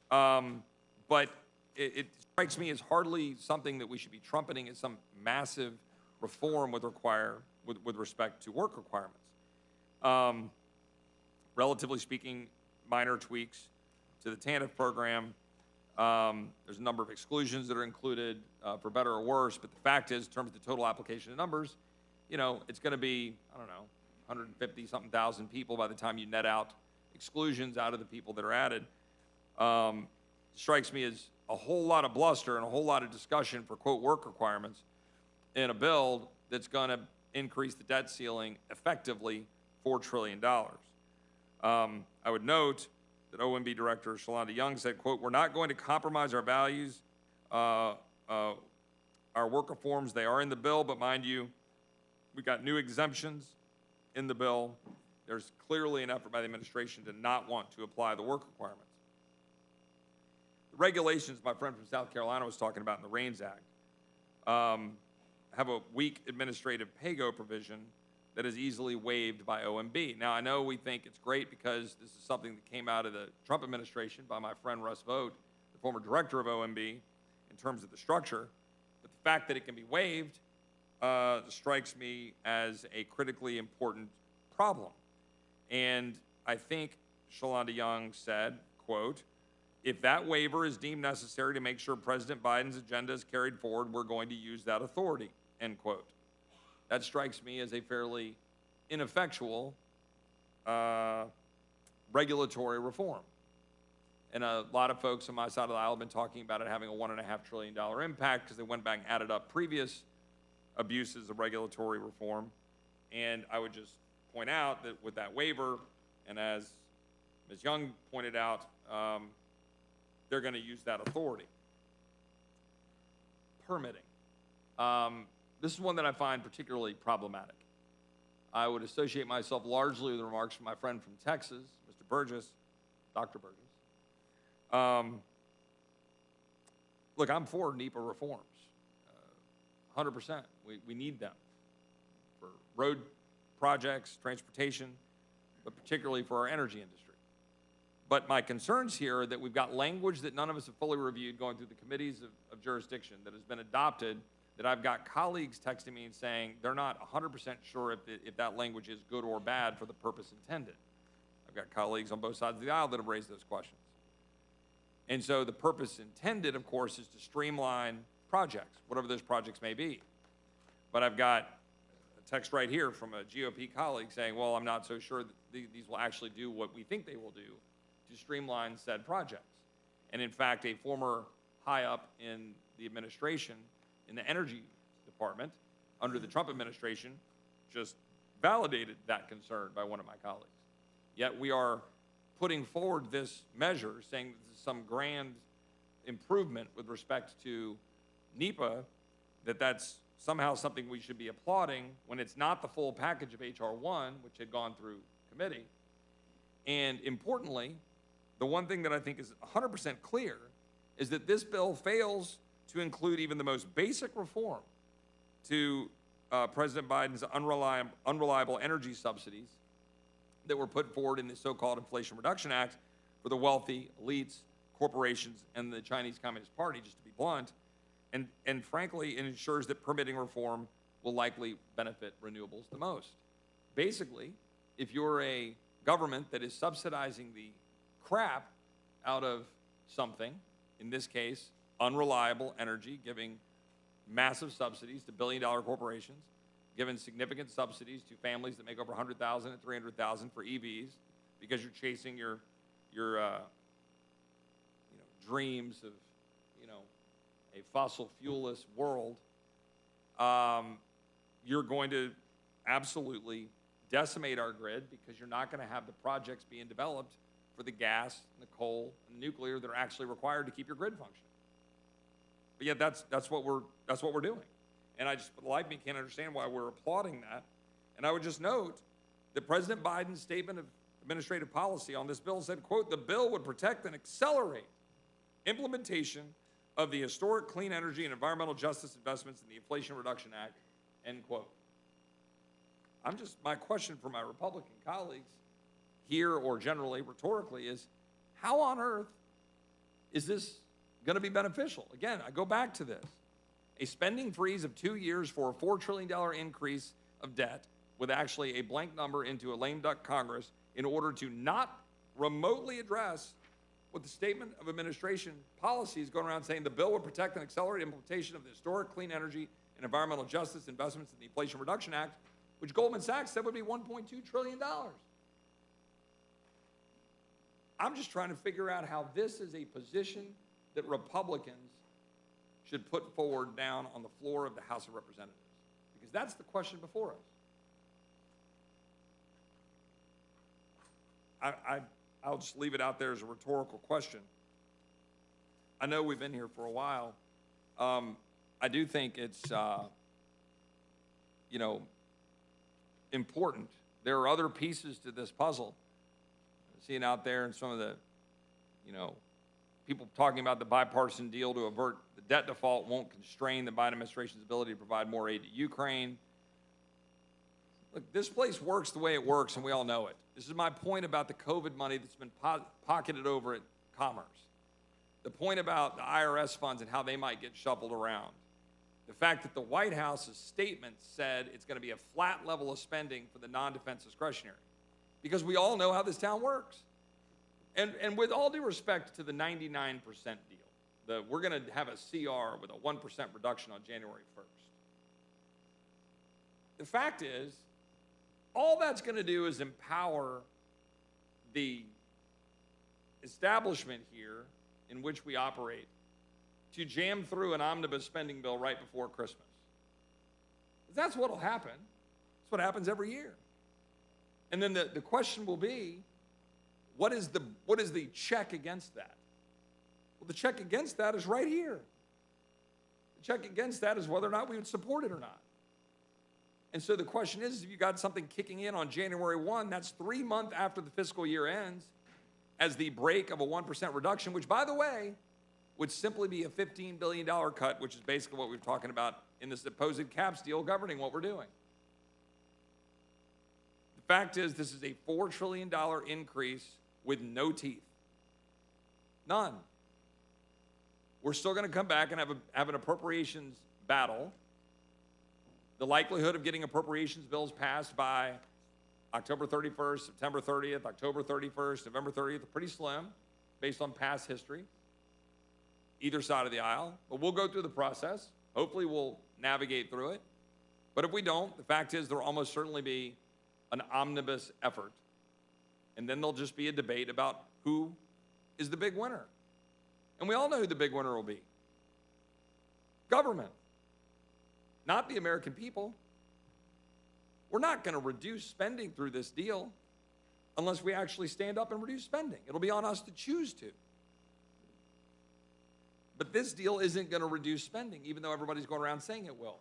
But it strikes me as hardly something that we should be trumpeting as some massive reform with respect to work requirements. Relatively speaking, minor tweaks to the TANF program. There's a number of exclusions that are included for better or worse, but the fact is, in terms of the total application of numbers, it's going to be, 150-something thousand people by the time you net out exclusions out of the people that are added. Strikes me as a whole lot of bluster and a whole lot of discussion for, quote, work requirements in a bill that's going to increase the debt ceiling effectively $4 trillion. I would note that OMB Director Shalonda Young said, quote, we're not going to compromise our values, our work reforms. They are in the bill, but mind you, we've got new exemptions in the bill. There's clearly an effort by the administration to not want to apply the work requirements. The regulations my friend from South Carolina was talking about in the REINS Act have a weak administrative pay-go provision that is easily waived by OMB. Now, I know we think it's great because this is something that came out of the Trump administration by my friend Russ Vought, the former director of OMB, in terms of the structure. But the fact that it can be waived strikes me as a critically important problem. And I think Shalonda Young said, quote, if that waiver is deemed necessary to make sure President Biden's agenda is carried forward, we're going to use that authority, end quote. That strikes me as a fairly ineffectual regulatory reform. And a lot of folks on my side of the aisle have been talking about it having a $1.5 trillion impact because they went back and added up previous abuses of regulatory reform. And I would just point out that with that waiver, and as Ms. Young pointed out, they're going to use that authority. permitting. This is one that I find particularly problematic. I would associate myself largely with the remarks from my friend from Texas, Mr. Burgess, Dr. Burgess. Look, I'm for NEPA reforms, 100%. We need them for road projects, transportation, but particularly for our energy industry. But my concerns here are that we've got language that none of us have fully reviewed going through the committees of jurisdiction that has been adopted, that I've got colleagues texting me and saying they're not 100% sure if that language is good or bad for the purpose intended. I've got colleagues on both sides of the aisle that have raised those questions. And so the purpose intended, of course, is to streamline projects, whatever those projects may be. But I've got a text right here from a GOP colleague saying, well, I'm not so sure that these will actually do what we think they will do to streamline said projects. And in fact, a former high up in the administration, in the energy department, under the Trump administration, just validated that concern by one of my colleagues. Yet we are putting forward this measure, saying this is some grand improvement with respect to NEPA, that's somehow something we should be applauding when it's not the full package of H.R. 1, which had gone through committee. And importantly, the one thing that I think is 100% clear is that this bill fails to include even the most basic reform to President Biden's unreliable energy subsidies that were put forward in the so-called Inflation Reduction Act for the wealthy, elites, corporations, and the Chinese Communist Party, just to be blunt. And frankly, it ensures that permitting reform will likely benefit renewables the most. Basically, if you're a government that is subsidizing the crap out of something, in this case, unreliable energy, giving massive subsidies to billion-dollar corporations, giving significant subsidies to families that make over $100,000 and $300,000 for EVs because you're chasing your dreams of a fossil fuelless world, you're going to absolutely decimate our grid because you're not going to have the projects being developed for the gas and the coal and the nuclear that are actually required to keep your grid functioning. But yet that's what we're doing. And I just, for the life of me, can't understand why we're applauding that. And I would just note that President Biden's statement of administrative policy on this bill said, quote, the bill would protect and accelerate implementation of the historic clean energy and environmental justice investments in the Inflation Reduction Act, end quote. My question for my Republican colleagues here, or generally rhetorically, is how on earth is this going to be beneficial? Again, I go back to this. A spending freeze of 2 years for a $4 trillion increase of debt with actually a blank number into a lame duck Congress in order to not remotely address what the statement of administration policy is going around saying the bill would protect and accelerate implementation of the historic clean energy and environmental justice investments in the Inflation Reduction Act, which Goldman Sachs said would be $1.2 trillion. I'm just trying to figure out how this is a position that Republicans should put forward down on the floor of the House of Representatives, because that's the question before us. I'll just leave it out there as a rhetorical question. I know we've been here for a while. I do think it's, important. There are other pieces to this puzzle. Seeing out there and some of the, people talking about the bipartisan deal to avert the debt default won't constrain the Biden administration's ability to provide more aid to Ukraine. Look, this place works the way it works, and we all know it. This is my point about the COVID money that's been pocketed over at Commerce. The point about the IRS funds and how they might get shuffled around. The fact that the White House's statement said it's going to be a flat level of spending for the non-defense discretionary. Because we all know how this town works. And with all due respect to the 99% deal, we're going to have a CR with a 1% reduction on January 1st. The fact is, all that's going to do is empower the establishment here in which we operate to jam through an omnibus spending bill right before Christmas. That's what will happen. That's what happens every year. And then the question will be, what is the check against that? Well, the check against that is right here. The check against that is whether or not we would support it or not. And so the question is, if you got something kicking in on January 1, that's 3 months after the fiscal year ends, as the break of a 1% reduction, which, by the way, would simply be a $15 billion cut, which is basically what we were talking about in this supposed caps deal governing what we're doing. The fact is, this is a $4 trillion increase with no teeth. None. We're still going to come back and have an appropriations battle. The likelihood of getting appropriations bills passed by October 31st, September 30th, October 31st, November 30th are pretty slim based on past history, either side of the aisle. But we'll go through the process. Hopefully we'll navigate through it. But if we don't, the fact is there will almost certainly be an omnibus effort. And then there'll just be a debate about who is the big winner. And we all know who the big winner will be. Government. Not the American people. We're not going to reduce spending through this deal unless we actually stand up and reduce spending. It'll be on us to choose to. But this deal isn't going to reduce spending, even though everybody's going around saying it will.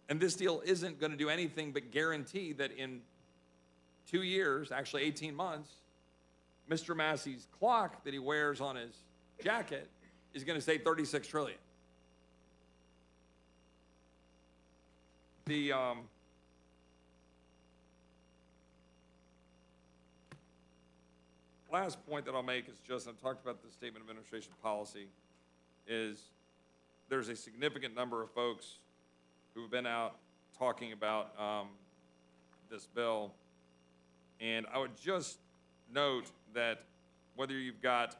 And this deal isn't going to do anything but guarantee that in 2 years, actually 18 months, Mr. Massey's clock that he wears on his jacket is going to say 36 trillion. The last point that I'll make is just, I've talked about the statement of administration policy, is there's a significant number of folks who have been out talking about this bill. And I would just note that whether you've got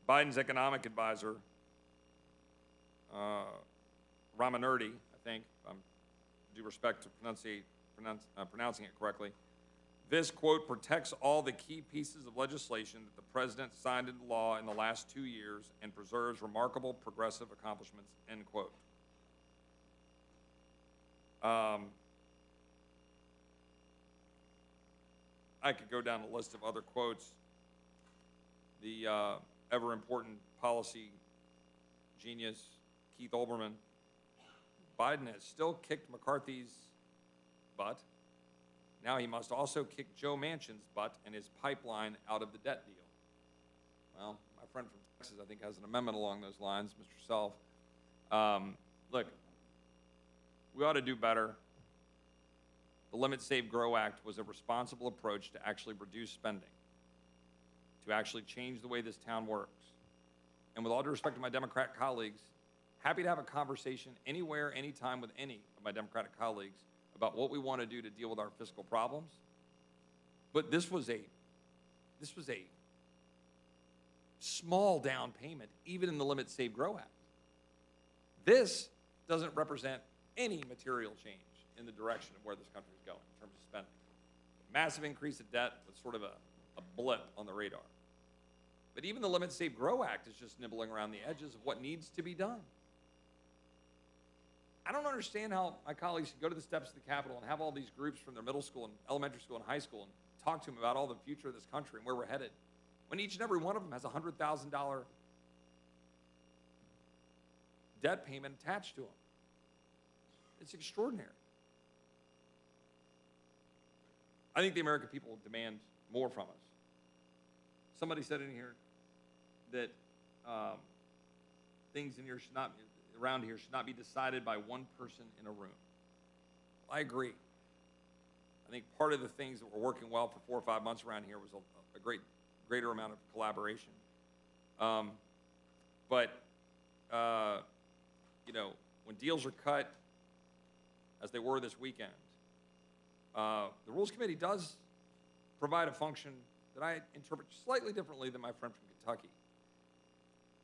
Biden's economic advisor, Ramanurti, I think, due respect to pronouncing it correctly, this, quote, protects all the key pieces of legislation that the president signed into law in the last 2 years and preserves remarkable progressive accomplishments, end quote. I could go down a list of other quotes. The ever-important policy genius, Keith Olbermann. Biden has still kicked McCarthy's butt. Now he must also kick Joe Manchin's butt and his pipeline out of the debt deal. Well, my friend from Texas, I think, has an amendment along those lines, Mr. Self. Look, we ought to do better. The Limit, Save, Grow Act was a responsible approach to actually reduce spending, to actually change the way this town works. And with all due respect to my Democrat colleagues, happy to have a conversation anywhere, anytime with any of my Democratic colleagues about what we want to do to deal with our fiscal problems. But this was a small down payment, even in the Limit, Save, Grow Act. This doesn't represent any material change in the direction of where this country is going in terms of spending. Massive increase of debt with sort of a blip on the radar. But even the Limit, Save, Grow Act is just nibbling around the edges of what needs to be done. I don't understand how my colleagues can go to the steps of the Capitol and have all these groups from their middle school and elementary school and high school and talk to them about all the future of this country and where we're headed, when each and every one of them has a $100,000 debt payment attached to them. It's extraordinary. I think the American people demand more from us. Somebody said in here that things in here around here should not be decided by one person in a room. I agree. I think part of the things that were working well for 4 or 5 months around here was a greater amount of collaboration. You know, when deals are cut, as they were this weekend, the Rules Committee does provide a function that I interpret slightly differently than my friend from Kentucky.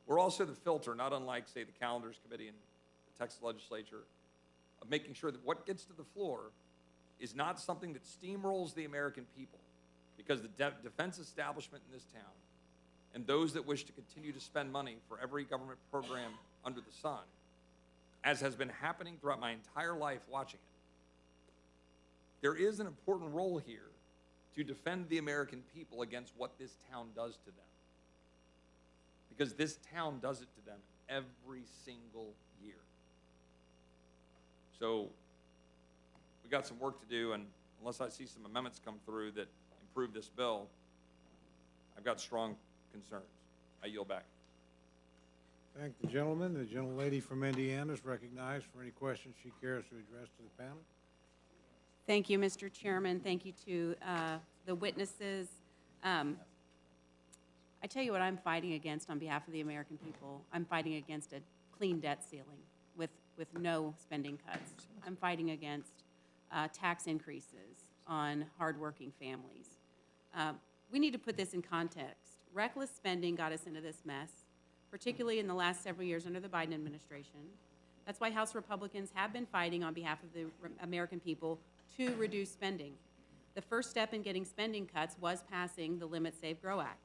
We're also the filter, not unlike, say, the Calendars Committee in the Texas legislature, of making sure that what gets to the floor is not something that steamrolls the American people, because the defense establishment in this town and those that wish to continue to spend money for every government program under the sun, as has been happening throughout my entire life watching it, there is an important role here to defend the American people against what this town does to them. Because this town does it to them every single year. So we got some work to do, and unless I see some amendments come through that improve this bill, I've got strong concerns. I yield back. Thank the gentleman. The gentlelady from Indiana is recognized for any questions she cares to address to the panel. Thank you, Mr. Chairman. Thank you to the witnesses. I tell you what I'm fighting against on behalf of the American people. I'm fighting against a clean debt ceiling with no spending cuts. I'm fighting against tax increases on hardworking families. We need to put this in context. Reckless spending got us into this mess, particularly in the last several years under the Biden administration. That's why House Republicans have been fighting on behalf of the American people to reduce spending. The first step in getting spending cuts was passing the Limit, Save, Grow Act.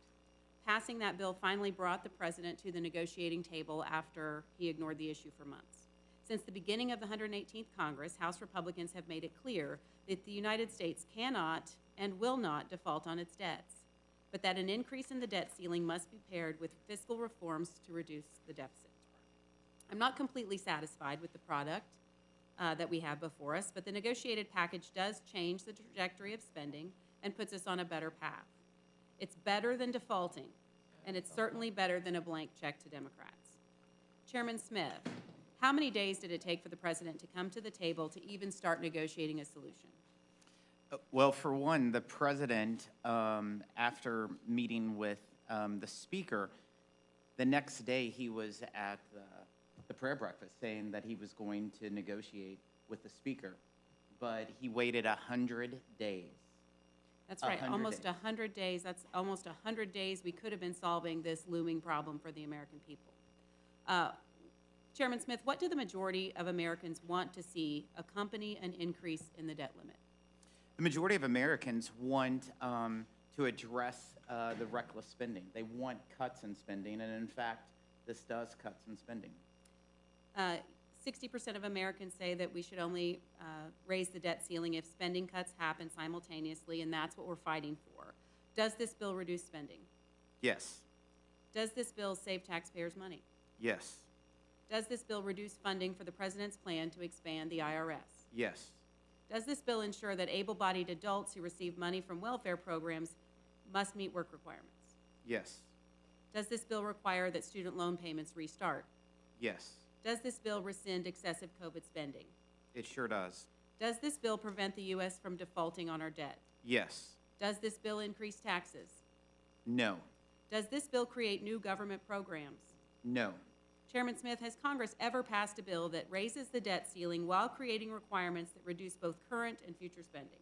Passing that bill finally brought the president to the negotiating table after he ignored the issue for months. Since the beginning of the 118th Congress, House Republicans have made it clear that the United States cannot and will not default on its debts, but that an increase in the debt ceiling must be paired with fiscal reforms to reduce the deficit. I'm not completely satisfied with the product that we have before us, but the negotiated package does change the trajectory of spending and puts us on a better path. It's better than defaulting, and it's certainly better than a blank check to Democrats. Chairman Smith, how many days did it take for the president to come to the table to even start negotiating a solution? Well, for one, the president, after meeting with the speaker, the next day he was at the prayer breakfast saying that he was going to negotiate with the speaker, but he waited 100 days. That's right, almost 100 days. That's almost 100 days we could have been solving this looming problem for the American people. Chairman Smith, what do the majority of Americans want to see accompany an increase in the debt limit? The majority of Americans want to address the reckless spending. They want cuts in spending, and in fact, this does cuts in spending. 60% of Americans say that we should only raise the debt ceiling if spending cuts happen simultaneously, and that's what we're fighting for. Does this bill reduce spending? Yes. Does this bill save taxpayers money? Yes. Does this bill reduce funding for the president's plan to expand the IRS? Yes. Does this bill ensure that able-bodied adults who receive money from welfare programs must meet work requirements? Yes. Does this bill require that student loan payments restart? Yes. Does this bill rescind excessive COVID spending? It sure does. Does this bill prevent the U.S. from defaulting on our debt? Yes. Does this bill increase taxes? No. Does this bill create new government programs? No. Chairman Smith, has Congress ever passed a bill that raises the debt ceiling while creating requirements that reduce both current and future spending?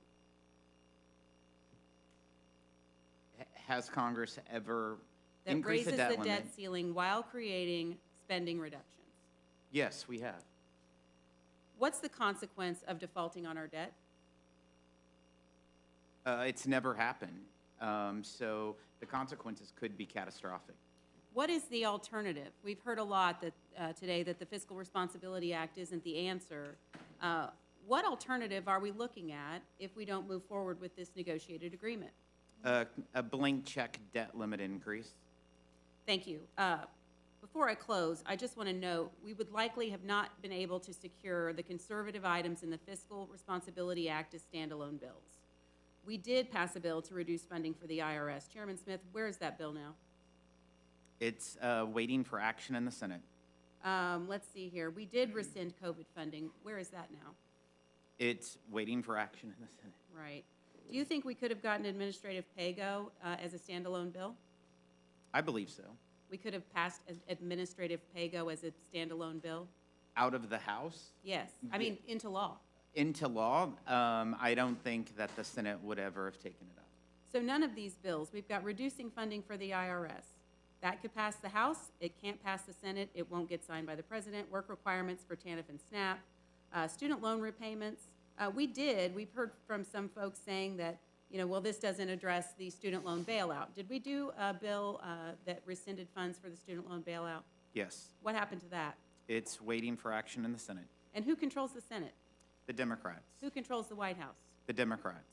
Has Congress ever That increased raises the debt the limit? debt ceiling while creating spending reductions? Yes, we have. What's the consequence of defaulting on our debt? It's never happened, so the consequences could be catastrophic. What is the alternative? We've heard a lot that, today that the Fiscal Responsibility Act isn't the answer. What alternative are we looking at if we don't move forward with this negotiated agreement? A blank check debt limit increase. Thank you. Before I close, I just want to note we would likely have not been able to secure the conservative items in the Fiscal Responsibility Act as standalone bills. We did pass a bill to reduce funding for the IRS. Chairman Smith, where is that bill now? It's waiting for action in the Senate. Let's see here. We did rescind COVID funding. Where is that now? It's waiting for action in the Senate. Right. Do you think we could have gotten administrative pay-go as a standalone bill? I believe so. We could have passed administrative pay-go as a standalone bill? Out of the House? Yes. I mean, into law. Into law, I don't think that the Senate would ever have taken it up. So none of these bills. We've got reducing funding for the IRS. That could pass the House. It can't pass the Senate. It won't get signed by the president. Work requirements for TANF and SNAP. Student loan repayments. We've heard from some folks saying that, well, this doesn't address the student loan bailout. Did we do a bill that rescinded funds for the student loan bailout? Yes. What happened to that? It's waiting for action in the Senate. And who controls the Senate? The Democrats. Who controls the White House? The Democrats.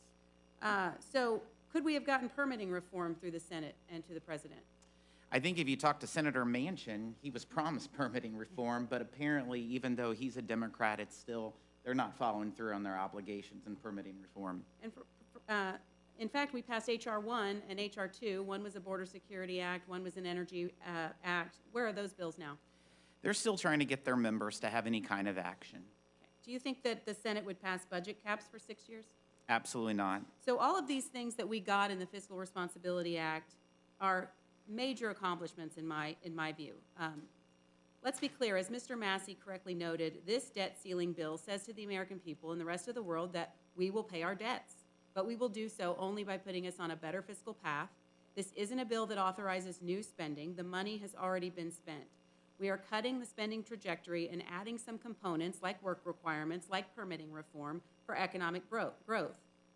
So could we have gotten permitting reform through the Senate and to the president? I think if you talk to Senator Manchin, he was promised permitting reform, but apparently, even though he's a Democrat, it's still, they're not following through on their obligations in permitting reform. And in fact, we passed H.R. 1 and H.R. 2. One was a Border Security Act, one was an Energy Act. Where are those bills now? They're still trying to get their members to have any kind of action. Do you think that the Senate would pass budget caps for 6 years? Absolutely not. So all of these things that we got in the Fiscal Responsibility Act are major accomplishments in my view. Let's be clear, as Mr. Massey correctly noted, this debt ceiling bill says to the American people and the rest of the world that we will pay our debts, but we will do so only by putting us on a better fiscal path. This isn't a bill that authorizes new spending. The money has already been spent. We are cutting the spending trajectory and adding some components like work requirements, like permitting reform, for economic growth.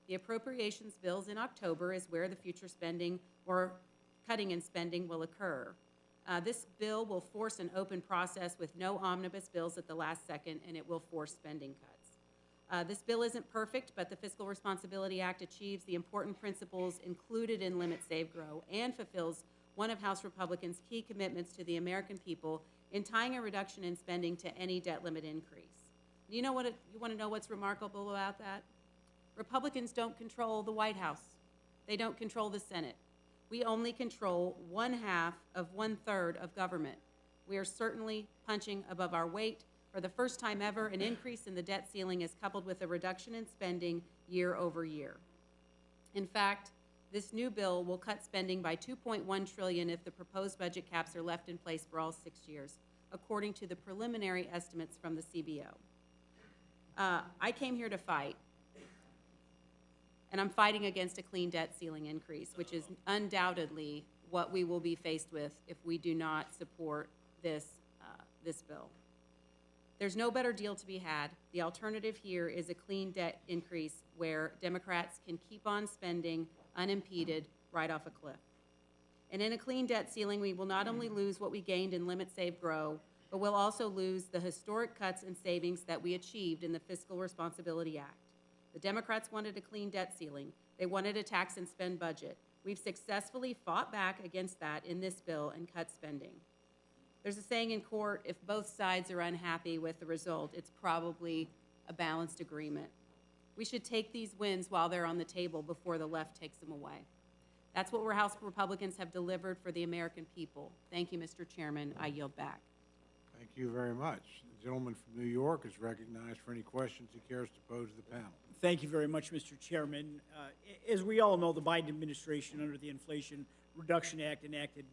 The appropriations bills in October is where the future spending or cutting in spending will occur. This bill will force an open process with no omnibus bills at the last second, and it will force spending cuts. This bill isn't perfect, but the Fiscal Responsibility Act achieves the important principles included in Limit, Save, Grow, and fulfills one of House Republicans' key commitments to the American people in tying a reduction in spending to any debt limit increase. You know what? You want to know what's remarkable about that? Republicans don't control the White House. They don't control the Senate. We only control 1/2 of 1/3 of government. We are certainly punching above our weight. For the first time ever, an increase in the debt ceiling is coupled with a reduction in spending year over year. In fact, this new bill will cut spending by $2.1 trillion if the proposed budget caps are left in place for all 6 years, according to the preliminary estimates from the CBO. I came here to fight, and I'm fighting against a clean debt ceiling increase, which is undoubtedly what we will be faced with if we do not support this bill. There's no better deal to be had. The alternative here is a clean debt increase where Democrats can keep on spending unimpeded right off a cliff. And in a clean debt ceiling, we will not only lose what we gained in Limit, Save, Grow, but we'll also lose the historic cuts and savings that we achieved in the Fiscal Responsibility Act. The Democrats wanted a clean debt ceiling. They wanted a tax and spend budget. We've successfully fought back against that in this bill and cut spending. There's a saying in court, if both sides are unhappy with the result, it's probably a balanced agreement. We should take these wins while they're on the table before the left takes them away. That's what House Republicans have delivered for the American people. Thank you, Mr. Chairman. I yield back. Thank you very much. The gentleman from New York is recognized for any questions he cares to pose to the panel. Thank you very much, Mr. Chairman. As we all know, the Biden administration, under the Inflation Reduction Act, enacted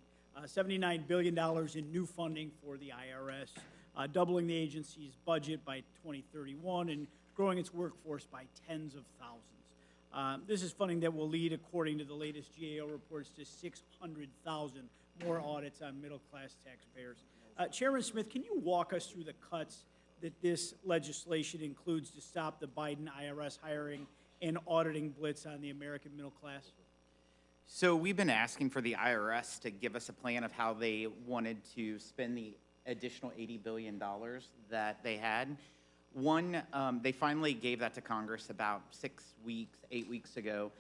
$79 billion in new funding for the IRS, doubling the agency's budget by 2031 and growing its workforce by tens of thousands. This is funding that will lead, according to the latest GAO reports, to 600,000 more audits on middle-class taxpayers. Chairman Smith, can you walk us through the cuts that this legislation includes to stop the Biden IRS hiring and auditing blitz on the American middle class? So we've been asking for the IRS to give us a plan of how they wanted to spend the additional $80 billion that they had. One, they finally gave that to Congress about 8 weeks ago.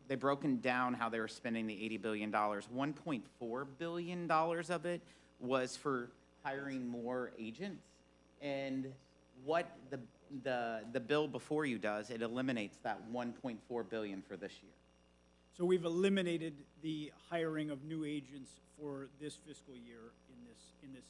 They've broken down how they were spending the $80 billion. $1.4 billion of it was for hiring more agents. And what the bill before you does, it eliminates that $1.4 billion for this year. So we've eliminated the hiring of new agents for this fiscal year in this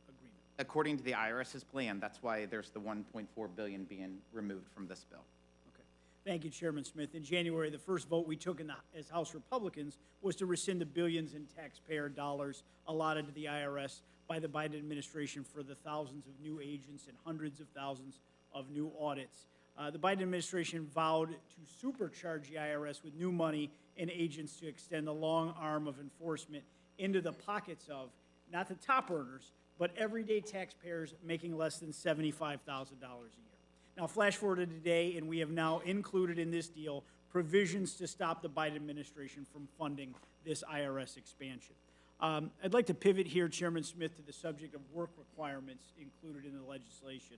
agreement. According to the IRS's plan, that's why there's the $1.4 billion being removed from this bill. Okay. Thank you, Chairman Smith. In January, the first vote we took as House Republicans was to rescind the billions in taxpayer dollars allotted to the IRS by the Biden administration for the thousands of new agents and hundreds of thousands of new audits. The Biden administration vowed to supercharge the IRS with new money and agents to extend the long arm of enforcement into the pockets of, not the top earners, but everyday taxpayers making less than $75,000 a year. Now, flash forward to today, and we have now included in this deal provisions to stop the Biden administration from funding this IRS expansion. I'd like to pivot here, Chairman Smith, to the subject of work requirements included in the legislation.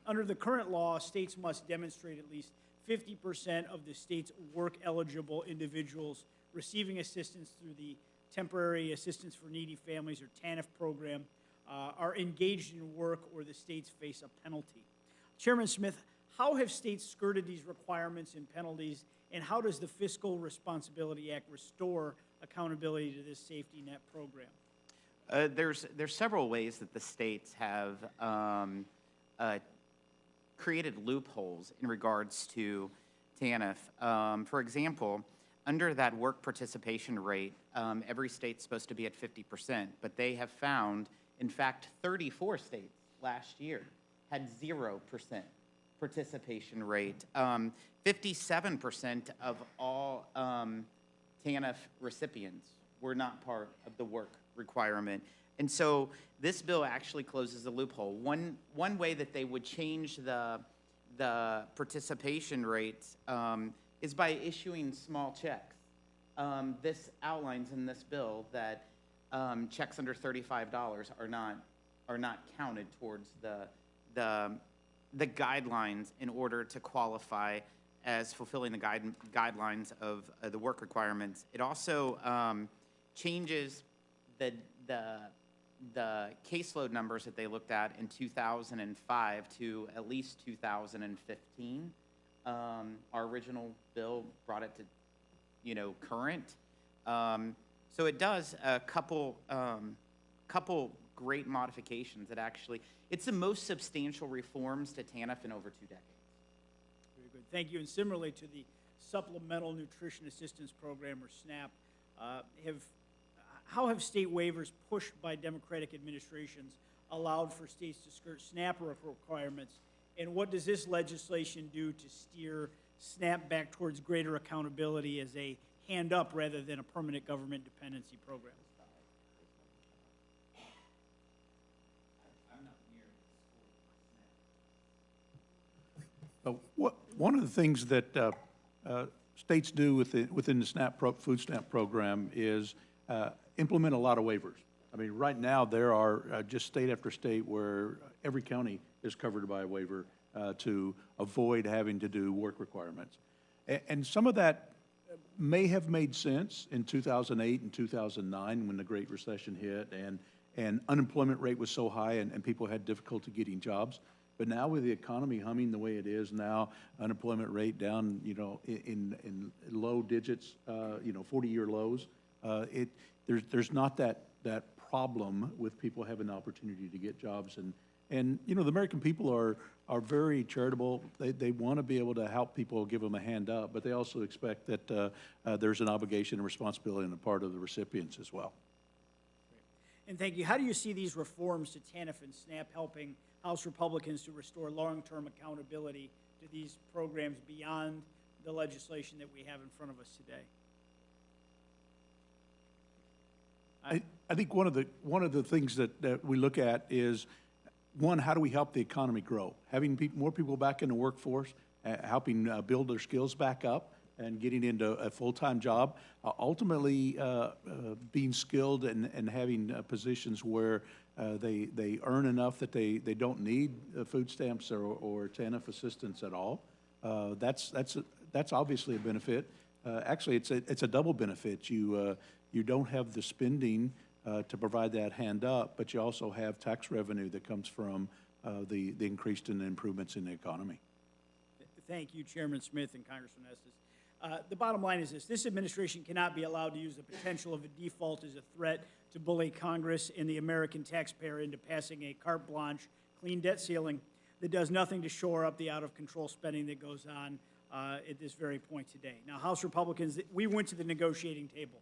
Under the current law, states must demonstrate at least 50% of the state's work-eligible individuals receiving assistance through the Temporary Assistance for Needy Families, or TANF program, are engaged in work or the states face a penalty. Chairman Smith, how have states skirted these requirements and penalties, and how does the Fiscal Responsibility Act restore accountability to this safety net program? There's several ways that the states have created loopholes in regards to TANF. For example, under that work participation rate, every state's supposed to be at 50%, but they have found, in fact, 34 states last year had 0% participation rate. 57% of all TANF recipients were not part of the work requirement. And so this bill actually closes the loophole. One way that they would change the participation rates is by issuing small checks. This outlines in this bill that checks under $35 are not counted towards the guidelines in order to qualify as fulfilling the guidelines of the work requirements. It also changes the caseload numbers that they looked at in 2005 to at least 2015. Our original bill brought it to, current. So it does a couple great modifications that actually, it's the most substantial reforms to TANF in over 2 decades. Very good. Thank you. And similarly to the Supplemental Nutrition Assistance Program, or SNAP, how have state waivers pushed by Democratic administrations allowed for states to skirt SNAP requirements? And what does this legislation do to steer SNAP back towards greater accountability as a hand-up rather than a permanent government dependency program? One of the things that states do within the food stamp program is implement a lot of waivers. I mean, right now there are just state after state where every county is covered by a waiver to avoid having to do work requirements. And some of that may have made sense in 2008 and 2009 when the Great Recession hit and unemployment rate was so high and people had difficulty getting jobs. But now with the economy humming the way it is now, unemployment rate down, in low digits, 40-year lows, there's not that problem with people having the opportunity to get jobs. And the American people are very charitable. They want to be able to help people, give them a hand up, but they also expect that there's an obligation and responsibility on the part of the recipients as well. And thank you. How do you see these reforms to TANF and SNAP helping House Republicans to restore long-term accountability to these programs beyond the legislation that we have in front of us today? I think one of the things that we look at is, one, how do we help the economy grow? Having more people back in the workforce, helping build their skills back up, and getting into a full-time job. Ultimately, being skilled and having positions where they earn enough that they don't need food stamps or TANF assistance at all. That's obviously a benefit. Actually, it's a double benefit. You don't have the spending to provide that hand up, but you also have tax revenue that comes from the increased and improvements in the economy. Thank you, Chairman Smith and Congressman Estes. The bottom line is this: this administration cannot be allowed to use the potential of a default as a threat to bully Congress and the American taxpayer into passing a carte blanche clean debt ceiling that does nothing to shore up the out-of-control spending that goes on at this very point today. Now, House Republicans, we went to the negotiating table,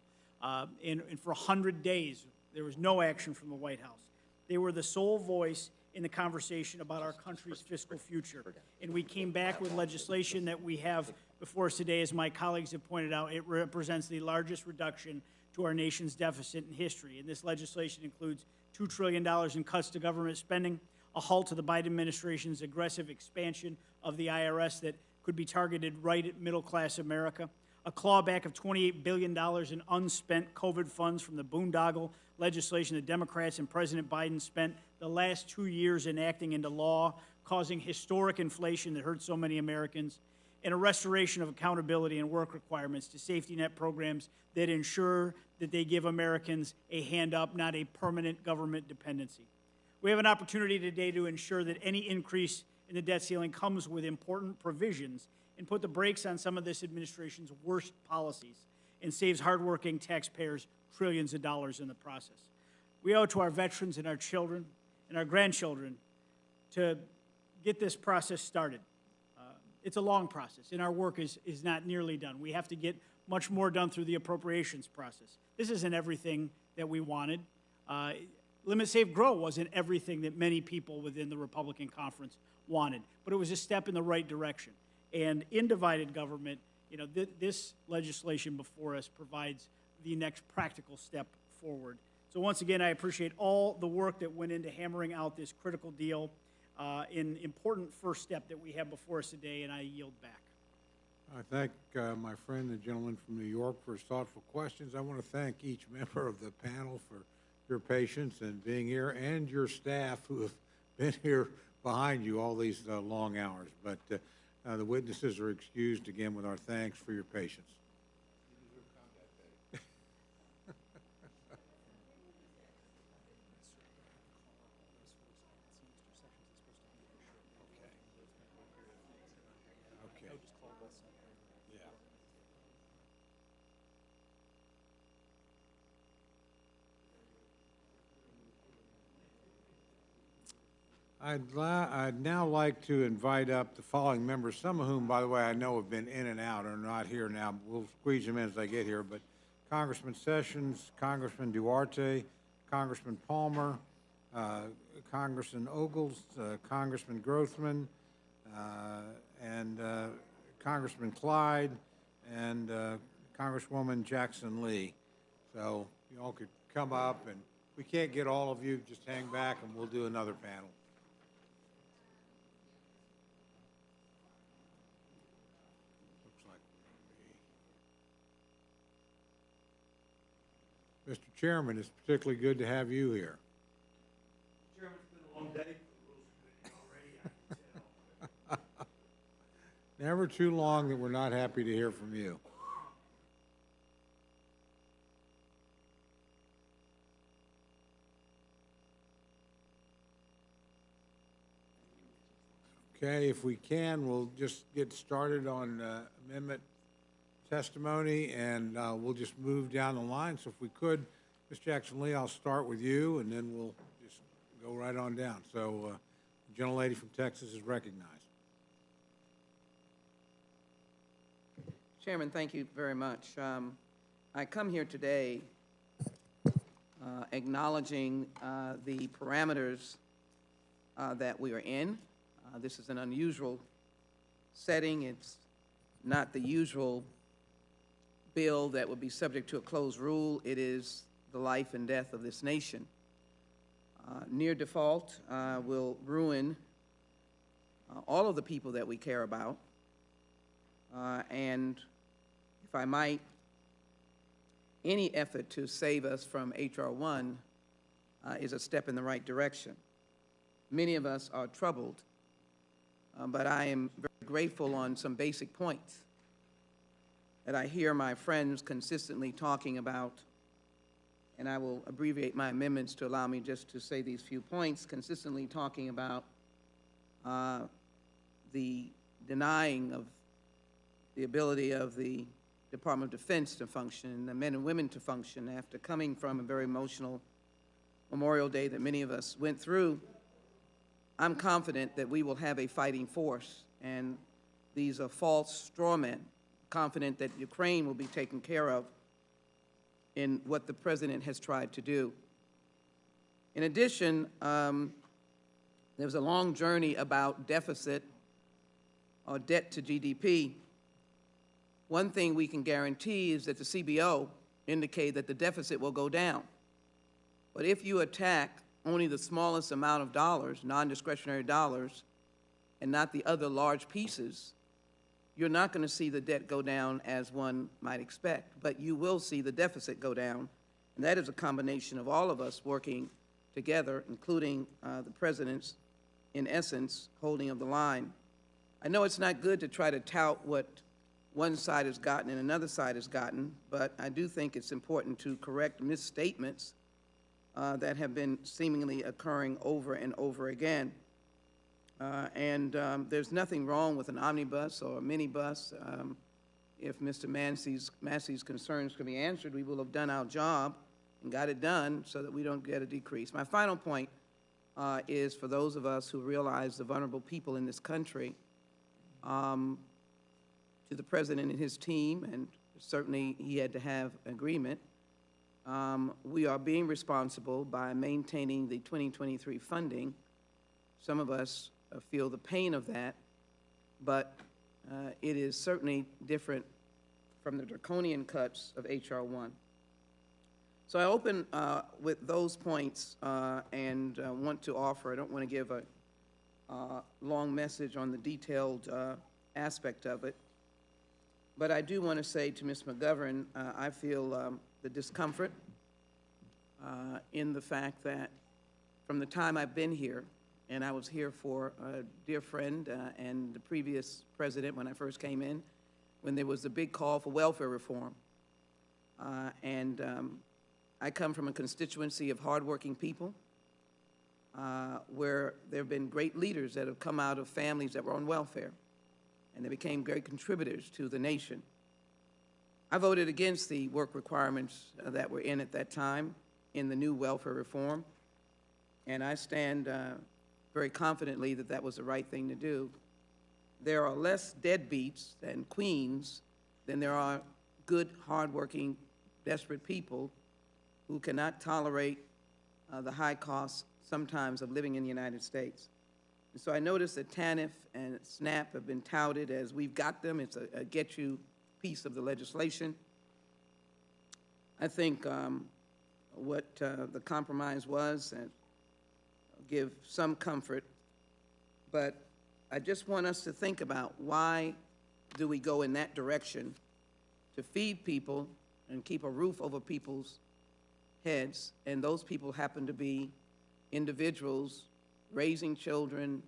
and for 100 days, there was no action from the White House. They were the sole voice in the conversation about our country's fiscal future. And we came back with legislation that we have before us today. As my colleagues have pointed out, it represents the largest reduction to our nation's deficit in history. And this legislation includes $2 trillion in cuts to government spending, a halt to the Biden administration's aggressive expansion of the IRS that could be targeted right at middle-class America, a clawback of $28 billion in unspent COVID funds from the boondoggle legislation that Democrats and President Biden spent the last 2 years enacting into law, causing historic inflation that hurt so many Americans, and a restoration of accountability and work requirements to safety net programs that ensure that they give Americans a hand up, not a permanent government dependency. We have an opportunity today to ensure that any increase in the debt ceiling comes with important provisions and put the brakes on some of this administration's worst policies and saves hardworking taxpayers trillions of dollars in the process. We owe it to our veterans and our children and our grandchildren to get this process started. It's a long process, and our work is not nearly done. We have to get much more done through the appropriations process. This isn't everything that we wanted. Limit, Save, Grow wasn't everything that many people within the Republican conference wanted, but it was a step in the right direction. And in divided government, you know, this legislation before us provides the next practical step forward. So once again, I appreciate all the work that went into hammering out this critical deal, an important first step that we have before us today, and I yield back. I thank my friend, the gentleman from New York, for his thoughtful questions. I want to thank each member of the panel for your patience and being here, and your staff who have been here behind you all these long hours. But the witnesses are excused again with our thanks for your patience. I'd now like to invite up the following members, some of whom, by the way, I know have been in and out, are not here now. We'll squeeze them in as they get here. But Congressman Sessions, Congressman Duarte, Congressman Palmer, Congressman Ogles, Congressman Grothman, and Congressman Clyde, and Congresswoman Jackson Lee. So you all could come up, and if we can't get all of you, just hang back and we'll do another panel. Mr. Chairman, it's particularly good to have you here. Chairman, it's been a long day for the Rules Committee already, I can tell. Never too long that we're not happy to hear from you. Okay, if we can, we'll just get started on amendment testimony, and we'll just move down the line. So if we could, Ms. Jackson Lee, I'll start with you, and then we'll just go right on down. So the gentlelady from Texas is recognized. Chairman, thank you very much. I come here today acknowledging the parameters that we are in. This is an unusual setting. It's not the usual bill that would be subject to a closed rule. It is the life and death of this nation. Near default will ruin all of the people that we care about. And if I might, any effort to save us from H.R. 1 is a step in the right direction. Many of us are troubled, but I am very grateful on some basic points that I hear my friends consistently talking about, and I will abbreviate my amendments to allow me just to say these few points, consistently talking about the denying of the ability of the Department of Defense to function, the men and women to function after coming from a very emotional Memorial Day that many of us went through. I'm confident that we will have a fighting force, and these are false straw men. Confident that Ukraine will be taken care of in what the President has tried to do. In addition, there was a long journey about deficit or debt to GDP. One thing we can guarantee is that the CBO indicate that the deficit will go down. But if you attack only the smallest amount of dollars, non-discretionary dollars, and not the other large pieces, you're not going to see the debt go down as one might expect, but you will see the deficit go down, and that is a combination of all of us working together, including the President's, in essence, holding of the line. I know it's not good to try to tout what one side has gotten and another side has gotten, but I do think it's important to correct misstatements that have been seemingly occurring over and over again. There's nothing wrong with an omnibus or a minibus. If Mr. Massey's concerns can be answered, we will have done our job and got it done so that we don't get a decrease. My final point is for those of us who realize the vulnerable people in this country, to the President and his team, and certainly he had to have agreement, we are being responsible by maintaining the 2023 funding. Some of us feel the pain of that, but it is certainly different from the draconian cuts of H.R. 1. So I open with those points and want to offer, I don't want to give a long message on the detailed aspect of it, but I do want to say to Ms. McGovern, I feel the discomfort in the fact that from the time I've been here, and I was here for a dear friend and the previous president when I first came in, when there was a big call for welfare reform. I come from a constituency of hardworking people where there have been great leaders that have come out of families that were on welfare, and they became great contributors to the nation. I voted against the work requirements that were in at that time in the new welfare reform, and I stand very confidently that that was the right thing to do. There are less deadbeats and queens than there are good, hardworking, desperate people who cannot tolerate the high costs sometimes of living in the United States. And so I noticed that TANF and SNAP have been touted as we've got them. It's a get-you piece of the legislation. I think what the compromise was, and give some comfort, but I just want us to think about why do we go in that direction to feed people and keep a roof over people's heads, and those people happen to be individuals raising children,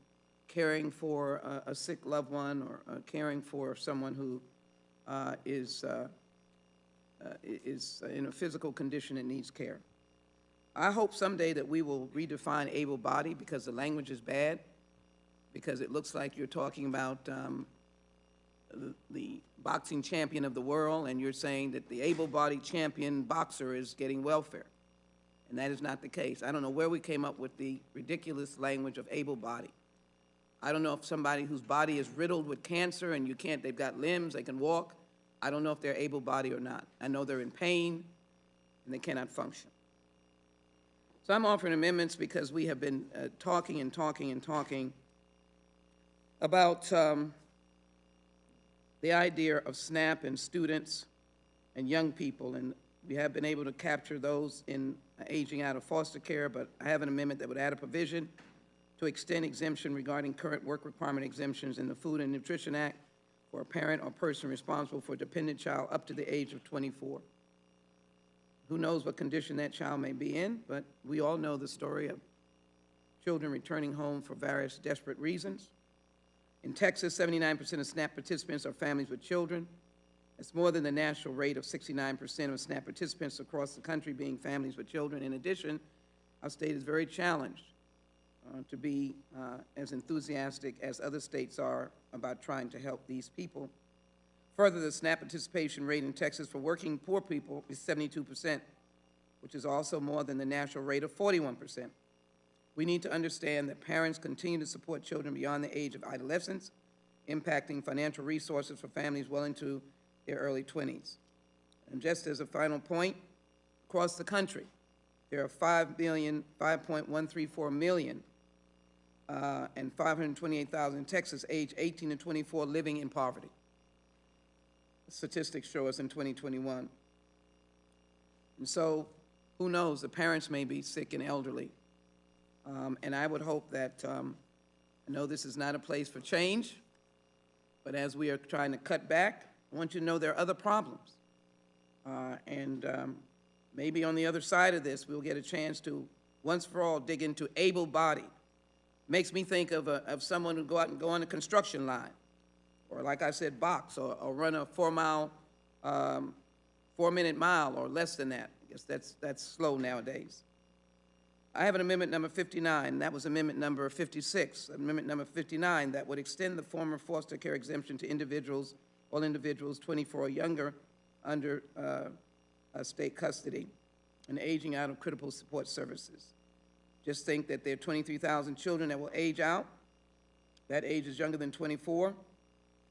caring for a sick loved one, or caring for someone who is in a physical condition and needs care. I hope someday that we will redefine able-bodied, because the language is bad, because it looks like you're talking about the boxing champion of the world, and you're saying that the able-bodied champion boxer is getting welfare. And that is not the case. I don't know where we came up with the ridiculous language of able-bodied. I don't know if somebody whose body is riddled with cancer and they've got limbs, they can walk. I don't know if they're able-bodied or not. I know they're in pain and they cannot function. So I'm offering amendments because we have been talking and talking and talking about the idea of SNAP and students and young people, and we have been able to capture those in aging out of foster care, but I have an amendment that would add a provision to extend exemption regarding current work requirement exemptions in the Food and Nutrition Act for a parent or person responsible for a dependent child up to the age of 24. Who knows what condition that child may be in, but we all know the story of children returning home for various desperate reasons. In Texas, 79% of SNAP participants are families with children. It's more than the national rate of 69% of SNAP participants across the country being families with children. In addition, our state is very challenged to be as enthusiastic as other states are about trying to help these people. Further, the SNAP participation rate in Texas for working poor people is 72%, which is also more than the national rate of 41%. We need to understand that parents continue to support children beyond the age of adolescence, impacting financial resources for families well into their early 20s. And just as a final point, across the country, there are 5.134 million and 528,000 in Texas, age 18 to 24, living in poverty. Statistics show us in 2021. And so, who knows, the parents may be sick and elderly. And I would hope that, I know this is not a place for change, but as we are trying to cut back, I want you to know there are other problems. Maybe on the other side of this, we'll get a chance to, once for all, dig into able-bodied. Makes me think of someone who go out and go on a construction line. or like I said, box, or run a 4-minute mile, or less than that. I guess that's slow nowadays. I have an amendment number 59. That was amendment number 56. Amendment number 59 that would extend the former foster care exemption to individuals, all individuals 24 or younger under state custody and aging out of critical support services. Just think that there are 23,000 children that will age out. That age is younger than 24.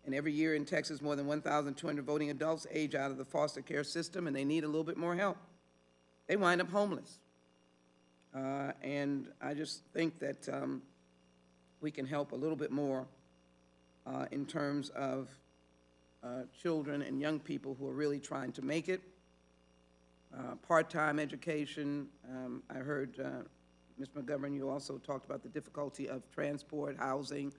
And every year in Texas, more than 1,200 voting adults age out of the foster care system, and they need a little bit more help. They wind up homeless. And I just think that we can help a little bit more in terms of children and young people who are really trying to make it. Part-time education. I heard Ms. McGovern, you also talked about the difficulty of transport, housing,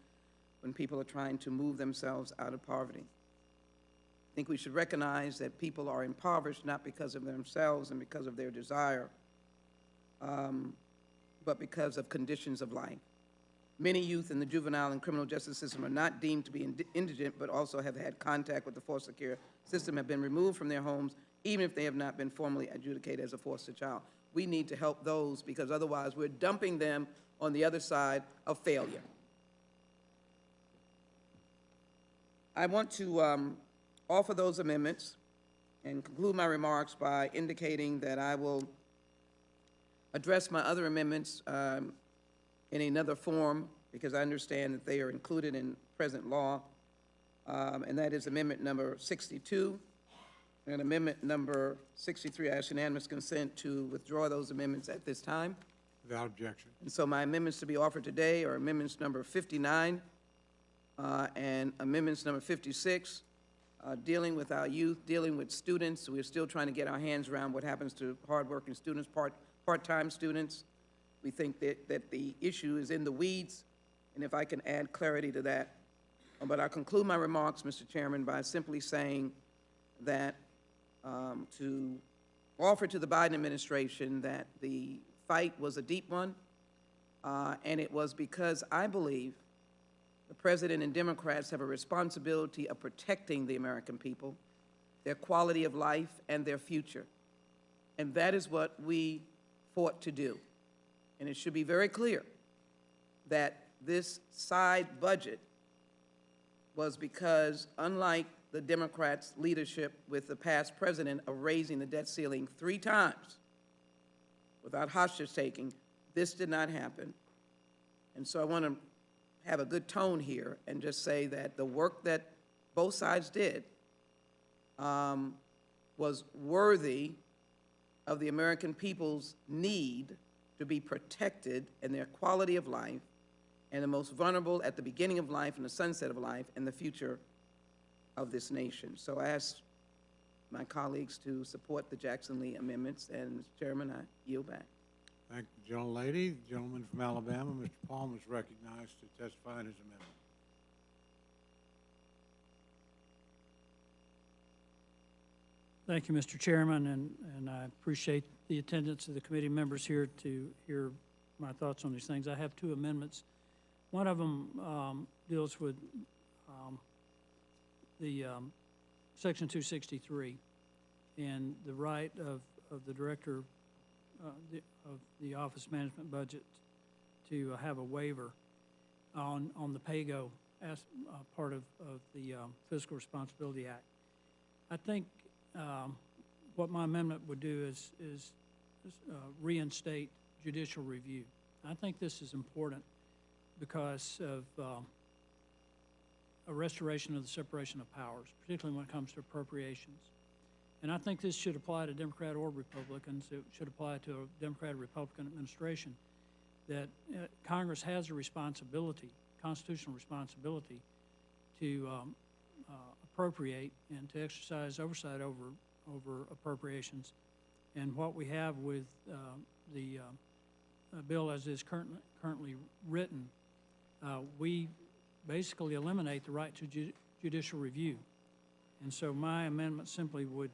when people are trying to move themselves out of poverty. I think we should recognize that people are impoverished not because of themselves and because of their desire, but because of conditions of life. Many youth in the juvenile and criminal justice system are not deemed to be indigent, but also have had contact with the foster care system, have been removed from their homes, even if they have not been formally adjudicated as a foster child. We need to help those, because otherwise we're dumping them on the other side of failure. I want to offer those amendments and conclude my remarks by indicating that I will address my other amendments in another form, because I understand that they are included in present law, and that is amendment number 62 and amendment number 63. I ask unanimous consent to withdraw those amendments at this time. Without objection. And so my amendments to be offered today are amendments number 59 and amendments number 56, dealing with our youth, dealing with students. We're still trying to get our hands around what happens to hardworking students, part-time students. We think that the issue is in the weeds, and if I can add clarity to that. But I'll conclude my remarks, Mr. Chairman, by simply saying that to offer to the Biden administration that the fight was a deep one, and it was because I believe the President and Democrats have a responsibility of protecting the American people, their quality of life, and their future. And that is what we fought to do. And it should be very clear that this side budget was because, unlike the Democrats' leadership with the past president of raising the debt ceiling 3 times without hostage-taking, this did not happen. And so I want to have a good tone here and just say that the work that both sides did was worthy of the American people's need to be protected in their quality of life, and the most vulnerable at the beginning of life and the sunset of life and the future of this nation. So I ask my colleagues to support the Jackson Lee amendments, and Mr. Chairman, I yield back. Thank the gentlelady. The gentleman from Alabama, Mr. Palmer, is recognized to testify in his amendment. Thank you, Mr. Chairman, and I appreciate the attendance of the committee members here to hear my thoughts on these things. I have 2 amendments. One of them deals with the Section 263 and the right of the director of the Office Management Budget to have a waiver on the pay-go as part of the Fiscal Responsibility Act. I think what my amendment would do is reinstate judicial review. I think this is important because of a restoration of the separation of powers, particularly when it comes to appropriations. And I think this should apply to Democrat or Republicans. It should apply to a Democrat or Republican administration, that Congress has a responsibility, constitutional responsibility, to appropriate and to exercise oversight over appropriations. And what we have with the bill as is currently written, we basically eliminate the right to judicial review. And so my amendment simply would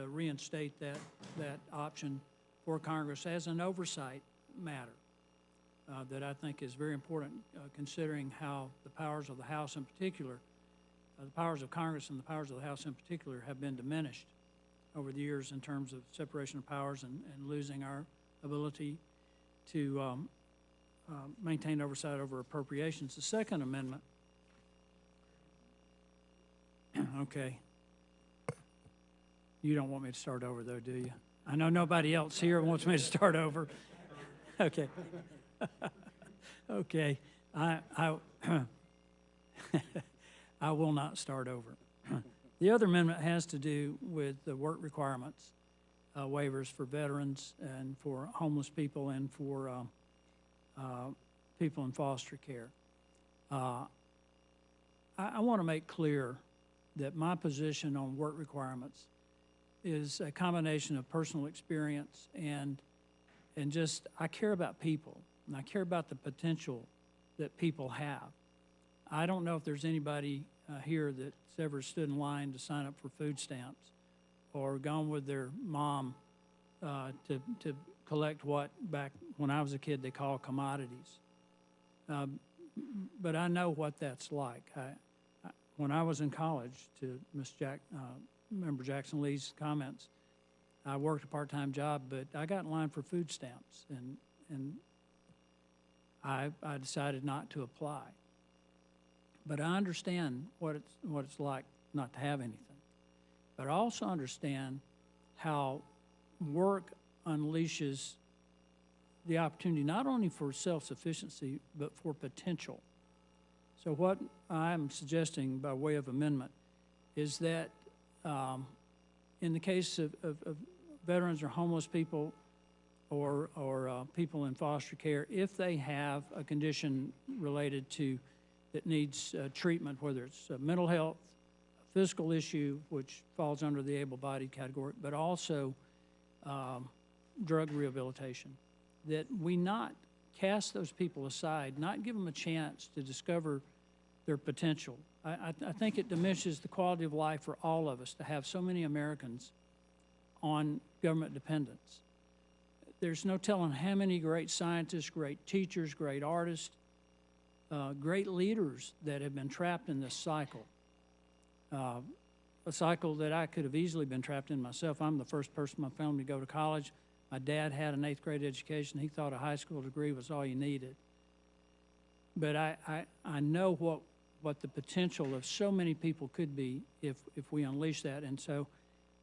reinstate that option for Congress as an oversight matter that I think is very important, considering how the powers of the House in particular the powers of Congress and the powers of the House in particular have been diminished over the years in terms of separation of powers and losing our ability to maintain oversight over appropriations. The Second Amendment, okay. You don't want me to start over, though, do you? I know nobody else here wants me to start over. Okay. Okay. I I will not start over. The other amendment has to do with the work requirements, waivers for veterans and for homeless people and for people in foster care. I want to make clear that my position on work requirements is a combination of personal experience and just, I care about people, and I care about the potential that people have. I don't know if there's anybody here that's ever stood in line to sign up for food stamps or gone with their mom to collect what back when I was a kid they call commodities. But I know what that's like. When I was in college, to Member Jackson Lee's comments, I worked a part-time job, but I got in line for food stamps, and I decided not to apply. But I understand what it's like not to have anything. But I also understand how work unleashes the opportunity not only for self-sufficiency, but for potential. So what I'm suggesting by way of amendment is that in the case of veterans or homeless people or people in foster care, if they have a condition related to that needs treatment, whether it's mental health, a physical issue, which falls under the able-bodied category, but also drug rehabilitation, that we not cast those people aside, not give them a chance to discover their potential. I think it diminishes the quality of life for all of us to have so many Americans on government dependence. There's no telling how many great scientists, great teachers, great artists, great leaders that have been trapped in this cycle. A cycle that I could have easily been trapped in myself. I'm the first person in my family to go to college. My dad had an 8th grade education. He thought a high school degree was all you needed. But I know what the potential of so many people could be if we unleash that. And so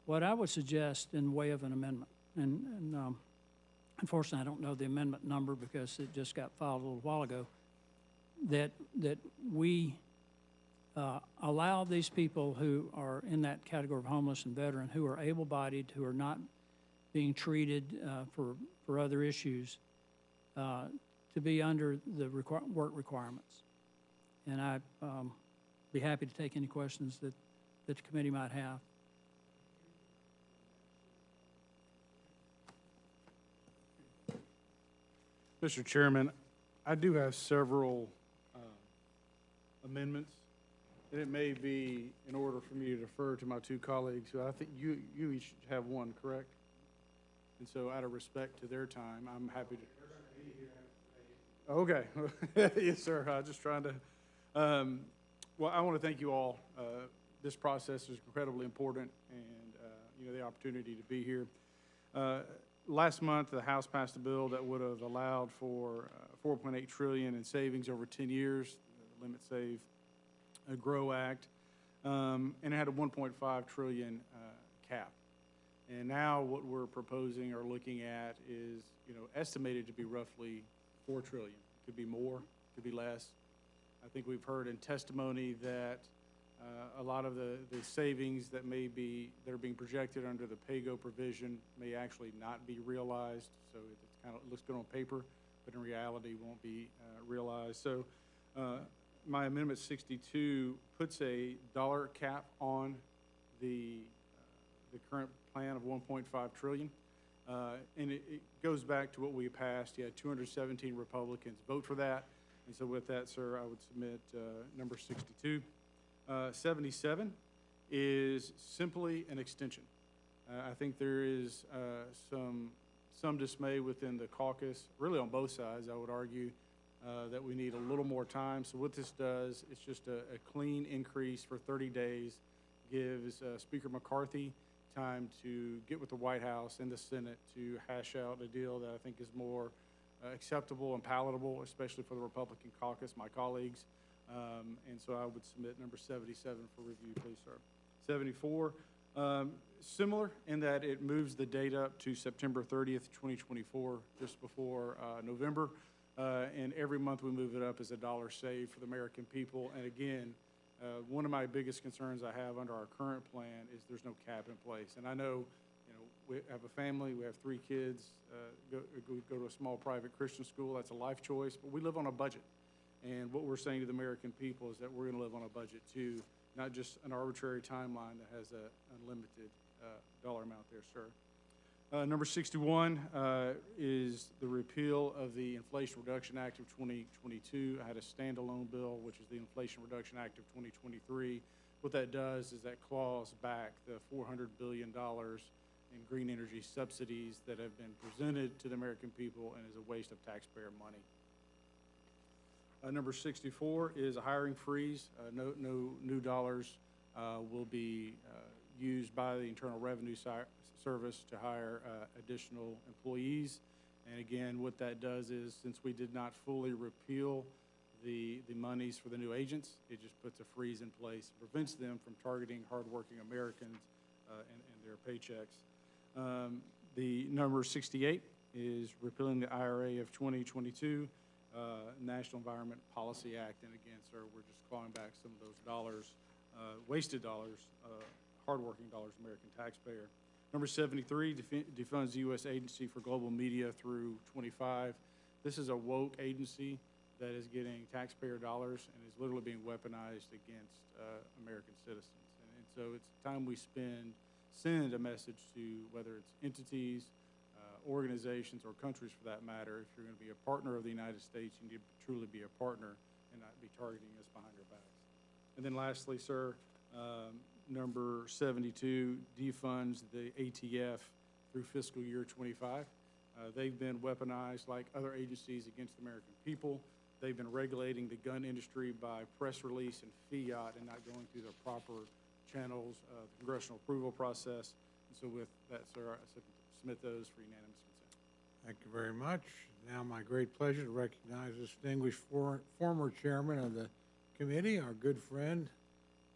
what I would suggest in the way of an amendment, and unfortunately I don't know the amendment number because it just got filed a little while ago, that we allow these people who are in that category of homeless and veteran, who are able-bodied, who are not being treated for other issues, to be under the work requirements. And I'd be happy to take any questions that the committee might have. Mr. Chairman, I do have several amendments, and it may be in order for me to defer to my two colleagues. So I think you each have one, correct? And so out of respect to their time, I'm happy to. Okay. Yes, sir. I'm just trying to. Well, I want to thank you all. This process is incredibly important, and the opportunity to be here. Last month, the House passed a bill that would have allowed for $4.8 trillion in savings over 10 years, the Limit Save Grow Act, and it had a $1.5 trillion cap. And now what we're proposing or looking at is, estimated to be roughly $4 trillion. It could be more, it could be less. I think we've heard in testimony that a lot of the savings that are being projected under the pay-go provision may actually not be realized. So it looks good on paper, but in reality won't be realized. So my Amendment 62 puts a dollar cap on the current plan of $1.5 trillion. And it goes back to what we passed. You had 217 Republicans vote for that. And so with that, sir, I would submit number 62. 77 is simply an extension. I think there is some dismay within the caucus, really on both sides, I would argue, that we need a little more time. So what this does, it's just a clean increase for 30 days, gives Speaker McCarthy time to get with the White House and the Senate to hash out a deal that I think is more acceptable and palatable, especially for the Republican caucus, my colleagues. And so I would submit number 77 for review, please, sir. 74, similar in that it moves the date up to September 30th, 2024, just before November. And every month we move it up is $1 saved for the American people. And again, one of my biggest concerns I have under our current plan is there's no cap in place. And I know, we have a family, we have 3 kids, go to a small private Christian school. That's a life choice, but we live on a budget. And what we're saying to the American people is that we're going to live on a budget too, not just an arbitrary timeline that has an unlimited dollar amount there, sir. Number 61 is the repeal of the Inflation Reduction Act of 2022. I had a standalone bill, which is the Inflation Reduction Act of 2023. What that does is that claws back the $400 billion in green energy subsidies that have been presented to the American people and is a waste of taxpayer money. Number 64 is a hiring freeze. No new dollars will be used by the Internal Revenue Service to hire additional employees. And again, what that does is, since we did not fully repeal the monies for the new agents, it just puts a freeze in place, prevents them from targeting hardworking Americans and their paychecks. The number 68 is repealing the IRA of 2022, National Environment Policy Act. And again, sir, we're just clawing back some of those dollars, wasted dollars, hardworking dollars, American taxpayer. Number 73 defunds the U.S. Agency for Global Media through 25. This is a woke agency that is getting taxpayer dollars and is literally being weaponized against American citizens. And so it's time we send a message to whether it's entities, organizations, or countries for that matter. If you're going to be a partner of the United States, you need to truly be a partner and not be targeting us behind our backs. And then lastly, sir, number 72 defunds the ATF through fiscal year 25. They've been weaponized like other agencies against the American people. They've been regulating the gun industry by press release and fiat and not going through the proper channels of the congressional approval process. And so with that, sir, I submit those for unanimous consent. Thank you very much. Now my great pleasure to recognize the distinguished former chairman of the committee, our good friend.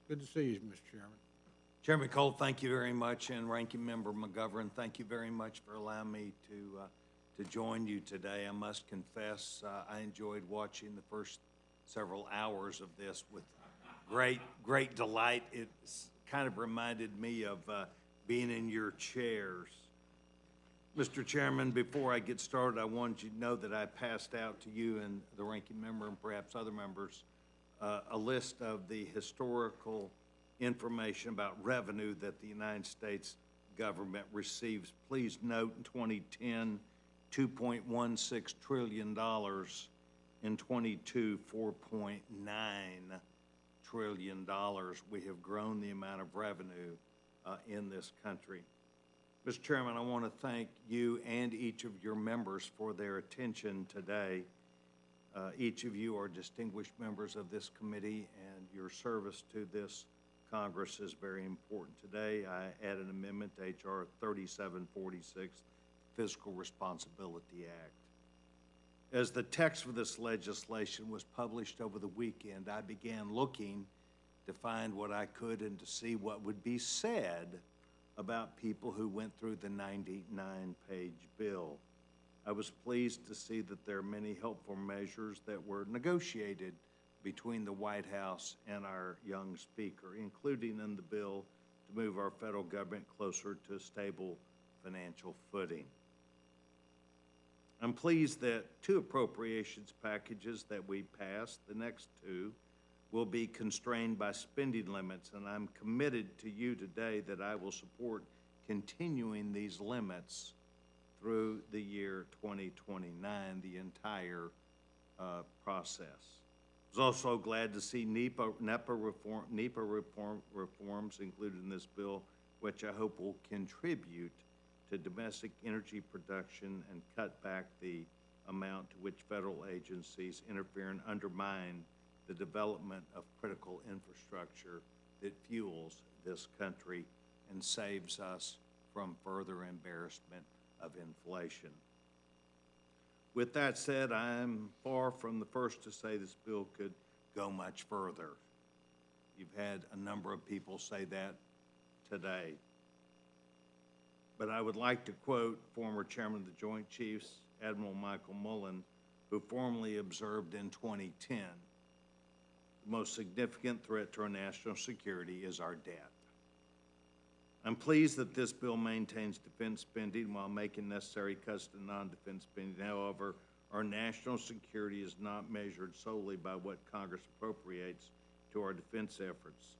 Good to see you, Mr. Chairman. Chairman Cole, thank you very much, and Ranking Member McGovern, thank you very much for allowing me to join you today. I must confess, I enjoyed watching the first several hours of this with great delight. It kind of reminded me of being in your chairs. Mr. Chairman, before I get started, I wanted you to know that I passed out to you and the Ranking Member and perhaps other members a list of the historical information about revenue that the United States government receives. Please note in 2010, $2.16 trillion. In 22, $4.9 trillion. We have grown the amount of revenue in this country. Mr. Chairman, I want to thank you and each of your members for their attention today. Each of you are distinguished members of this committee, and your service to this Congress is very important. Today, I add an amendment to H.R. 3746, Fiscal Responsibility Act. As the text for this legislation was published over the weekend, I began looking to find what I could and to see what would be said about people who went through the 99-page bill. I was pleased to see that there are many helpful measures that were negotiated between the White House and our young speaker, including in the bill to move our federal government closer to a stable financial footing. I'm pleased that 2 appropriations packages that we passed, the next 2, will be constrained by spending limits, and I'm committed to you today that I will support continuing these limits through the year 2029, the entire process. I was also glad to see NEPA reforms included in this bill, which I hope will contribute to domestic energy production and cut back the amount to which federal agencies interfere and undermine the development of critical infrastructure that fuels this country and saves us from further embarrassment of inflation. With that said, I am far from the first to say this bill could go much further. You've had a number of people say that today. But I would like to quote former Chairman of the Joint Chiefs, Admiral Michael Mullen, who formerly observed in 2010, the most significant threat to our national security is our debt. I'm pleased that this bill maintains defense spending while making necessary cuts to non-defense spending. However, our national security is not measured solely by what Congress appropriates to our defense efforts.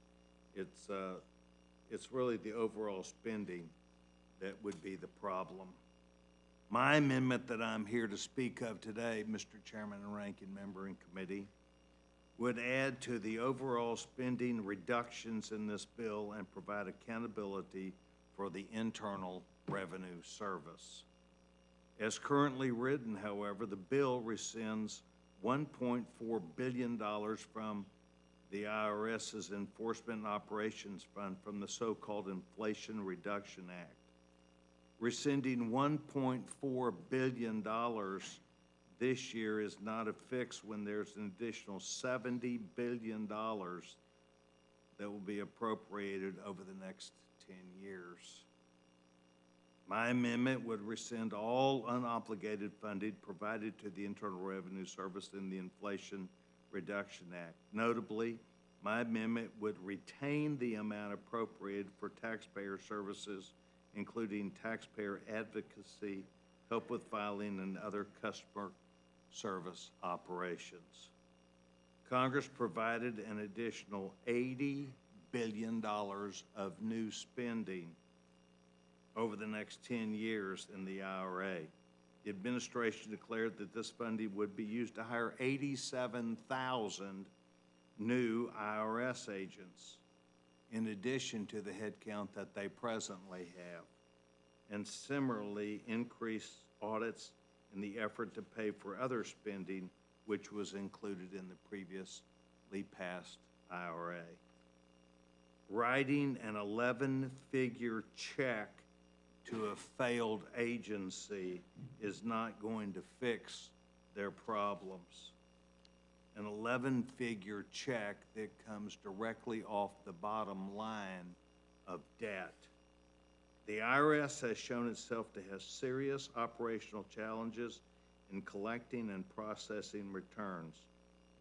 It's really the overall spending that would be the problem. My amendment that I'm here to speak of today, Mr. Chairman and Ranking Member and Committee, would add to the overall spending reductions in this bill and provide accountability for the Internal Revenue Service. As currently written, however, the bill rescinds $1.4 billion from the IRS's Enforcement and Operations Fund from the so-called Inflation Reduction Act. Rescinding $1.4 billion this year is not a fix when there's an additional $70 billion that will be appropriated over the next 10 years. My amendment would rescind all unobligated funding provided to the Internal Revenue Service in the Inflation Reduction Act. Notably, my amendment would retain the amount appropriated for taxpayer services, including taxpayer advocacy, help with filing, and other customer service operations. Congress provided an additional $80 billion of new spending over the next 10 years in the IRA. The administration declared that this funding would be used to hire 87,000 new IRS agents, in addition to the headcount that they presently have, and similarly increase audits in the effort to pay for other spending which was included in the previously passed IRA. Writing an 11-figure check to a failed agency is not going to fix their problems. An 11-figure check that comes directly off the bottom line of debt. The IRS has shown itself to have serious operational challenges in collecting and processing returns.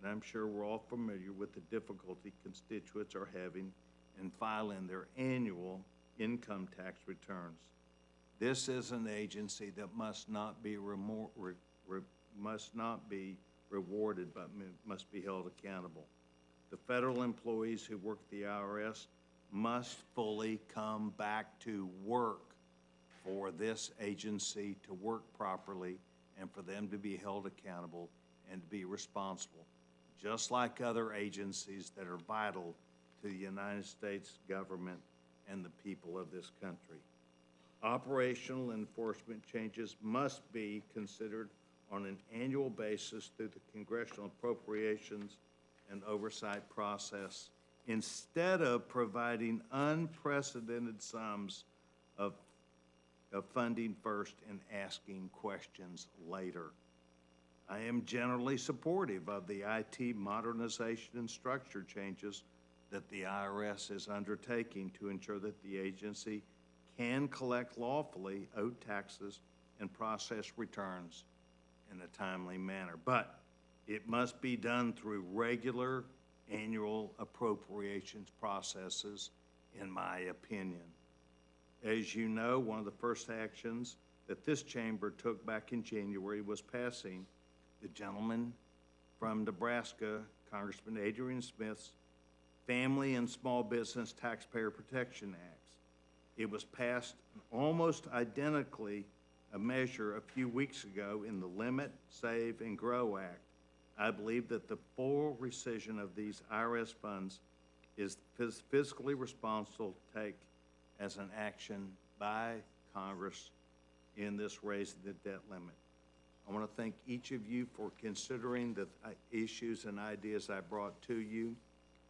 And I'm sure we're all familiar with the difficulty constituents are having in filing their annual income tax returns. This is an agency that must not be rewarded, but must be held accountable. The federal employees who work at the IRS must fully come back to work for this agency to work properly and for them to be held accountable and to be responsible, just like other agencies that are vital to the United States government and the people of this country. Operational enforcement changes must be considered on an annual basis through the Congressional Appropriations and Oversight process, instead of providing unprecedented sums of funding first and asking questions later. I am generally supportive of the IT modernization and structure changes that the IRS is undertaking to ensure that the agency can collect lawfully owed taxes and process returns in a timely manner. But it must be done through regular annual appropriations processes, in my opinion. As you know, one of the first actions that this chamber took back in January was passing the gentleman from Nebraska, Congressman Adrian Smith's Family and Small Business Taxpayer Protection Act. It was passed almost identically a measure a few weeks ago in the Limit, Save, and Grow Act. I believe that the full rescission of these IRS funds is fiscally responsible to take as an action by Congress in this raising the debt limit. I want to thank each of you for considering the issues and ideas I brought to you.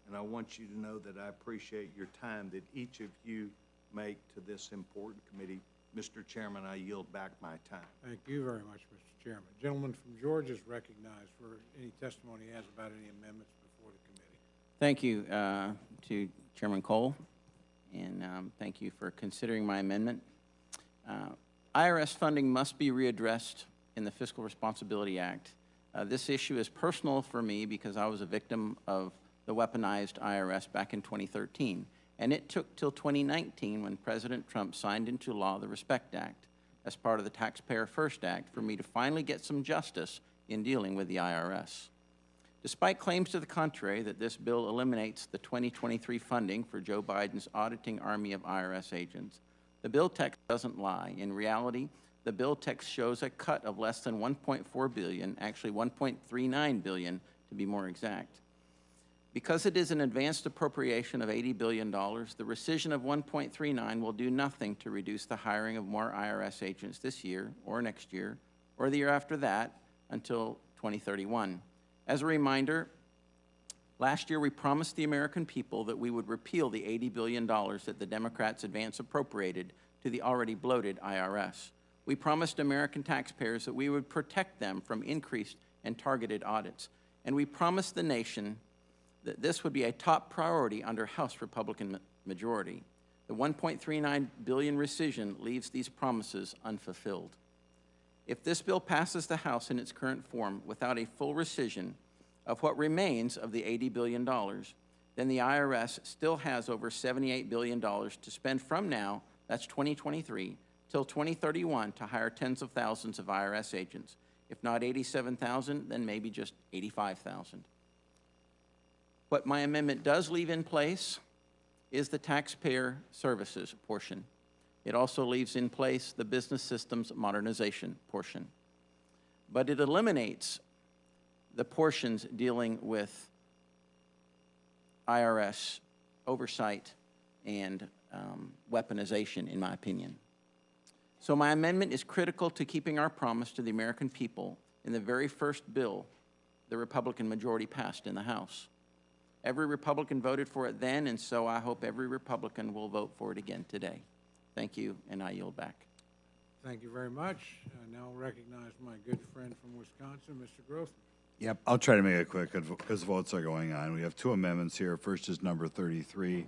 And I want you to know that I appreciate your time that each of you make to this important committee. Mr. Chairman, I yield back my time. Thank you very much, Mr. Chairman. Gentleman from Georgia is recognized for any testimony he has about any amendments before the committee. Thank you to Chairman Cole, and thank you for considering my amendment. IRS funding must be readdressed in the Fiscal Responsibility Act. This issue is personal for me because I was a victim of the weaponized IRS back in 2013. And it took till 2019 when President Trump signed into law the RESPECT Act as part of the Taxpayer First Act for me to finally get some justice in dealing with the IRS. Despite claims to the contrary that this bill eliminates the 2023 funding for Joe Biden's auditing army of IRS agents, the bill text doesn't lie. In reality, the bill text shows a cut of less than $1.4 billion, actually $1.39 billion to be more exact. Because it is an advanced appropriation of $80 billion, the rescission of 1.39 will do nothing to reduce the hiring of more IRS agents this year or next year or the year after that until 2031. As a reminder, last year we promised the American people that we would repeal the $80 billion that the Democrats advance appropriated to the already bloated IRS. We promised American taxpayers that we would protect them from increased and targeted audits. And we promised the nation that this would be a top priority under House Republican majority. The $1.39 billion rescission leaves these promises unfulfilled. If this bill passes the House in its current form without a full rescission of what remains of the $80 billion, then the IRS still has over $78 billion to spend from now, that's 2023, till 2031 to hire tens of thousands of IRS agents. If not 87,000, then maybe just 85,000. What my amendment does leave in place is the taxpayer services portion. It also leaves in place the business systems modernization portion. But it eliminates the portions dealing with IRS oversight and weaponization, in my opinion. So my amendment is critical to keeping our promise to the American people in the very first bill the Republican majority passed in the House. Every Republican voted for it then, and so I hope every Republican will vote for it again today. Thank you, and I yield back. Thank you very much. I now recognize my good friend from Wisconsin, Mr. Grossman. Yep, I'll try to make it quick because votes are going on. We have two amendments here. First is number 33.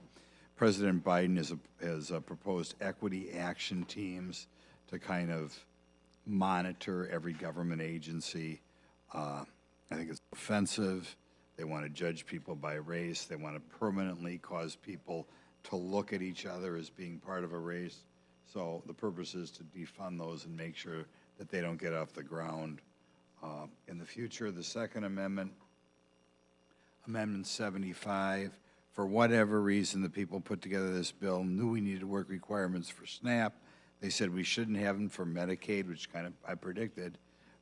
President Biden has proposed equity action teams to kind of monitor every government agency. I think it's offensive. They want to judge people by race. They want to permanently cause people to look at each other as being part of a race. So the purpose is to defund those and make sure that they don't get off the ground in the future. The Second Amendment, Amendment 75, for whatever reason, the people put together this bill knew we needed work requirements for SNAP. They said we shouldn't have them for Medicaid, which kind of I predicted,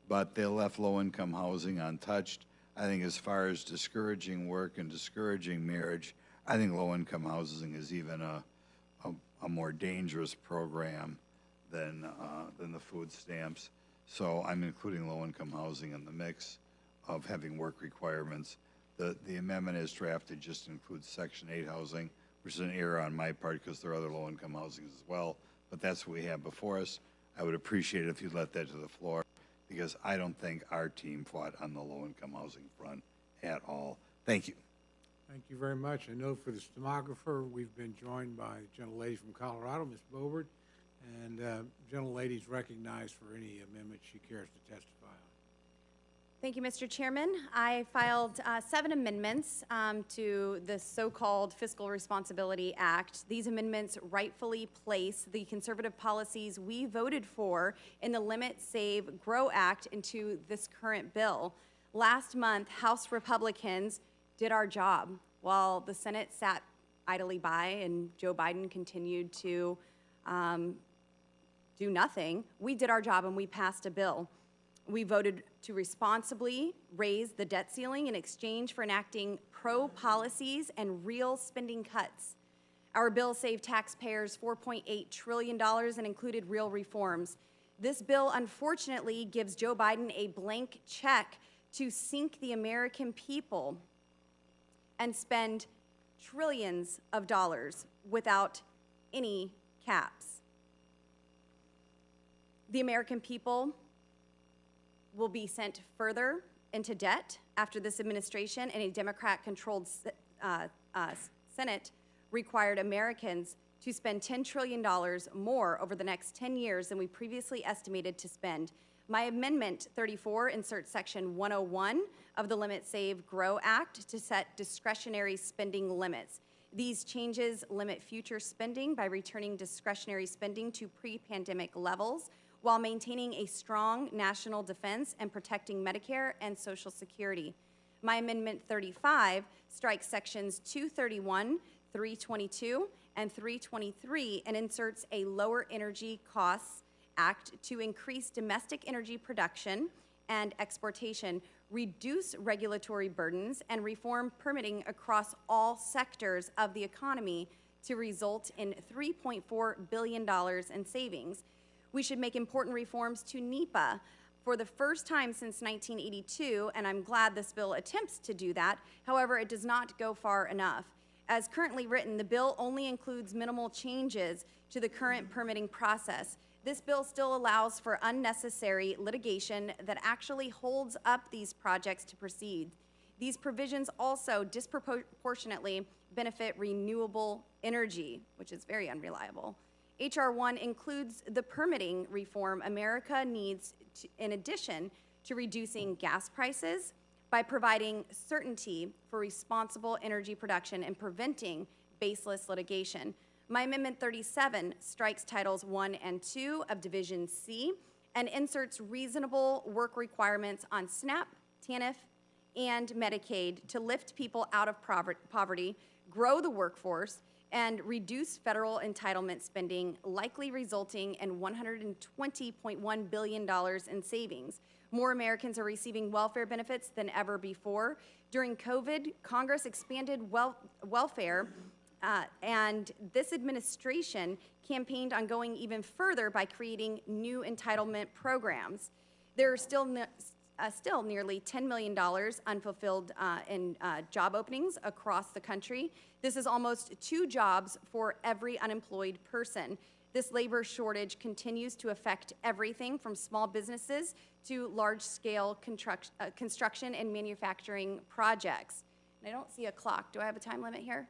but they left low-income housing untouched. I think as far as discouraging work and discouraging marriage, I think low-income housing is even a more dangerous program than the food stamps. So I'm including low-income housing in the mix of having work requirements. The amendment as drafted just includes Section 8 housing, which is an error on my part because there are other low-income housings as well. But that's what we have before us. I would appreciate it if you'd let that to the floor, because I don't think our team fought on the low-income housing front at all. Thank you. Thank you very much. I know for the stenographer, we've been joined by a gentlelady from Colorado, Ms. Bobert, and gentlelady's recognized for any amendment she cares to testify on. Thank you, Mr. Chairman. I filed 7 amendments to the so-called Fiscal Responsibility Act. These amendments rightfully place the conservative policies we voted for in the Limit, Save, Grow Act into this current bill. Last month, House Republicans did our job while the Senate sat idly by and Joe Biden continued to do nothing. We did our job and we passed a bill. We voted to responsibly raise the debt ceiling in exchange for enacting pro-policies and real spending cuts. Our bill saved taxpayers $4.8 trillion and included real reforms. This bill unfortunately gives Joe Biden a blank check to sink the American people and spend trillions of dollars without any caps. The American people will be sent further into debt after this administration and a Democrat-controlled Senate required Americans to spend $10 trillion more over the next 10 years than we previously estimated to spend. My Amendment 34 inserts Section 101 of the Limit, Save, Grow Act to set discretionary spending limits. These changes limit future spending by returning discretionary spending to pre-pandemic levels while maintaining a strong national defense and protecting Medicare and Social Security. My Amendment 35 strikes Sections 231, 322, and 323 and inserts a Lower Energy Costs Act to increase domestic energy production and exportation, reduce regulatory burdens, and reform permitting across all sectors of the economy to result in $3.4 billion in savings. We should make important reforms to NEPA for the first time since 1982, and I'm glad this bill attempts to do that. However, it does not go far enough. As currently written, the bill only includes minimal changes to the current permitting process. This bill still allows for unnecessary litigation that actually holds up these projects to proceed. These provisions also disproportionately benefit renewable energy, which is very unreliable. H.R. 1 includes the permitting reform America needs in addition to reducing gas prices by providing certainty for responsible energy production and preventing baseless litigation. My Amendment 37 strikes Titles 1 and 2 of Division C and inserts reasonable work requirements on SNAP, TANF, and Medicaid to lift people out of poverty, grow the workforce, and reduce federal entitlement spending, likely resulting in $120.1 billion in savings. More Americans are receiving welfare benefits than ever before. During COVID, Congress expanded welfare, and this administration campaigned on going even further by creating new entitlement programs. There are still nearly $10 million unfulfilled in job openings across the country. This is almost 2 jobs for every unemployed person. This labor shortage continues to affect everything from small businesses to large-scale construction and manufacturing projects. And I don't see a clock. Do I have a time limit here?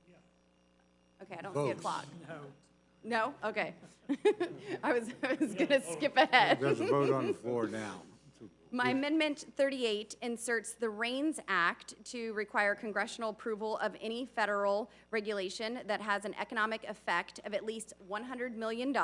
Yeah. Okay, I don't see a clock. No? Okay. I was going to skip ahead. There's a vote on the floor now. My Amendment 38 inserts the REINS Act to require congressional approval of any federal regulation that has an economic effect of at least $100 million,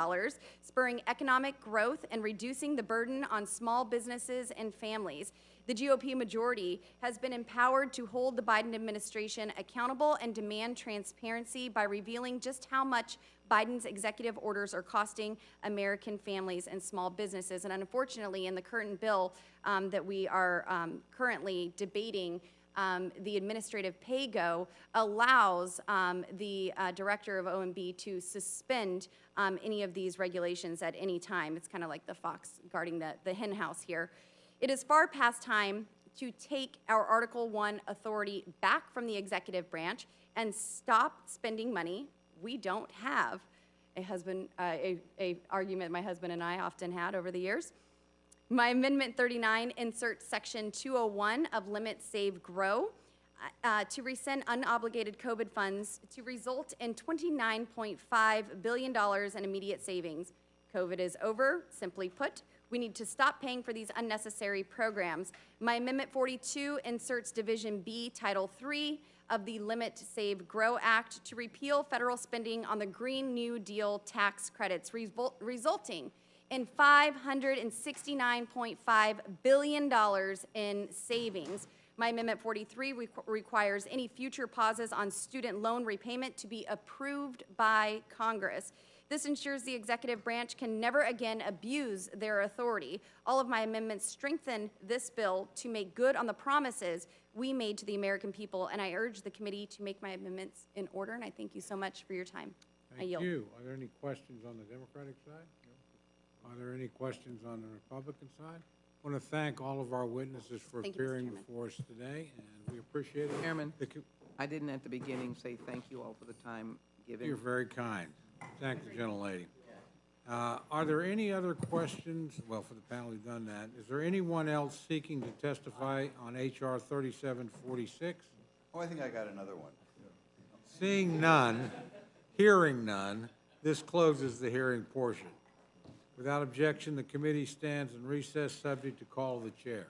spurring economic growth and reducing the burden on small businesses and families. The GOP majority has been empowered to hold the Biden administration accountable and demand transparency by revealing just how much Biden's executive orders are costing American families and small businesses. And unfortunately, in the current bill that we are currently debating, the administrative pay-go allows the director of OMB to suspend any of these regulations at any time. It's kind of like the fox guarding the hen house here. It is far past time to take our Article I authority back from the executive branch and stop spending money we don't have. A argument my husband and I often had over the years. My Amendment 39 inserts Section 201 of Limit, Save, Grow to rescind unobligated COVID funds to result in $29.5 billion in immediate savings. COVID is over, simply put. We need to stop paying for these unnecessary programs. My Amendment 42 inserts Division B, Title III of the Limit, Save, Grow Act to repeal federal spending on the Green New Deal tax credits, resulting in $569.5 billion in savings. My Amendment 43 requires any future pauses on student loan repayment to be approved by Congress. This ensures the executive branch can never again abuse their authority. All of my amendments strengthen this bill to make good on the promises we made to the American people, and I urge the committee to make my amendments in order, and I thank you so much for your time. I yield. Thank you. Are there any questions on the Democratic side? No. Are there any questions on the Republican side? I want to thank all of our witnesses for Thank you, Mr. appearing Chairman. before us today, and we appreciate it. Chairman, The co- I didn't at the beginning say thank you all for the time given. You're very kind. Thank the gentlelady. Are there any other questions? Well, for the panel, we've done that. Is there anyone else seeking to testify on H.R. 3746? Oh, I think I got another one. Seeing none, hearing none, this closes the hearing portion. Without objection, the committee stands in recess, subject to call of the chair.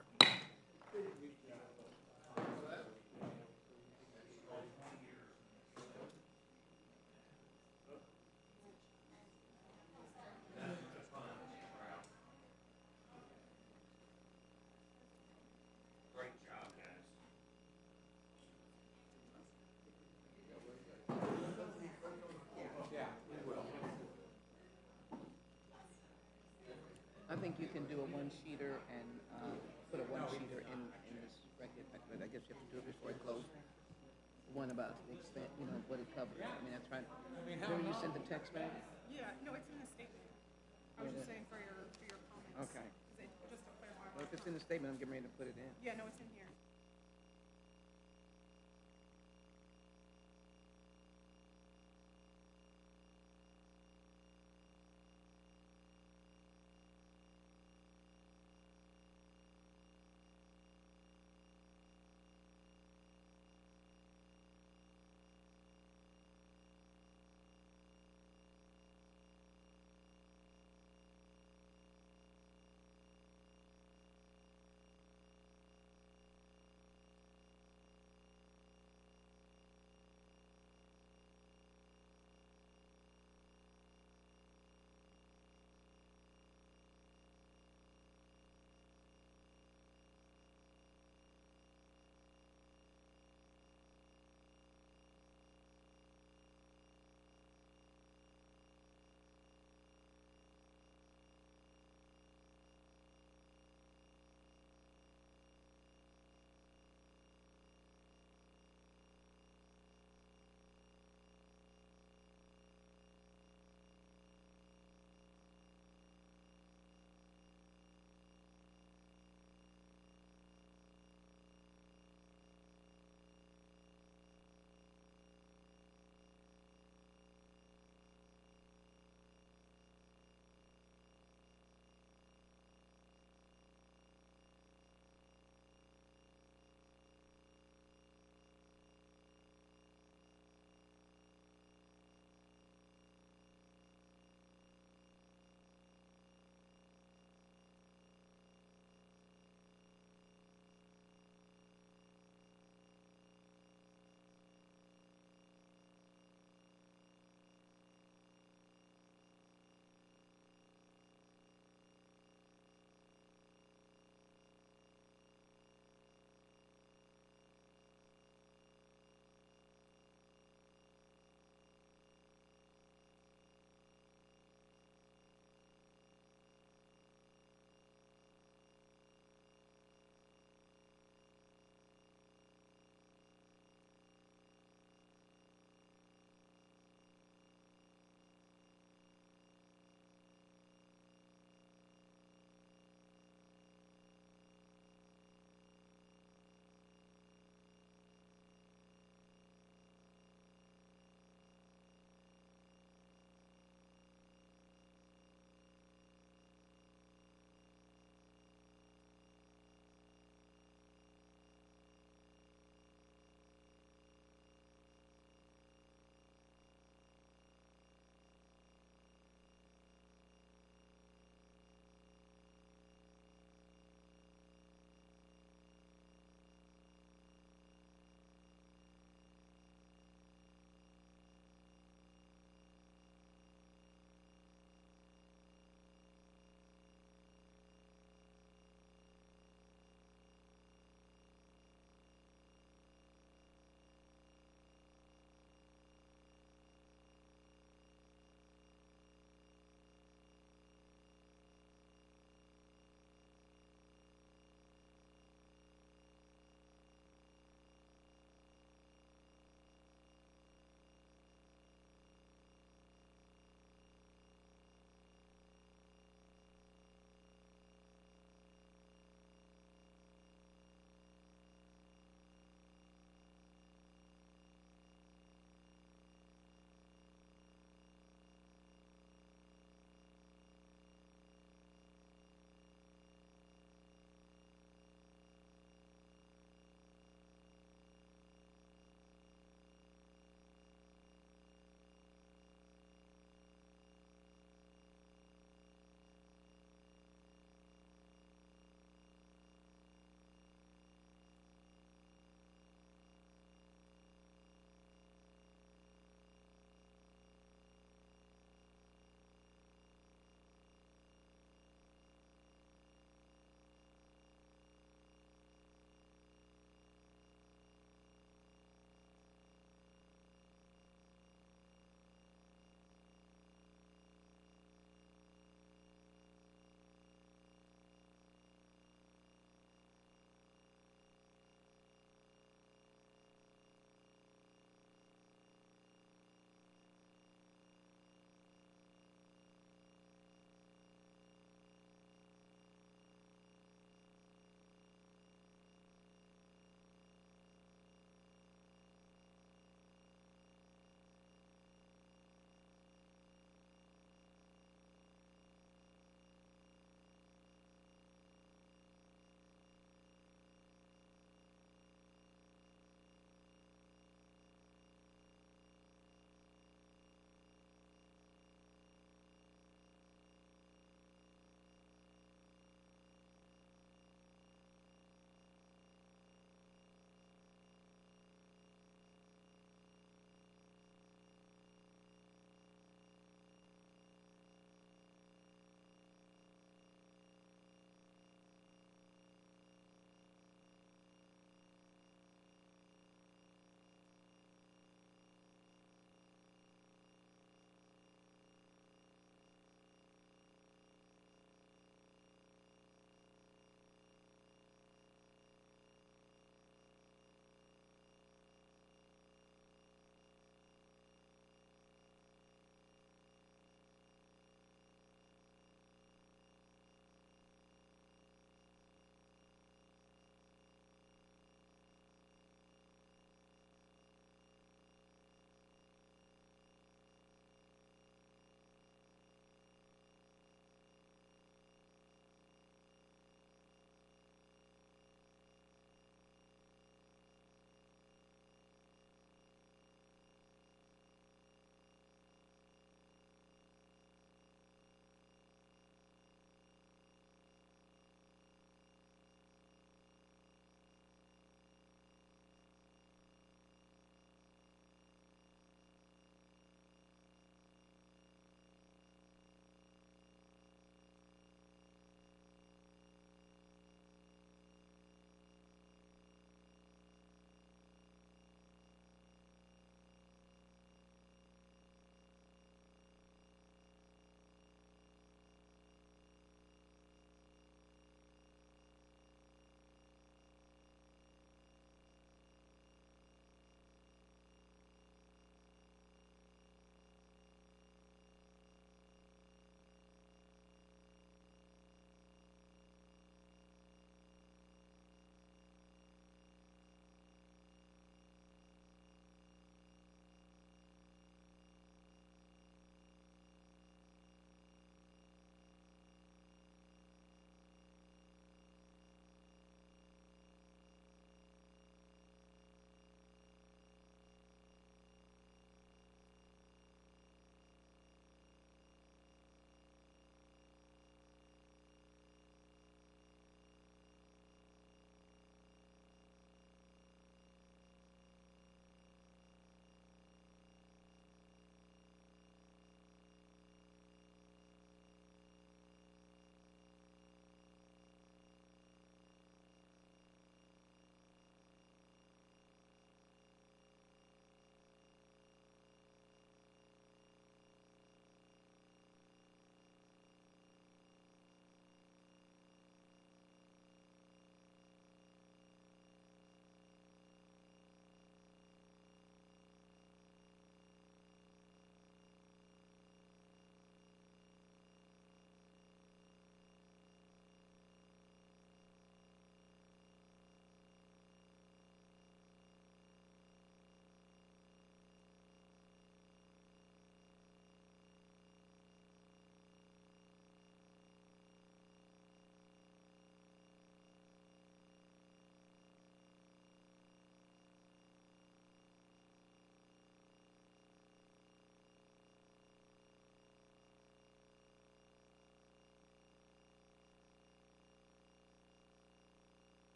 I think you can do a one-sheeter and put a one-sheeter in this record, but I guess you have to do it before I close. One about the extent, what it covers. I mean, I tried, remember you sent the text back? Yeah, no, it's in the statement. I was just saying for your comments. Okay. Just to clarify. Well, if it's in the statement, I'm getting ready to put it in. Yeah, no, it's in here.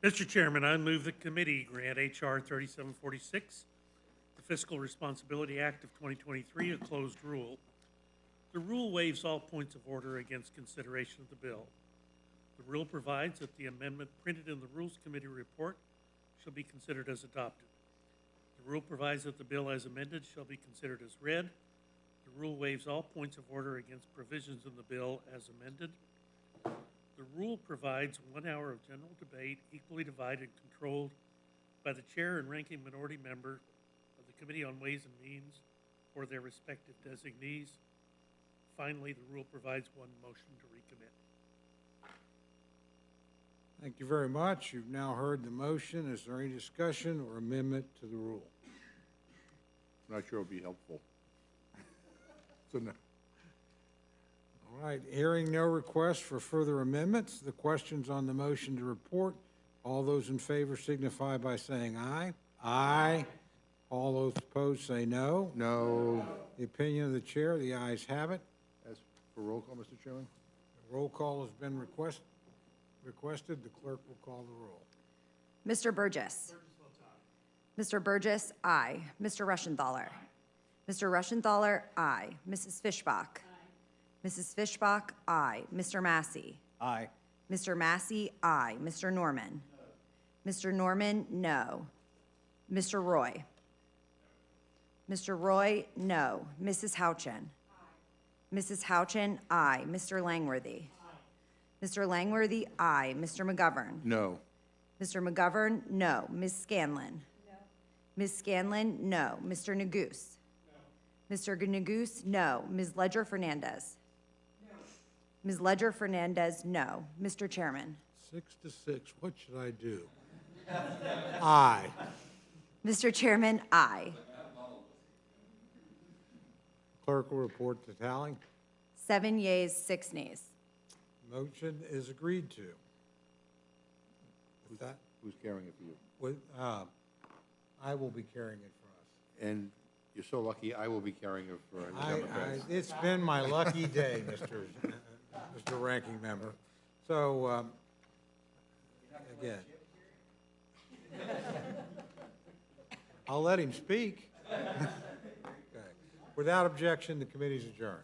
Mr. Chairman, I move the committee grant H.R. 3746, the Fiscal Responsibility Act of 2023, a closed rule. The rule waives all points of order against consideration of the bill. The rule provides that the amendment printed in the Rules Committee report shall be considered as adopted. The rule provides that the bill as amended shall be considered as read. The rule waives all points of order against provisions in the bill as amended. The rule provides 1 hour of general debate equally divided and controlled by the chair and ranking minority member of the Committee on Ways and Means or their respective designees. Finally, the rule provides one motion to recommit. Thank you very much. You've now heard the motion. Is there any discussion or amendment to the rule? I'm not sure it'll be helpful. So no. All right, hearing no requests for further amendments, the questions on the motion to report, all those in favor signify by saying aye. Aye. All those opposed say no. No. The opinion of the chair, the ayes have it. As for roll call, Mr. Chairman? Roll call has been requested. The clerk will call the roll. Mr. Burgess. Mr. Burgess, aye. Mr. Rushenthaler. Mr. Rushenthaler, aye. Mrs. Fishbach. Mrs. Fishbach, aye. Mr. Massey. Aye. Mr. Massey, aye. Mr. Norman. Mr. Norman, no. Mr. Roy. Mr. Roy, no. Mrs. Houchin. Mrs. Houchin, aye. Mr. Langworthy. Mr. Langworthy, aye. Mr. McGovern. No. Mr. McGovern, no. Ms. Scanlon. No. Ms. Scanlon, no. Mr. Neguse. No. Mr. Neguse, no. Ms. Ledger Fernandez. No. Ms. Ledger Fernandez, no. Mr. Chairman. 6 to 6, what should I do? Aye. Mr. Chairman, aye. Clerk will report the tally. 7 yeas, 6 nays. Motion is agreed to. With that, Who's carrying it for you? I will be carrying it for us. And you're so lucky, I will be carrying it for the Democrats. It's been my lucky day, Mr. Ranking Member. So, again, I'll let him speak. Okay. Without objection, the committee's adjourned.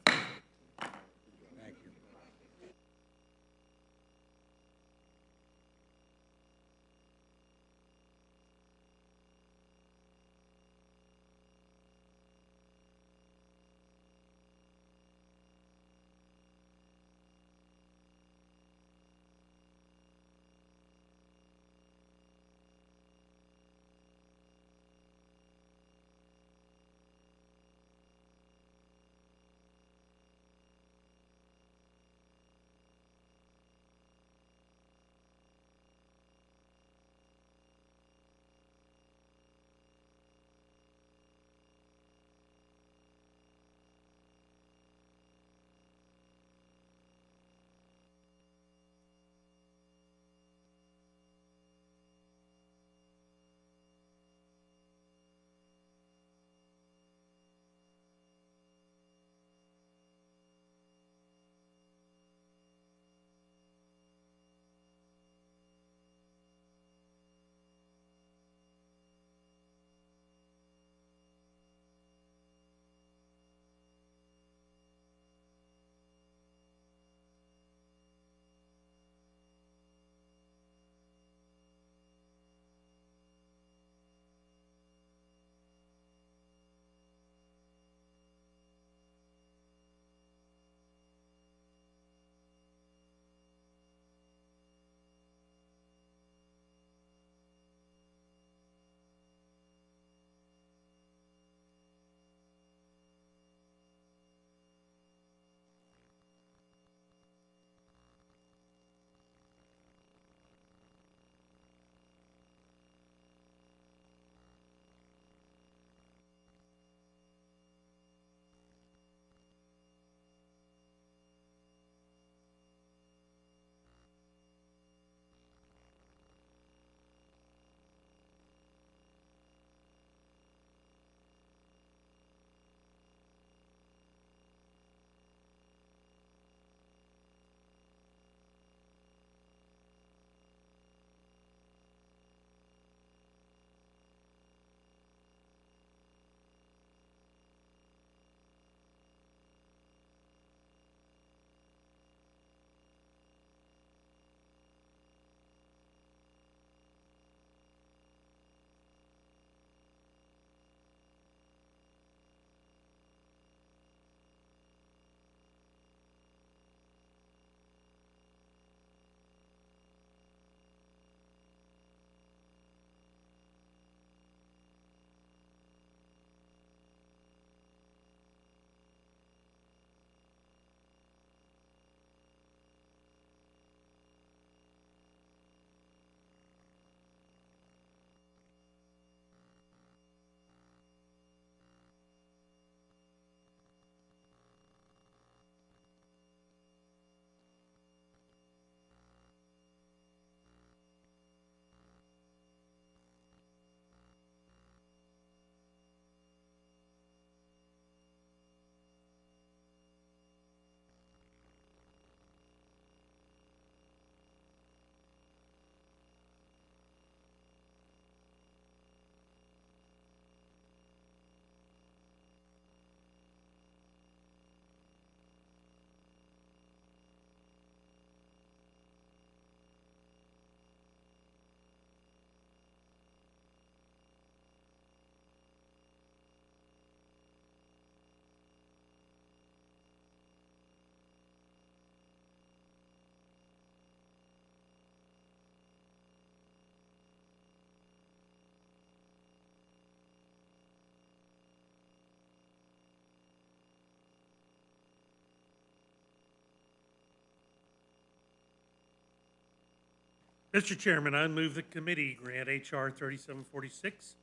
Mr. Chairman, I move the committee grant H.R. 3746,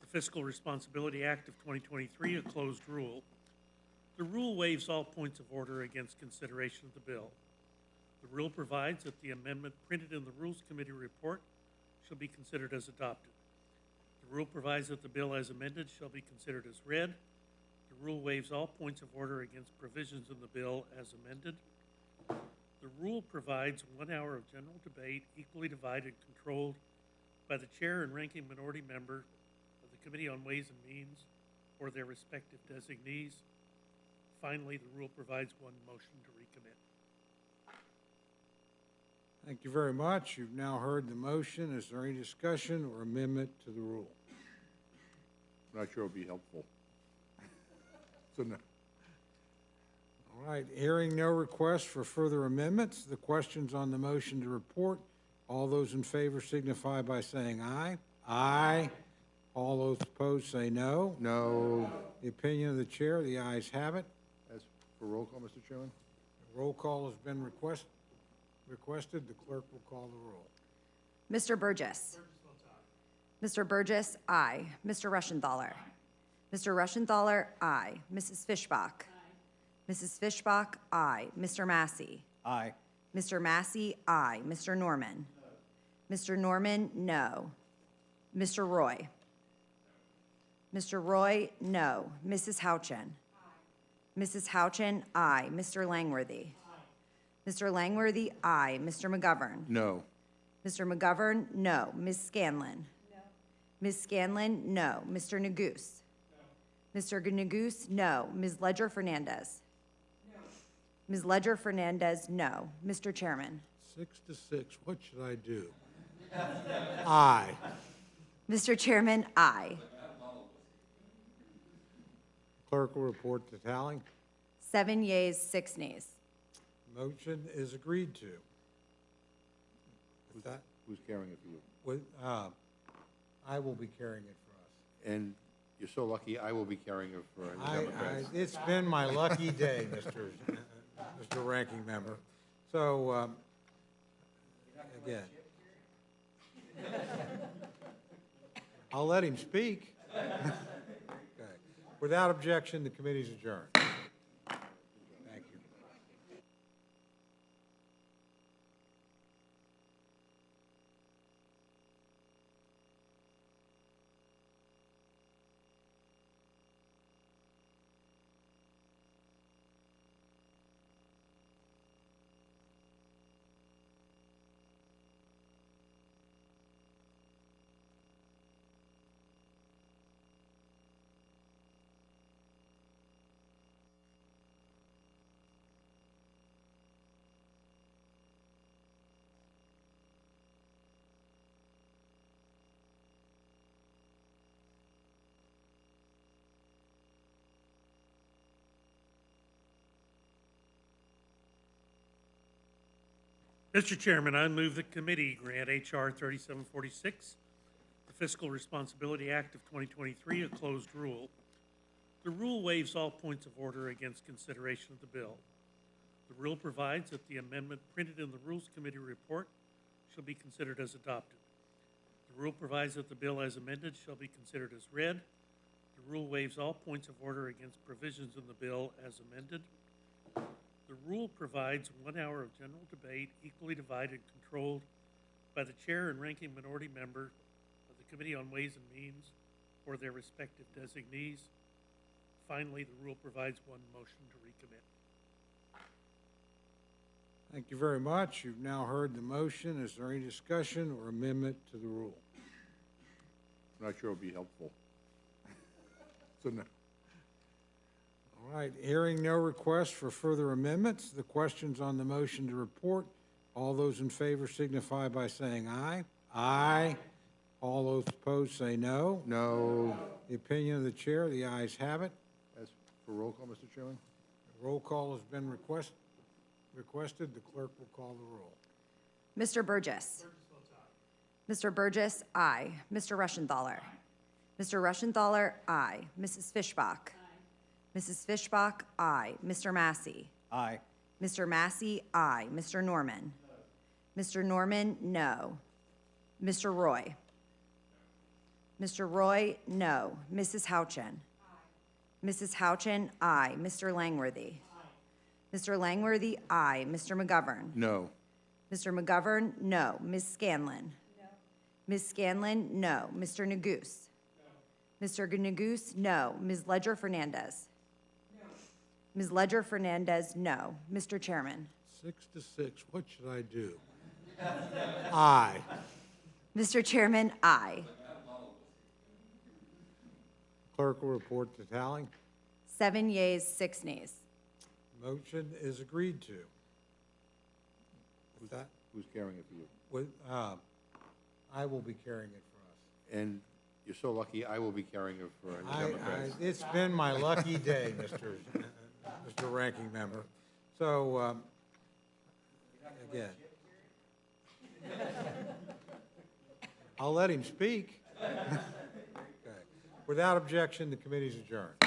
the Fiscal Responsibility Act of 2023, a closed rule. The rule waives all points of order against consideration of the bill. The rule provides that the amendment printed in the Rules Committee report shall be considered as adopted. The rule provides that the bill as amended shall be considered as read. The rule waives all points of order against provisions in the bill as amended. The rule provides 1 hour of general debate equally divided and controlled by the chair and ranking minority member of the Committee on Ways and Means or their respective designees. Finally, the rule provides one motion to recommit. Thank you very much. You've now heard the motion. Is there any discussion or amendment to the rule? I'm not sure it'll be helpful. So no. All right, hearing no requests for further amendments, the questions on the motion to report, all those in favor signify by saying aye. Aye. All those opposed say no. No. The opinion of the chair, the ayes have it. As for roll call, Mr. Chairman? Roll call has been requested. The clerk will call the roll. Mr. Burgess. Mr. Burgess, aye. Mr. Rushenthaler. Mr. Rushenthaler, aye. Mrs. Fishbach. Mrs. Fishbach, aye. Mr. Massey. Aye. Mr. Massey, aye. Mr. Norman. Mr. Norman, no. Mr. Roy. Mr. Roy, no. Mrs. Houchin. Mrs. Houchin, aye. Mr. Langworthy. Mr. Langworthy, aye. Mr. McGovern. No. Mr. McGovern, no. Ms. Scanlon. No. Ms. Scanlon, no. Mr. Neguse. No. Mr. Neguse, no. Ms. Ledger Fernandez. No. Ms. Ledger Fernandez, no. Mr. Chairman. 6 to 6, what should I do? Aye. Mr. Chairman, aye. Clerk will report the tally. 7 yeas, 6 nays. Motion is agreed to. With that, Who's carrying it for you? with, I will be carrying it for us. And you're so lucky, I will be carrying it for the Democrats. It's been my lucky day, Mr. Ranking Member. So, again. I'll let him speak. Okay. Without objection, the committee's adjourned. Thank you. Mr. Chairman, I move the committee grant H.R. 3746, the Fiscal Responsibility Act of 2023, a closed rule. The rule waives all points of order against consideration of the bill. The rule provides that the amendment printed in the Rules Committee report shall be considered as adopted. The rule provides that the bill as amended shall be considered as read. The rule waives all points of order against provisions in the bill as amended. The rule provides 1 hour of general debate equally divided and controlled by the chair and ranking minority member of the Committee on Ways and Means or their respective designees. Finally, the rule provides one motion to recommit. Thank you very much. You've now heard the motion. Is there any discussion or amendment to the rule? I'm not sure it'll be helpful. So no. All right, hearing no requests for further amendments, the questions on the motion to report, all those in favor signify by saying aye. Aye. All those opposed say no. No. The opinion of the chair, the ayes have it. As for roll call, Mr. Chairman? Roll call has been requested. The clerk will call the roll. Mr. Burgess. Mr. Burgess, aye. Mr. Rushenthaler. Mr. Rushenthaler, aye. Mrs. Fishbach. Mrs. Fishbach, aye. Mr. Massey. Aye. Mr. Massey, aye. Mr. Norman. Mr. Norman, no. Mr. Roy? Mr. Roy, no. Mrs. Houchin? Mrs. Houchin, aye. Mr. Langworthy? Mr. Langworthy, aye. Mr. McGovern? No. Mr. McGovern, no. Ms. Scanlon? No. Ms. Scanlon, no. Mr. Neguse? No. Mr. Neguse, no. Ms. Ledger Fernandez? No. Ms. Ledger Fernandez, no. Mr. Chairman? 6 to 6, what should I do? Aye. Mr. Chairman, aye. Clerk will report the tally. 7 yeas, 6 nays. Motion is agreed to. With that, Who's carrying it for you? with, I will be carrying it for us. And you're so lucky, I will be carrying it for the Democrats. It's been my lucky day, Mr. Ranking Member. So, again. I'll let him speak. Okay. Without objection, the committee's adjourned.